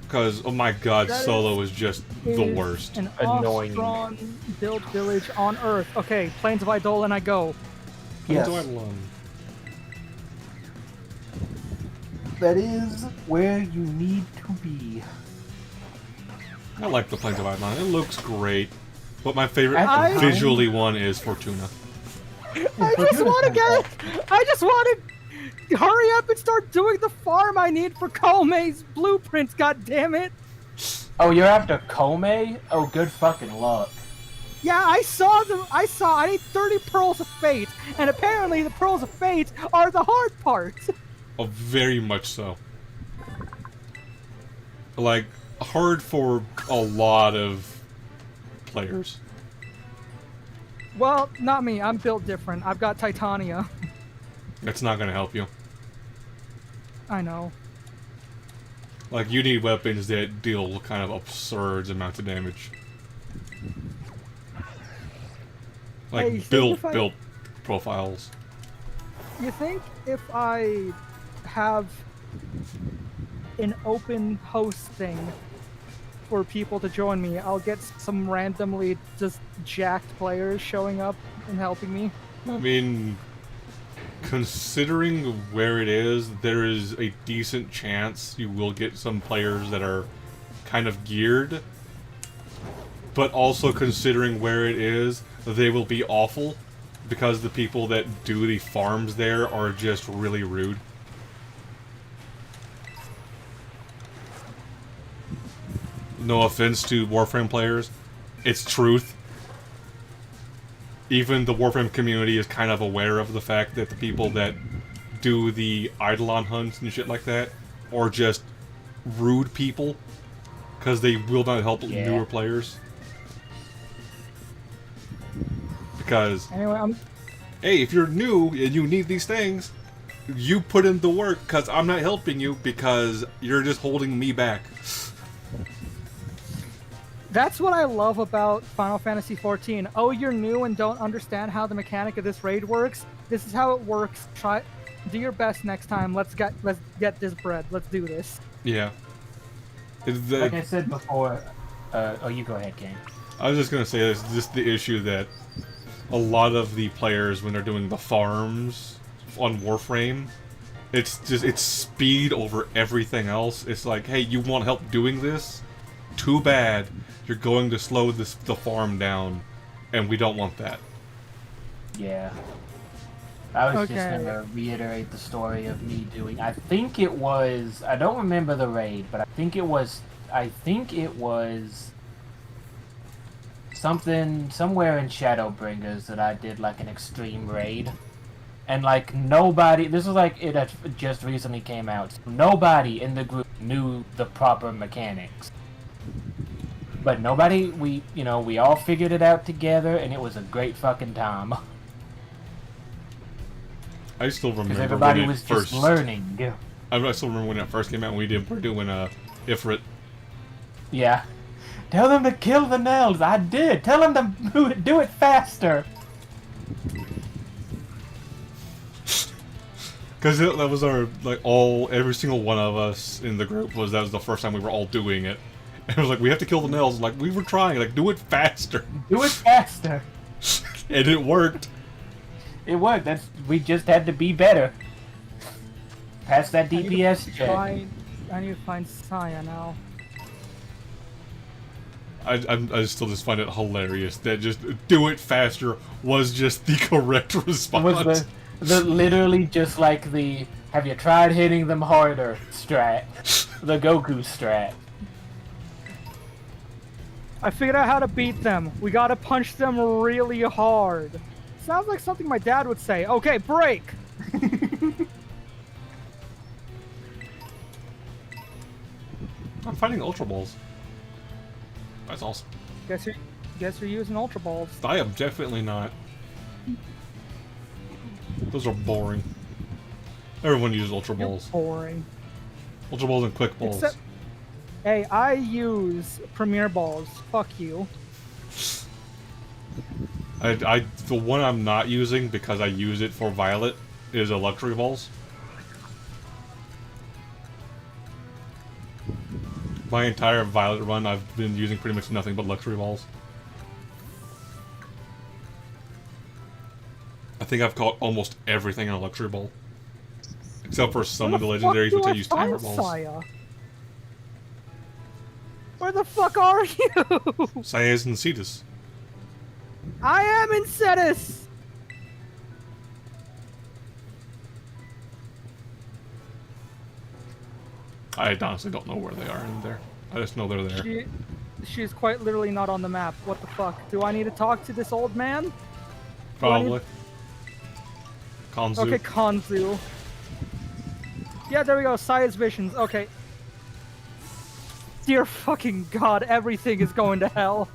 Because, oh my god, That solo is just the worst. An Annoying. Ostron built village on Earth. Okay, Plains of Eidolon, I go. Yes. That is where you need to be. I like the Plains of Eidolon. It looks great. But my favorite visually one is Fortuna. I just want to hurry up and start doing the farm I need for Kome's blueprints, god damn it. Oh, you're after Kome? Oh, good fucking luck. Yeah, I need 30 Pearls of Fate, and apparently the Pearls of Fate are the hard part. Oh, very much so. Like, hard for a lot of players. Well, not me. I'm built different. I've got Titania. That's not gonna help you. I know. Like, you need weapons that deal kind of absurd amounts of damage. Like, Hey, you think built profiles. You think if I have an open host thing for people to join me, I'll get some randomly just jacked players showing up and helping me? I mean, considering where it is, there is a decent chance you will get some players that are kind of geared. But also considering where it is, they will be awful. Because the people that do the farms there are just really rude. No offense to Warframe players, it's truth. Even the Warframe community is kind of aware of the fact that the people that do the Eidolon hunts and shit like that are just rude people. Because they will not help newer players. Because, Anyway, hey, if you're new and you need these things, you put in the work, because I'm not helping you, because you're just holding me back. that's what I love about Final Fantasy XIV. Oh, you're new and don't understand how the mechanic of this raid works? This is how it works. Do your best next time. Let's get this bread. Let's do this. Yeah. Like I said before, oh, you go ahead, Kane. I was just gonna say, it's just the issue that a lot of the players, when they're doing the farms on Warframe, it's speed over everything else. It's like, hey, you want help doing this? Too bad. You're going to slow the farm down, and we don't want that. Yeah. I was just gonna reiterate the story of me doing. I think it was. I don't remember the raid, but I think it was something somewhere in Shadowbringers that I did like an extreme raid, and like nobody. This was like it had just recently came out. So nobody in the group knew the proper mechanics, but nobody. We all figured it out together, and it was a great fucking time. I still remember Because everybody when was it first, just learning. I still remember when it first came out. And we're doing Ifrit. Yeah. Tell them to kill the Nells. I did. Tell them to do it faster. Because that was our every single one of us in the group that was the first time we were all doing it. And it was like, we have to kill the Nells. Like, we were trying. Like, do it faster. Do it faster. And it worked. It worked. We just had to be better. Pass that DPS check. I need to find Saya now. I still just find it hilarious that just do it faster was just the correct response. Was the literally just like the Have you tried hitting them harder? Strat. The Goku strat. I figured out how to beat them. We gotta punch them really hard. Sounds like something my dad would say. Okay, break! I'm fighting Ultra Balls. That's awesome. Guess you're using Ultra Balls. I am definitely not. Those are boring. Everyone uses Ultra You're Balls. boring. Ultra Balls and Quick Balls. Except, hey, I use Premier Balls. Fuck you. The one I'm not using because I use it for Violet is Luxury Balls. My entire Violet run, I've been using pretty much nothing but Luxury Balls. I think I've caught almost everything in a Luxury Ball. Except for some of the legendaries, which I use Timer Balls. Saya? Where the fuck are you? Saya's and Cetus. I am in Cetus! I honestly don't know where they are in there. I just know they're there. She's quite literally not on the map. What the fuck? Do I need to talk to this old man? Probably. Kanzu. Okay, Kanzu. Yeah, there we go. Saya's visions. Okay. Dear fucking god, everything is going to hell.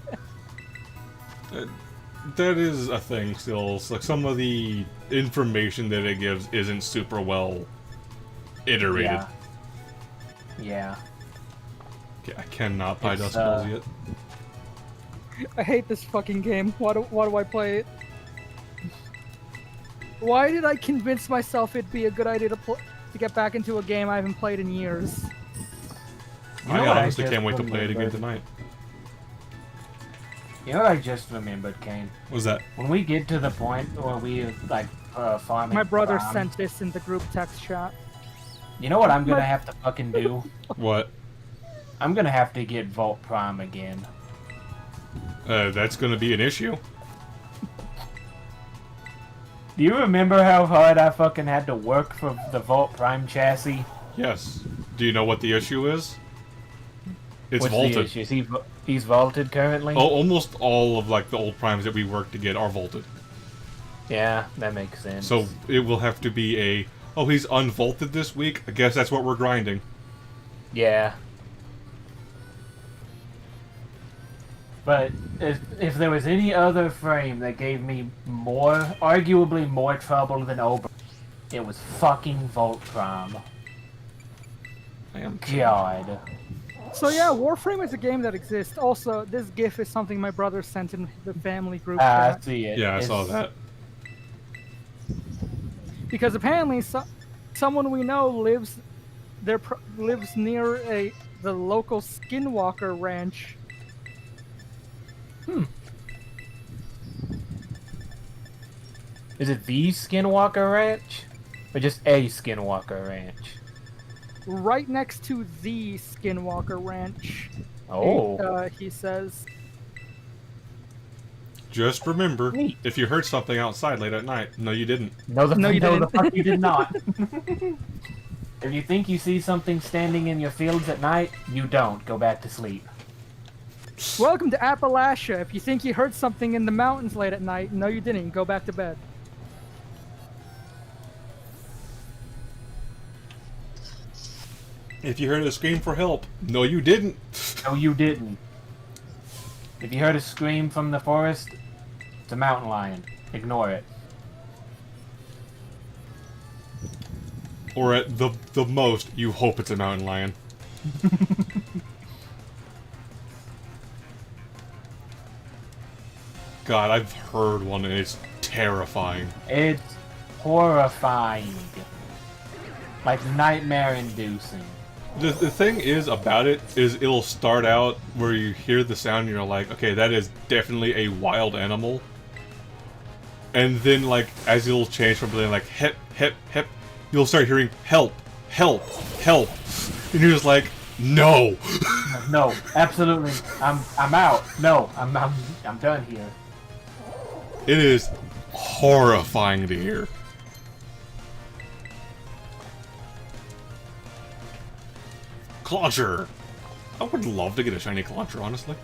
That is a thing still. It's like some of the information that it gives isn't super well iterated. Yeah. Yeah. Okay, I cannot buy It's, Dust Balls yet. I hate this fucking game. Why do I play it? Why did I convince myself it'd be a good idea to get back into a game I haven't played in years? You know I what honestly just can't wait to play it again remembered? tonight. You know what I just remembered, Kane? What's that? When we get to the point where we, like, farming... My brother Prom, sent this in the group text chat. You know what I'm gonna have to fucking do? What? I'm gonna have to get Vault Prime again. That's gonna be an issue. Do you remember how hard I fucking had to work for the Vault Prime chassis? Yes. Do you know what the issue is? It's What's vaulted. the issue? He's vaulted currently? Oh, almost all of like the old primes that we worked to get are vaulted. Yeah, that makes sense. So it will have to be a, oh, he's unvaulted this week? I guess that's what we're grinding. Yeah. But if there was any other frame that gave me arguably more trouble than Ober, it was fucking Vault Prime. I am. God. So yeah, Warframe is a game that exists. Also, this GIF is something my brother sent in the family group I chat. see it. Yeah, I saw that. Because apparently, someone we know lives near the local Skinwalker ranch. Is it the Skinwalker Ranch? Or just a Skinwalker Ranch? Right next to the Skinwalker Ranch. Oh. He says. Just remember, Neat. if you heard something outside late at night, no, you didn't. No, No, you the didn't. fuck you did not. If you think you see something standing in your fields at night, you don't. Go back to sleep. Welcome to Appalachia. If you think you heard something in the mountains late at night, no, you didn't. Go back to bed. If you heard a scream for help, no, you didn't. No, you didn't. If you heard a scream from the forest, it's a mountain lion. Ignore it. Or at the most, you hope it's a mountain lion. God, I've heard one and it's terrifying. It's horrifying. Like nightmare-inducing. The thing is about it is it'll start out where you hear the sound and you're like, okay, that is definitely a wild animal. And then, like, as it'll change from being like, hep, hep, hep, you'll start hearing, help, help, help. And you're just like, no. No, absolutely. I'm out. No, I'm done here. It is horrifying to hear. Clauncher! I would love to get a shiny Clauncher, honestly.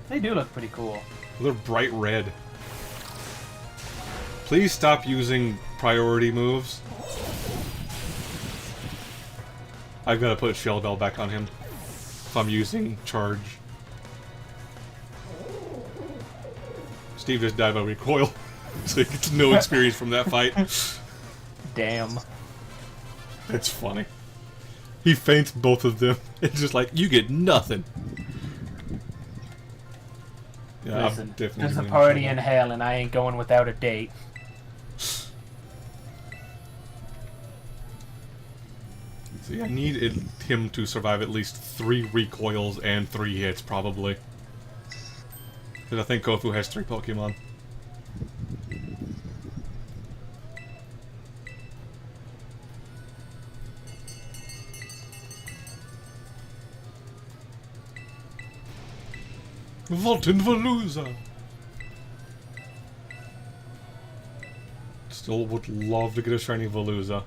They do look pretty cool. They're bright red. Please stop using priority moves. I've got to put Shell Bell back on him if I'm using charge. Steve just died by recoil, so he gets no experience from that fight. Damn. It's funny. He feints both of them. It's just like, you get nothing. Yeah, Listen, there's a party in hell and I ain't going without a date. See, I need him to survive at least 3 recoils and 3 hits, probably. Because I think Kofu has 3 Pokemon. Voltin Veluza! Still would love to get a shiny Veluza.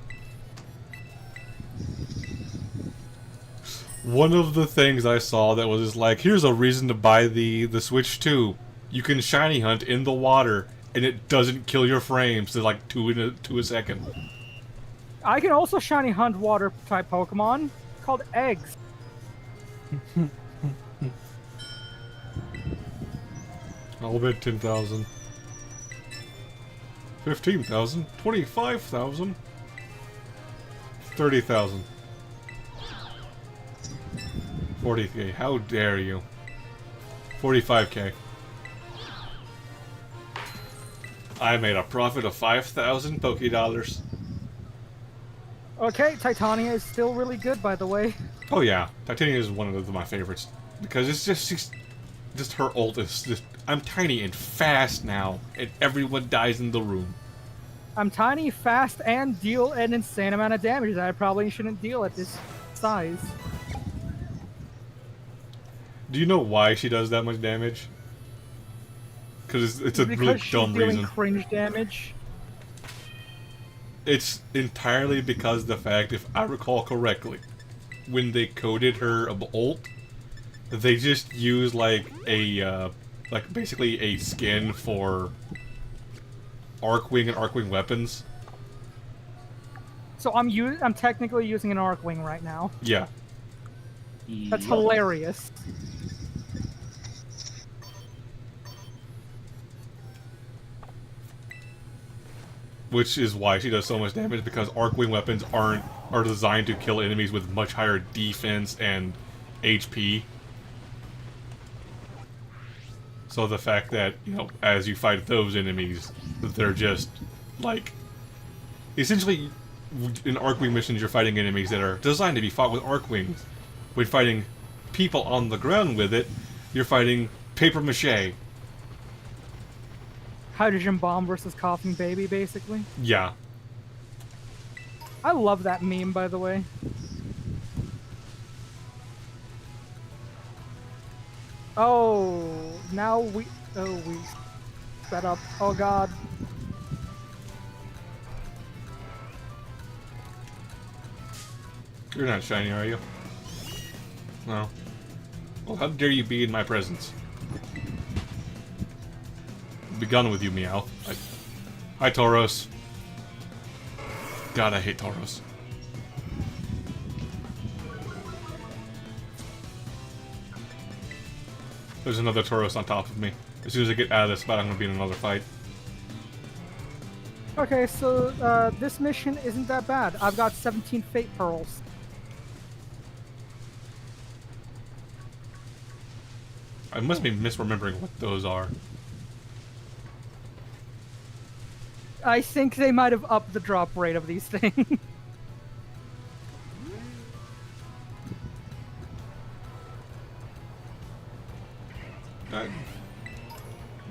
One of the things I saw that was just like, here's a reason to buy the Switch 2. You can shiny hunt in the water, and it doesn't kill your frames to like 2 a second. I can also shiny hunt water type Pokemon called eggs. I'll bet 10,000. 15,000. 25,000. 30,000. 40k. How dare you? 45k. I made a profit of 5,000 Poké-Dollars. Okay, Titania is still really good, by the way. Oh yeah, Titania is one of my favorites because it's she's just her ult is just. I'm tiny and fast now, and everyone dies in the room. I'm tiny, fast, and deal an insane amount of damage that I probably shouldn't deal at this size. Do you know why she does that much damage? Because it's a really she's dumb dealing reason. cringe damage. It's entirely because of the fact, if I recall correctly, when they coded her ult, they just used like a basically a skin for Arcwing and Arcwing weapons. So I'm technically using an Arcwing right now. Yeah. That's hilarious. Which is why she does so much damage, because Arcwing weapons are designed to kill enemies with much higher defense and HP. So the fact that, you know, as you fight those enemies, they're just, like... Essentially, in Arcwing missions, you're fighting enemies that are designed to be fought with Arcwings. When fighting people on the ground with it, you're fighting paper-mache. Hydrogen bomb versus coughing baby, basically. Yeah. I love that meme, by the way. Oh, now we set up. Oh god. You're not shiny, are you? No. Well, how dare you be in my presence? Be gone with you, Meow. Hi, Tauros. God, I hate Tauros. There's another Tauros on top of me. As soon as I get out of this spot, I'm gonna be in another fight. Okay, so this mission isn't that bad. I've got 17 Fate Pearls. I must be misremembering what those are. I think they might have upped the drop rate of these things.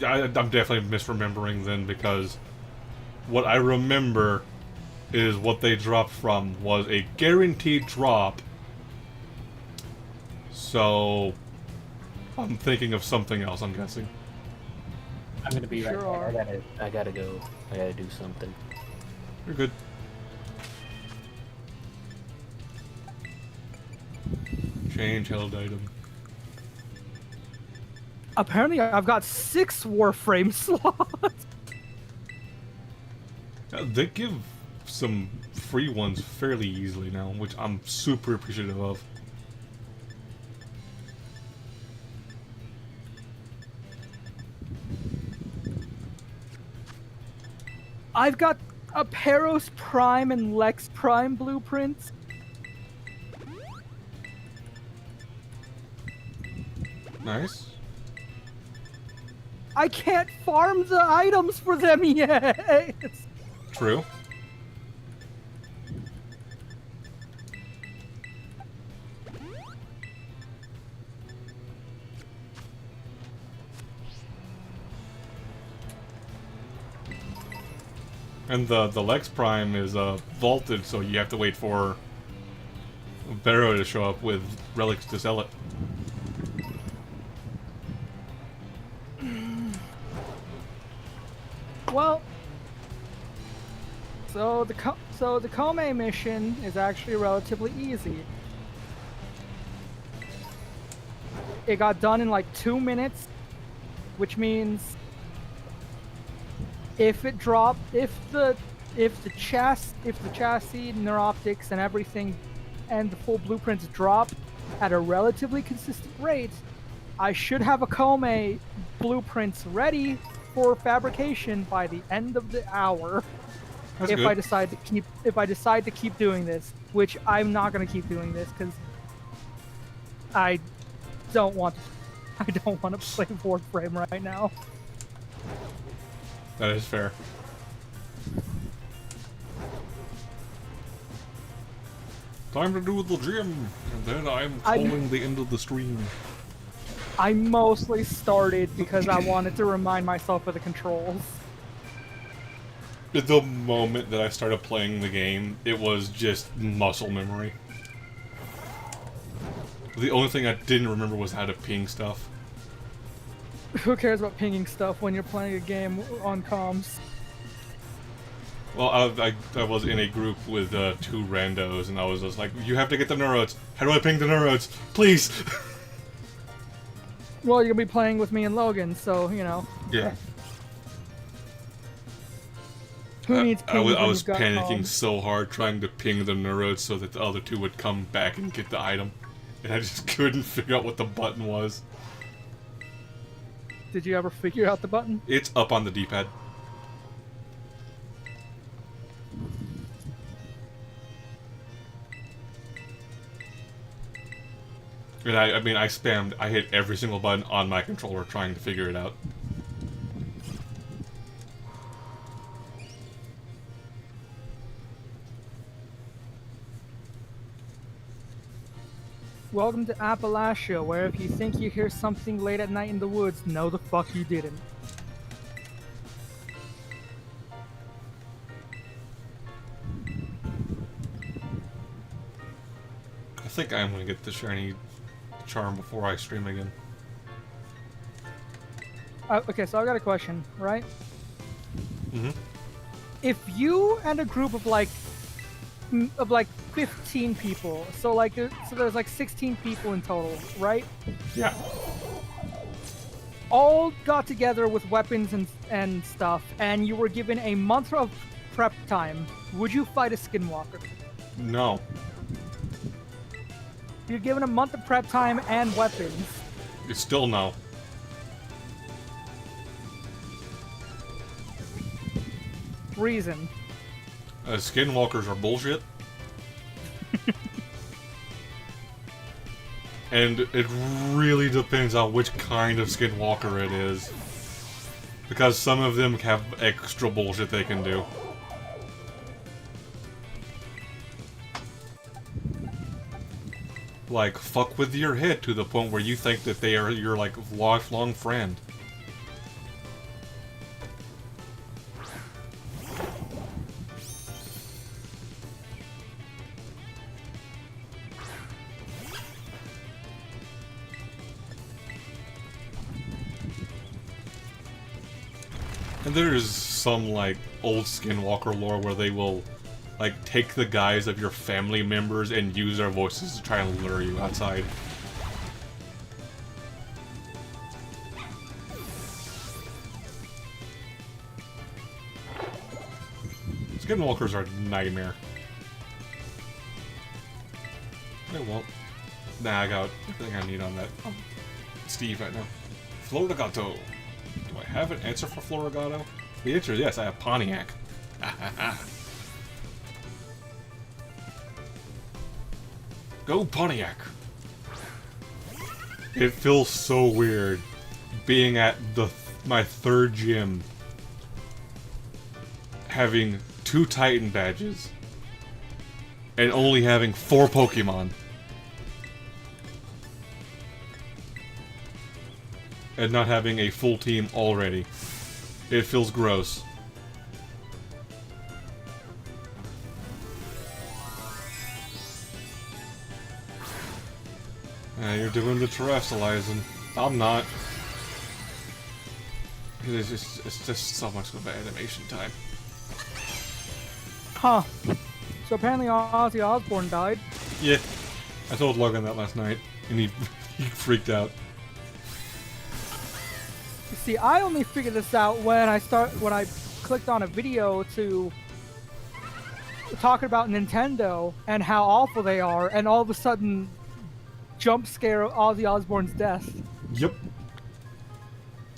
I'm definitely misremembering then, because what I remember is what they dropped from was a guaranteed drop. So I'm thinking of something else, I'm guessing. I'm gonna be Sure right back. I gotta go. I gotta do something. You're good. Change held item. Apparently, I've got 6 Warframe slots. They give some free ones fairly easily now, which I'm super appreciative of. I've got a Peros Prime and Lex Prime blueprints. Nice. I can't farm the items for them yet. True. And the Lex Prime is vaulted, so you have to wait for Barrow to show up with relics to sell it. Well, so the Kome mission is actually relatively easy. It got done in like 2 minutes, which means if the chassis, neuroptics, and everything, and the full blueprints drop at a relatively consistent rate, I should have a Kome blueprints ready for fabrication by the end of the hour. That's if good. I decide to keep doing this, which I'm not going to keep doing this because I don't want to play Warframe right now. That is fair. Time to do the gym, and then I'm calling the end of the stream. I mostly started because I wanted to remind myself of the controls. The moment that I started playing the game, it was just muscle memory. The only thing I didn't remember was how to ping stuff. Who cares about pinging stuff when you're playing a game on comms? Well, I was in a group with 2 randos, and I was just like, you have to get the neurodes. How do I ping the neurodes? Please! Well, you'll be playing with me and Logan, so, you know. Yeah. Who needs I ping when was you've got panicking comms? so hard trying to ping the neurodes so that the other 2 would come back and get the item. And I just couldn't figure out what the button was. Did you ever figure out the button? It's up on the D-pad. And I mean, I hit every single button on my controller trying to figure it out. Welcome to Appalachia, where if you think you hear something late at night in the woods, no the fuck you didn't. I think I'm gonna get the shiny charm before I stream again. Okay, so I've got a question, right? Mm-hmm. If you and a group of like 15 people, so there's like 16 people in total, right? Yeah. All got together with weapons and stuff, and you were given a month of prep time, would you fight a skinwalker? No. You're given a month of prep time and weapons. It's still no. Reason. Skinwalkers are bullshit. And it really depends on which kind of skinwalker it is. Because some of them have extra bullshit they can do. Like, fuck with your head to the point where you think that they are your, like, lifelong friend. And there's some, like, old Skinwalker lore where they will, like, take the guise of your family members and use their voices to try and lure you outside. Skinwalkers are a nightmare. It won't. Nah, I got everything I need on that Steve right now. Florigato. Do I have an answer for Florigato? The answer is yes, I have Pontiac. Go Pontiac! It feels so weird being at my third gym, having 2 Titan badges, and only having 4 Pokemon. And not having a full team already. It feels gross. You're doing the terrestrializing. I'm not. It's just so much of an animation time. Huh. So apparently Ozzy Osbourne died. Yeah. I told Logan that last night, and he freaked out. You see, I only figured this out when I clicked on a video to talking about Nintendo and how awful they are, and all of a sudden, jump scare of Ozzy Osbourne's death. Yep.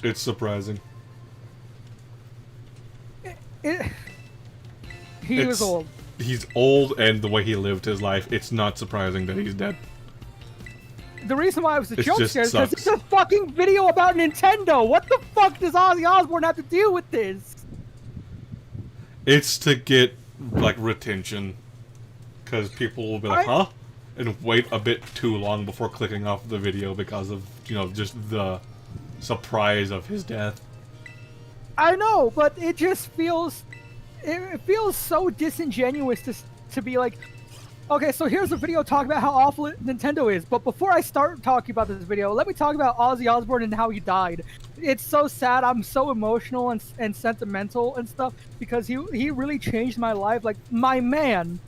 It's surprising. He was old. He's old, and the way he lived his life, it's not surprising that he's dead. The reason why it was a It jump just scare is because sucks. it's a fucking video about Nintendo. What the fuck does Ozzy Osbourne have to do with this? It's to get, like, retention. Because people will be like, huh? And wait a bit too long before clicking off the video because of, you know, just the surprise of his death. I know, but it just feels... It feels so disingenuous to be like, okay, so here's a video talking about how awful Nintendo is, but before I start talking about this video, let me talk about Ozzy Osbourne and how he died. It's so sad. I'm so emotional and sentimental and stuff because he really changed my life. Like, my man.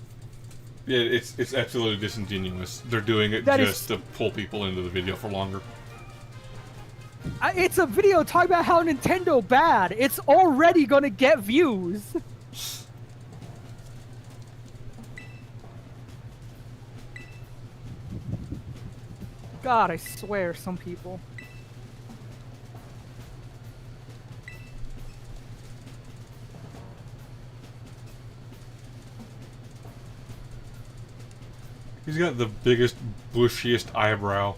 Yeah, it's absolutely disingenuous. They're doing it just to pull people into the video for longer. It's a video talking about how Nintendo bad. It's already gonna get views. God, I swear, some people. He's got the biggest, bushiest eyebrow.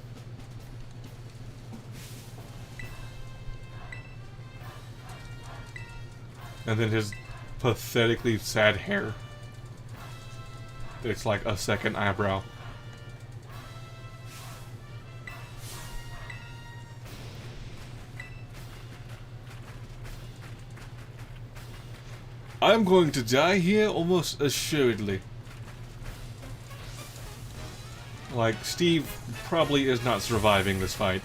And then his pathetically sad hair. It's like a second eyebrow. I'm going to die here almost assuredly. Like, Steve probably is not surviving this fight.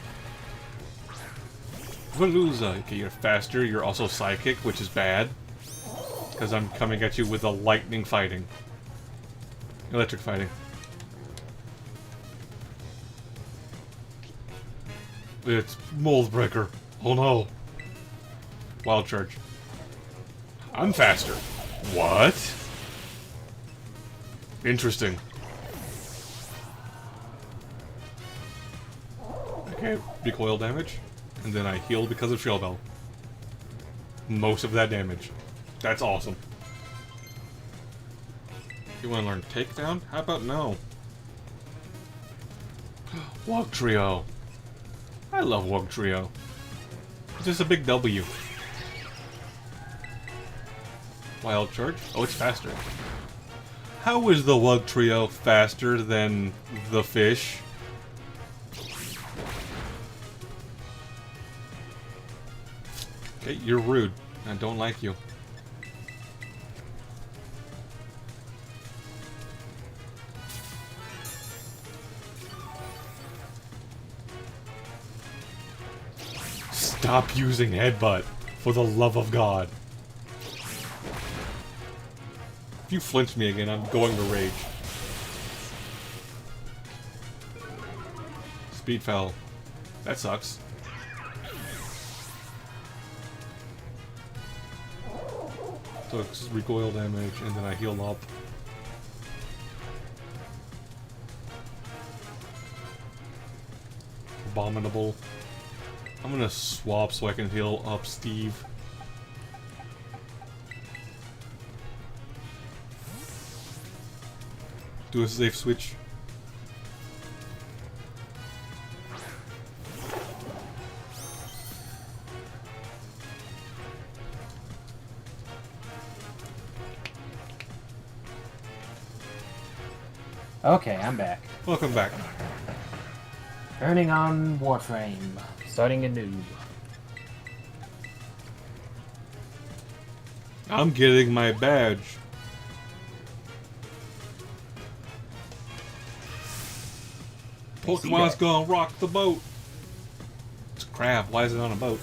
Veluza. Okay, you're faster, you're also psychic, which is bad. Because I'm coming at you with a lightning fighting. Electric fighting. It's Moldbreaker. Oh no. Wild Charge. I'm faster. What? Interesting. Okay, recoil damage. And then I heal because of Shell Bell. Most of that damage. That's awesome. You want to learn Takedown? How about no? Wug Trio. I love Wug Trio. It's just a big W. Wild Charge? Oh, it's faster. How is the Wug Trio faster than the fish? Okay, you're rude. I don't like you. Stop using Headbutt, for the love of God. If you flinch me again, I'm going to rage. Speed fell. That sucks. Took recoil damage, and then I heal up. Abominable. I'm gonna swap so I can heal up Steve. Do a safe switch. Okay, I'm back. Welcome back. Turning on Warframe. Starting anew. I'm getting my badge. Pokemon's gonna rock the boat. It's a crab. Why is it on a boat?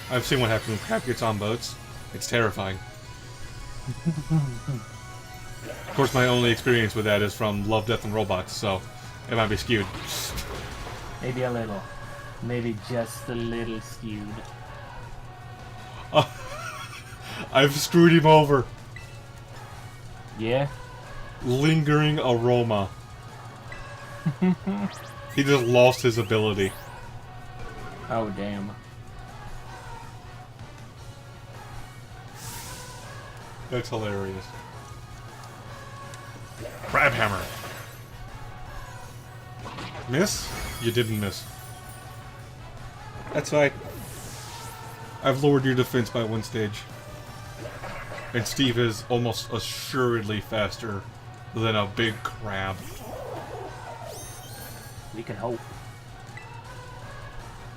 I've seen what happens when crab gets on boats. It's terrifying. Of course, my only experience with that is from Love, Death, and Robots, so it might be skewed. Maybe a little. Maybe just a little skewed. I've screwed him over. Yeah? Lingering aroma. He just lost his ability. Oh, damn. That's hilarious. Crab hammer. Miss? You didn't miss. That's right. I've lowered your defense by 1 stage. And Steve is almost assuredly faster than a big crab. We can hope.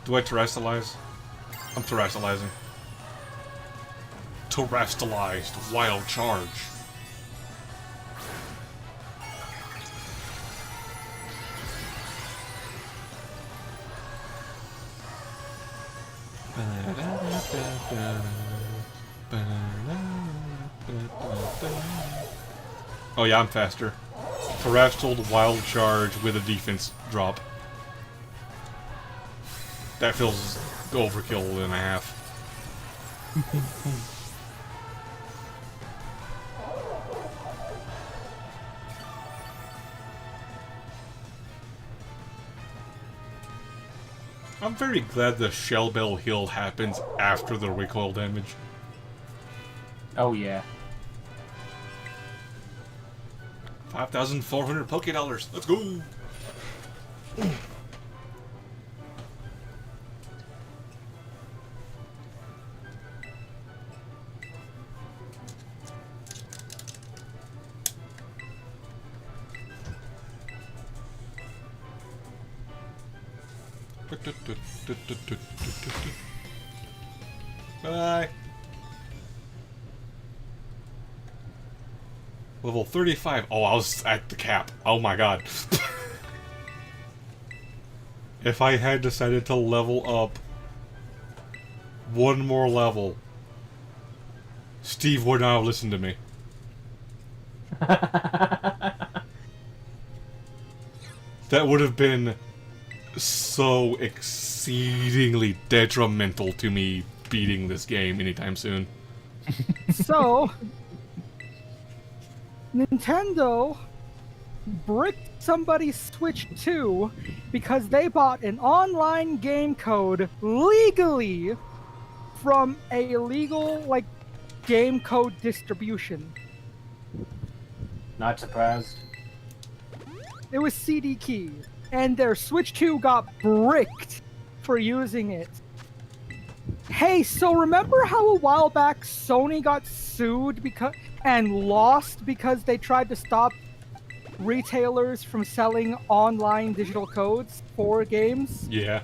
Do I terrestrialize? I'm terrestrializing. Terrestrialized wild charge. Oh yeah, I'm faster. Terrestrial wild charge with a defense drop. That feels overkill and a half. I'm very glad the Shell Bell heal happens after the recoil damage. Oh, yeah. 5,400 Poké Dollars. Let's go! Bye. Level 35. Oh, I was at the cap. Oh my god. If I had decided to level up one more level, Steve would not have listened to me. That would have been so exceedingly detrimental to me beating this game anytime soon. So, Nintendo bricked somebody's Switch 2 because they bought an online game code legally from a illegal, like, game code distribution. Not surprised. It was CD Key, and their Switch 2 got bricked for using it. Hey, so remember how a while back Sony got sued and lost because they tried to stop retailers from selling online digital codes for games? Yeah.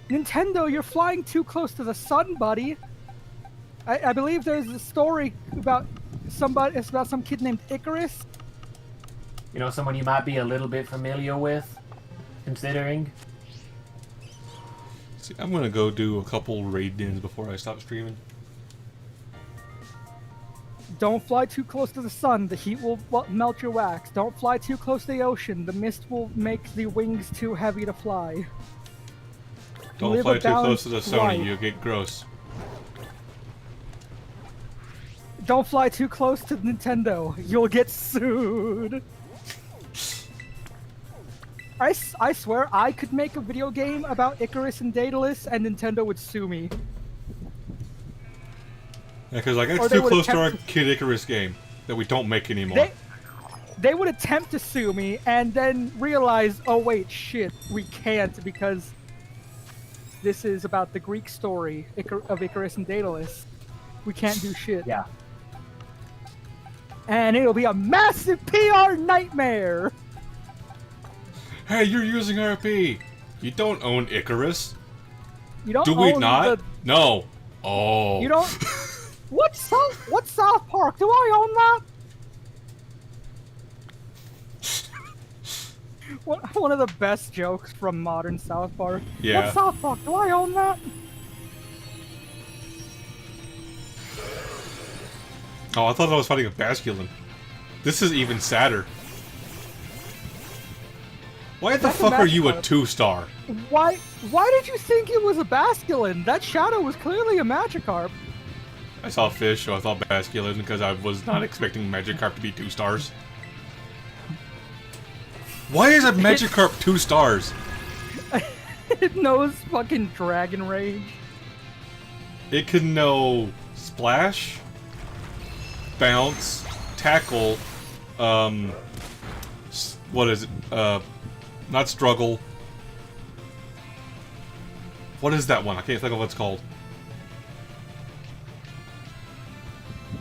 Nintendo, you're flying too close to the sun, buddy. I believe there's a story about it's about some kid named Icarus. You know, someone you might be a little bit familiar with, considering. See, I'm gonna go do a couple raid dins before I stop streaming. Don't fly too close to the sun. The heat will melt your wax. Don't fly too close to the ocean. The mist will make the wings too heavy to fly. Don't Live fly a too close to the balanced Sony, life. you'll get gross. Don't fly too close to Nintendo. You'll get sued. I swear I could make a video game about Icarus and Daedalus and Nintendo would sue me. Yeah, because like Or that's they too would close to our attempt Kid Icarus game that we don't make anymore. They would attempt to sue me and then realize, oh wait, shit, we can't because this is about the Greek story of Icarus and Daedalus. We can't do shit. Yeah. And it'll be a massive PR nightmare. Hey, you're using RP. You don't own Icarus. You don't Do we own not? the- No. Oh. You don't. What South Park? Do I own that? One of the best jokes from modern South Park. Yeah. What South Park? Do I own that? Oh, I thought I was fighting a Basculin. This is even sadder. Why the That's a fuck are you a Magikarp. 2-star? Why did you think it was a Basculin? That shadow was clearly a Magikarp. I saw fish, so I thought Basculin because I was not expecting Magikarp to be 2 stars. Why is a Magikarp 2 stars? It knows fucking Dragon Rage. It can know Splash, Bounce, Tackle, what is it? Not Struggle. What is that one? I can't think of what it's called.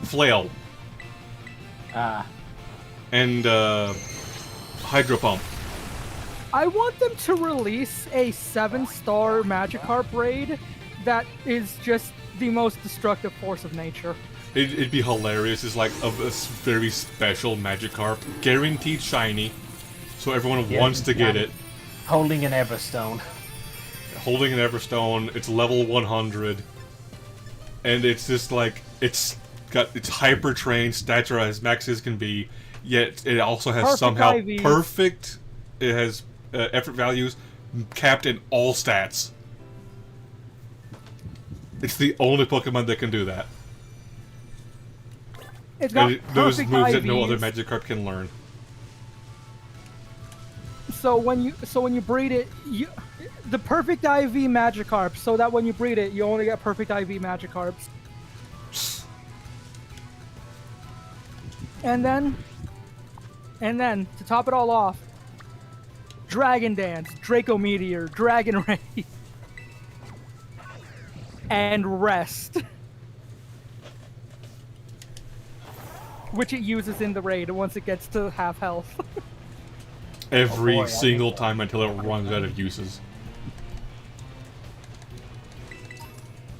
Flail. And, Hydro Pump. I want them to release a 7-star Magikarp raid that is just the most destructive force of nature. It'd be hilarious. It's like a very special Magikarp. Guaranteed shiny. So everyone wants to get it. Holding an Everstone. Holding an Everstone. It's level 100. And it's just like, it's hyper trained, stature as max as can be, yet it also has Perfect somehow IVs. perfect. It has effort values capped in all stats. It's the only Pokemon that can do that. It's got And those perfect moves IVs. that no other Magikarp can learn. So when you breed it, the perfect IV Magikarp, so that when you breed it, you only get perfect IV Magikarps. And then to top it all off, Dragon Dance, Draco Meteor, Dragon Ray, and Rest, which it uses in the raid once it gets to half health. Every boy, I single think time until it runs out of uses.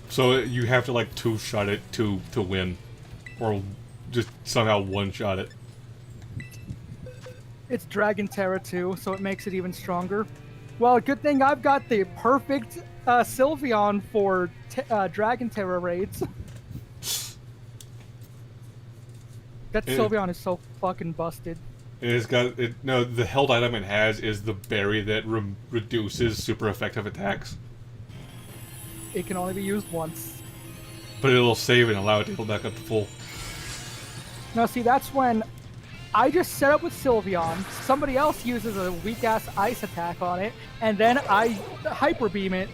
So you have to like 2-shot it to win, or just somehow 1-shot it. It's Dragon Terra too, so it makes it even stronger. Well, good thing I've got the perfect Sylveon for Dragon Terra raids. That Sylveon is so fucking busted. It's got no. The held item it has is the berry that reduces super effective attacks, It can only be used once. but it'll save and allow it to go back up to full. Now, see, that's when I just set up with Sylveon. Somebody else uses a weak-ass ice attack on it, and then I Hyper Beam it.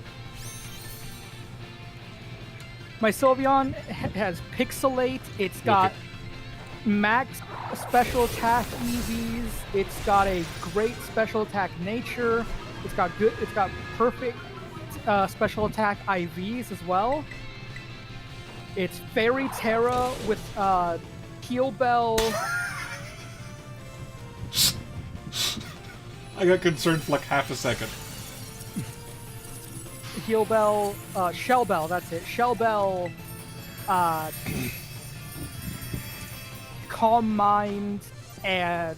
My Sylveon has Pixelate. It's got max special attack EVs. It's got a great special attack nature. It's got perfect special attack IVs as well. It's Fairy Terra with Heal Bell. I got concerned for like half a second. Heal Bell, Shell Bell, that's it. Shell Bell, Calm Mind, and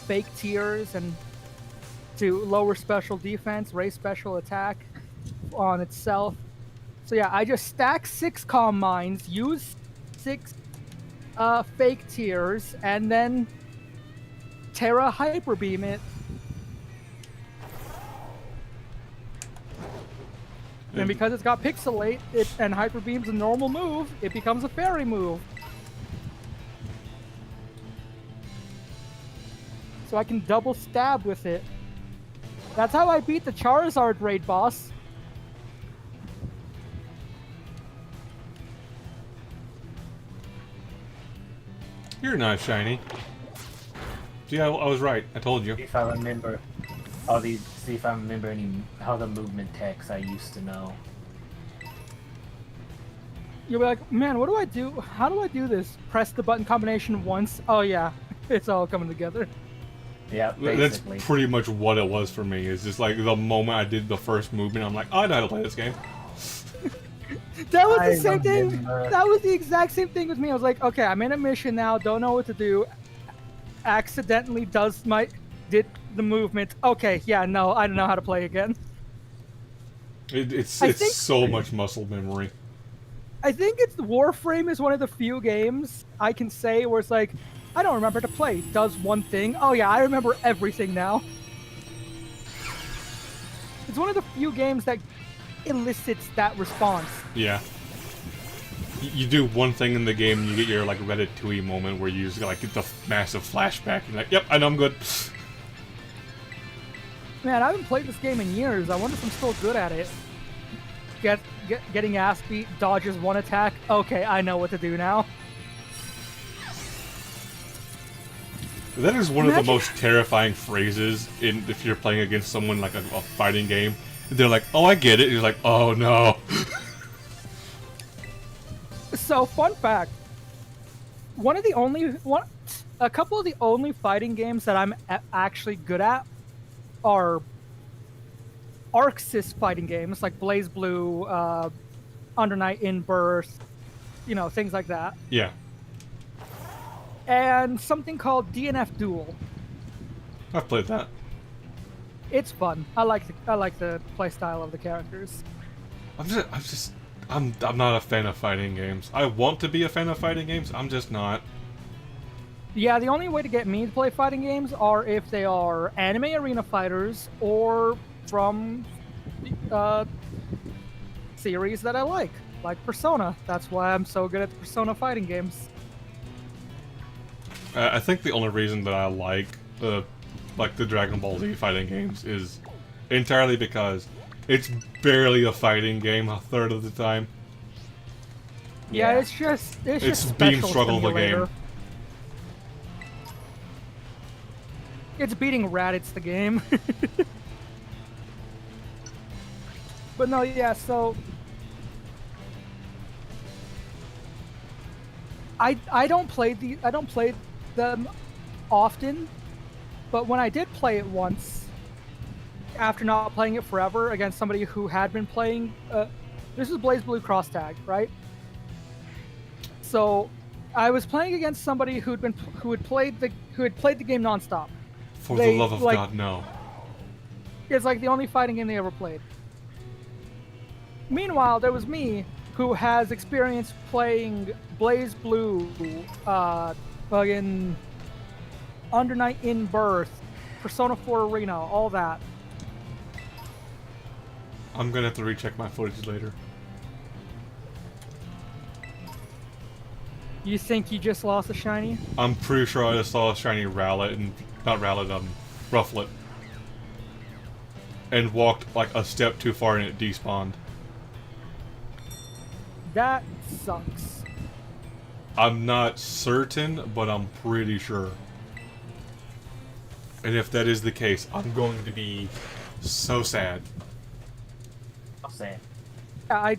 Fake Tears, and to lower special defense, raise special attack on itself. So yeah, I just stack 6 Calm Minds, use 6 fake tears, and then Terra Hyper Beam it. And because it's got Pixelate and Hyper Beam's a normal move, it becomes a fairy move. So I can double stab with it. That's how I beat the Charizard raid boss. You're not shiny. See, I was right. I told you. See if I remember all these. See if I remember any other movement techs I used to know. You'll be like, man, what do I do? How do I do this? Press the button combination once. Oh yeah, it's all coming together. Yeah, That's basically. pretty much what it was for me. It's just like the moment I did the first movement, I'm like, oh, I know how to play this game. That was I the same thing. remember. That was the exact same thing with me. I was like, okay, I'm in a mission now. Don't know what to do. Accidentally did the movement. Okay, yeah, no, I don't know how to play again. It's I think- so much muscle memory. I think it's Warframe is one of the few games I can say where it's like, I don't remember to play. Does one thing. Oh yeah, I remember everything now. It's one of the few games that elicits that response. Yeah. You do one thing in the game, and you get your like Ratatouille moment where you just like get the massive flashback, and like, yep, I know I'm good. Man, I haven't played this game in years. I wonder if I'm still good at it. Getting ass beat, dodges one attack. Okay, I know what to do now. That is one of the Imagine- most terrifying phrases in if you're playing against someone like a fighting game. They're like, "Oh, I get it." You're like, "Oh no." So, fun fact. A couple of the only fighting games that I'm actually good at are Arxis fighting games, like Blaze Blue, Under Night in Burst, things like that. Yeah, And something called DNF Duel. I've played that. It's fun. I like the play style of the characters. I'm not a fan of fighting games. I want to be a fan of fighting games. I'm just not. Yeah, the only way to get me to play fighting games are if they are anime arena fighters or from series that I like Persona. That's why I'm so good at the Persona fighting games. I think the only reason that I like the Dragon Ball Z fighting games is entirely because it's barely a fighting game a third of the time. Yeah, Yeah. it's just It's beam special struggle the simulator. game. It's beating Raditz the game. But no, yeah, so I don't play them often, but when I did play it once, after not playing it forever against somebody who had been playing, this is Blaze Blue Cross Tag, right? So I was playing against somebody who had played the game nonstop. For the love of God, no. It's like the only fighting game they ever played. Meanwhile, there was me, who has experience playing Blaze Blue, fucking Under Night in Birth, Persona 4 Arena, all that. I'm gonna have to recheck my footage later. You think you just lost a shiny? I'm pretty sure I just saw a shiny Rowlet and Rufflet, and walked like a step too far and it despawned. That sucks. I'm not certain, but I'm pretty sure. And if that is the case, I'm going to be so sad. I'll say. I've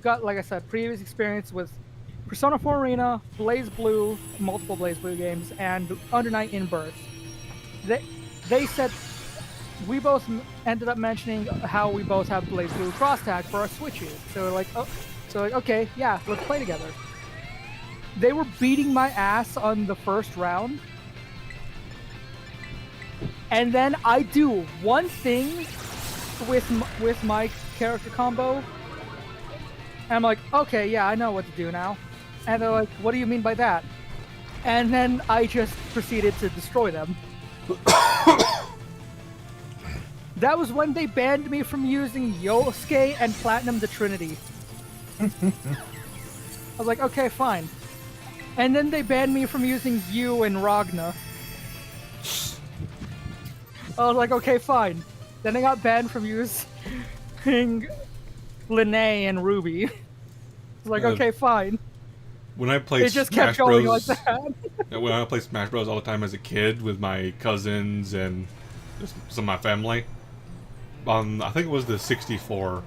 got, like I said, previous experience with Persona 4 Arena, Blaze Blue, multiple Blaze Blue games, and Under Night in Birth. They said we both ended up mentioning how we both have Blaze Blue Cross Tag for our Switches. So we're like, okay, yeah, let's play together. They were beating my ass on the first round. And then I do one thing with my character combo, And I'm like, okay, yeah, I know what to do now. And they're like, what do you mean by that? And then I just proceeded to destroy them. That was when they banned me from using Yosuke and Platinum the Trinity. I was like, okay, fine. And then they banned me from using Yu and Ragna. I was like, okay, fine. Then I got banned from using Linnea and Ruby. I was like, okay, fine. When I played It just Smash kept going Bros, like that. when I played Smash Bros all the time as a kid with my cousins and just some of my family, I think it was the 64.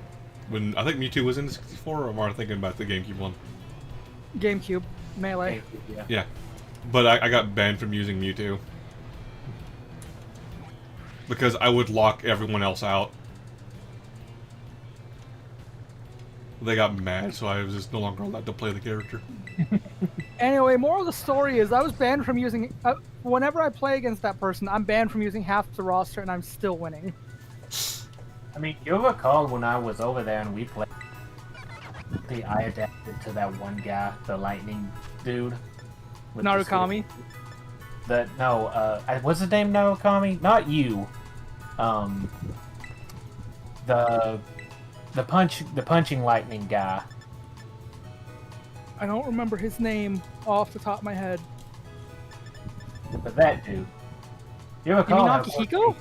When I think Mewtwo was in the 64, or am I thinking about the GameCube one? GameCube, Melee. Yeah, but I got banned from using Mewtwo because I would lock everyone else out. They got mad, so I was just no longer allowed to play the character. Anyway, moral of the story is I was banned from using... whenever I play against that person, I'm banned from using half the roster, and I'm still winning. I mean, you'll recall when I was over there and we played, I adapted to that one guy, the lightning dude. with the Narukami? what's his name, Narukami? Not you. The punching lightning guy. I don't remember his name off the top of my head. But that dude. You You recall mean how Akihiko?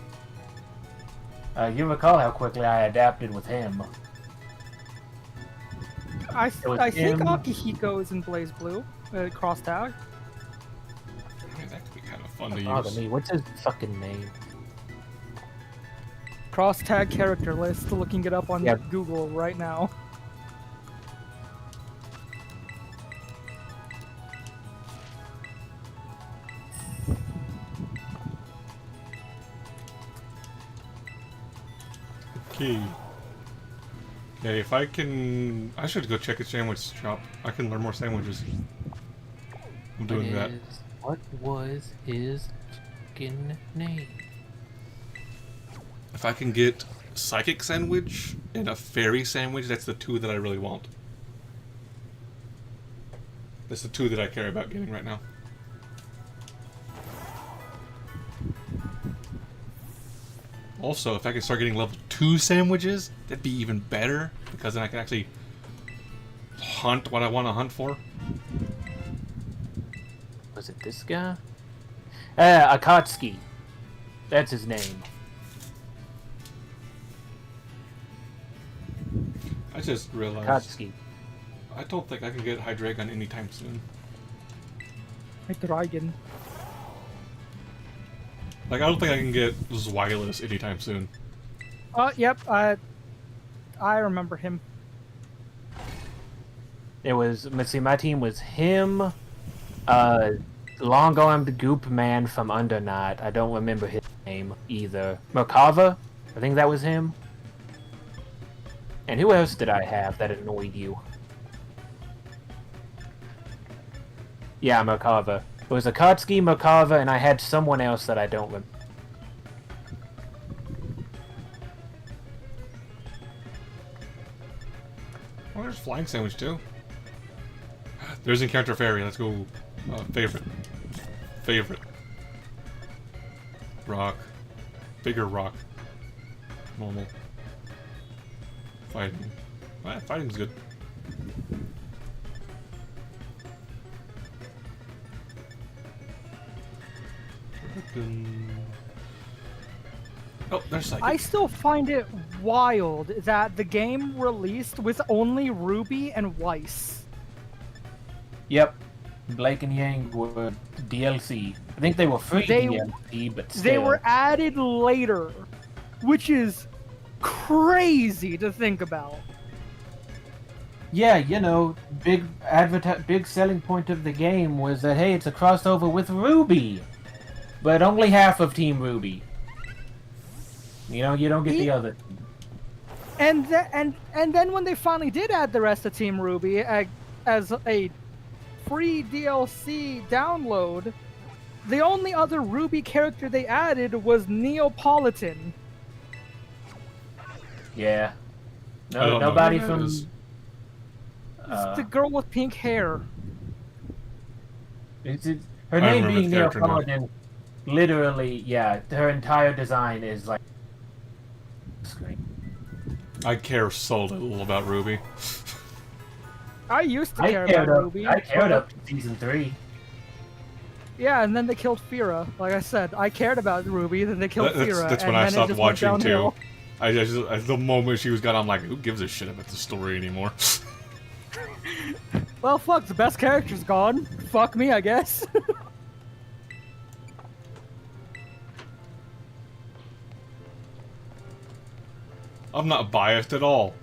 you recall how quickly I adapted with him. I was think him. Akihiko is in Blaze Blue. Cross tag. Yeah, that could be kind of fun to Bother use. me. What's his fucking name? Cross tag character list. Looking it up on Yep. Google right now. Okay. Okay, if I can... I should go check a sandwich shop. I can learn more sandwiches. I'm doing that. What was his fucking name? If I can get psychic sandwich and a fairy sandwich, that's the two that I really want. That's the two that I care about getting right now. Also, if I can start getting level 2 sandwiches, that'd be even better, because then I can actually hunt what I want to hunt for. Was it this guy? Akatsuki. That's his name. I just realized Akatsuki. I don't think I can get Hydreigon anytime soon. My dragon. Like, I don't think I can get Zweilous anytime soon. Yep. I remember him. It was, let's see, my team was him, long-armed goop man from Undernight. I don't remember his name either. Merkava? I think that was him. And who else did I have that annoyed you? Yeah, Merkava. It was Akatsuki, Merkava, and I had someone else that I don't remember. Oh, there's Flying Sandwich too. There's Encounter Fairy. Let's go. Favorite. Favorite. Rock. Bigger rock. Normal. Fighting. Fighting's good. Oh, there's Psychic. I still find it wild that the game released with only Ruby and Weiss. Yep. Blake and Yang were DLC. I think they were free They- DLC, but still. They were added later, which is crazy to think about. Yeah, you know, big selling point of the game was that, hey, it's a crossover with Ruby, but only half of Team Ruby. You know, you don't get the other. And then when they finally did add the rest of Team Ruby as a free DLC download, the only other Ruby character they added was Neapolitan. Yeah. I don't know Nobody who that from. is. It's the girl with pink hair. Her I name remember being the character now. Neapolitan, literally, yeah, her entire design is like screen. I care so little about Ruby. I used to I care cared about up. Ruby. I cared but- up to season 3. Yeah, and then they killed Fira. Like I said, I cared about Ruby, then they killed Fira, That's and when I then it stopped just went watching too. downhill. I just the moment she was gone, I'm like, who gives a shit about the story anymore? Well, fuck, the best character's gone. Fuck me, I guess. I'm not biased at all.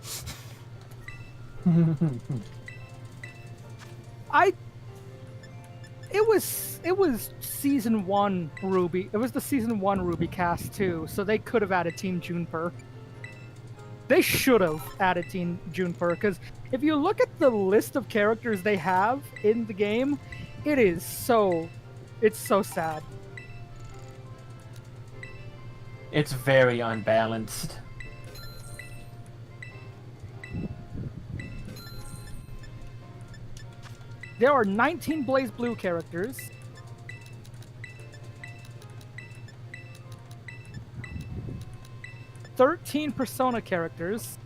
It was season 1 Ruby. It was the season 1 Ruby cast too, so they could have added Team Juniper. They should have added Team Juniper, because if you look at the list of characters they have in the game, it's so sad. It's very unbalanced. There are 19 Blaze Blue characters. "13 Persona characters.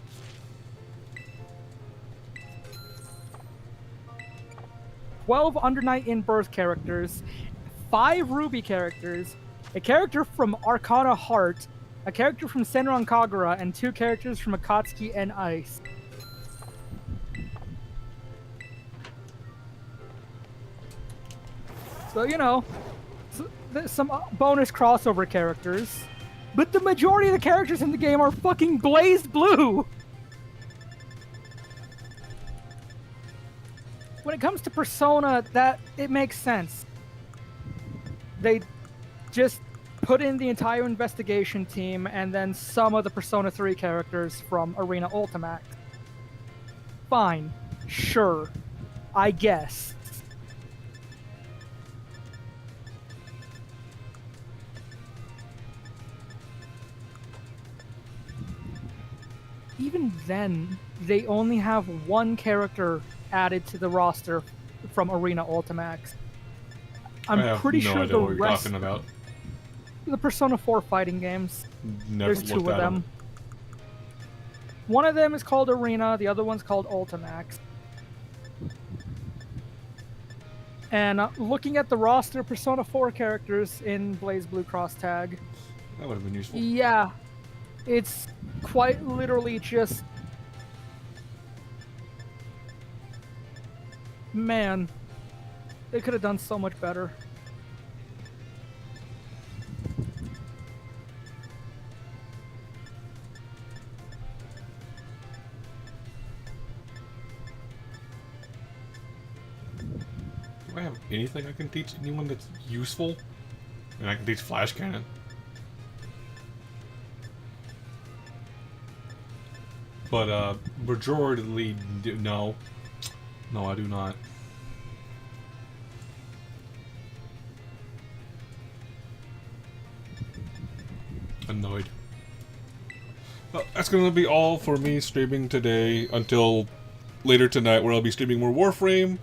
12 Under Night in Birth characters. 5 Ruby characters. A character from Arcana Heart. A character from Senran Kagura. And 2 characters from Akatsuki and Ice. So, you know, there's some bonus crossover characters. But the majority of the characters in the game are fucking blazed blue! When it comes to Persona, it makes sense. They just put in the entire investigation team and then some of the Persona 3 characters from Arena Ultimax. Fine. Sure. I guess. Even then, they only have 1 character added to the roster from Arena Ultimax. I I'm have pretty no sure idea the what you're rest talking about. the Persona 4 fighting games. Never There's 2 looked of at them. One of them is called Arena, the other one's called Ultimax. And looking at the roster of Persona 4 characters in Blaze Blue Cross Tag, That would have been useful. yeah, it's quite literally just... Man, they could have done so much better. Do I have anything I can teach anyone that's useful? And I can teach Flash Cannon. But, majority, no. No, I do not. Annoyed. Well, that's gonna be all for me streaming today until later tonight, where I'll be streaming more Warframe.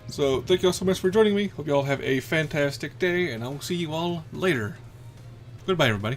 So, thank you all so much for joining me. Hope you all have a fantastic day, and I will see you all later. Goodbye, everybody.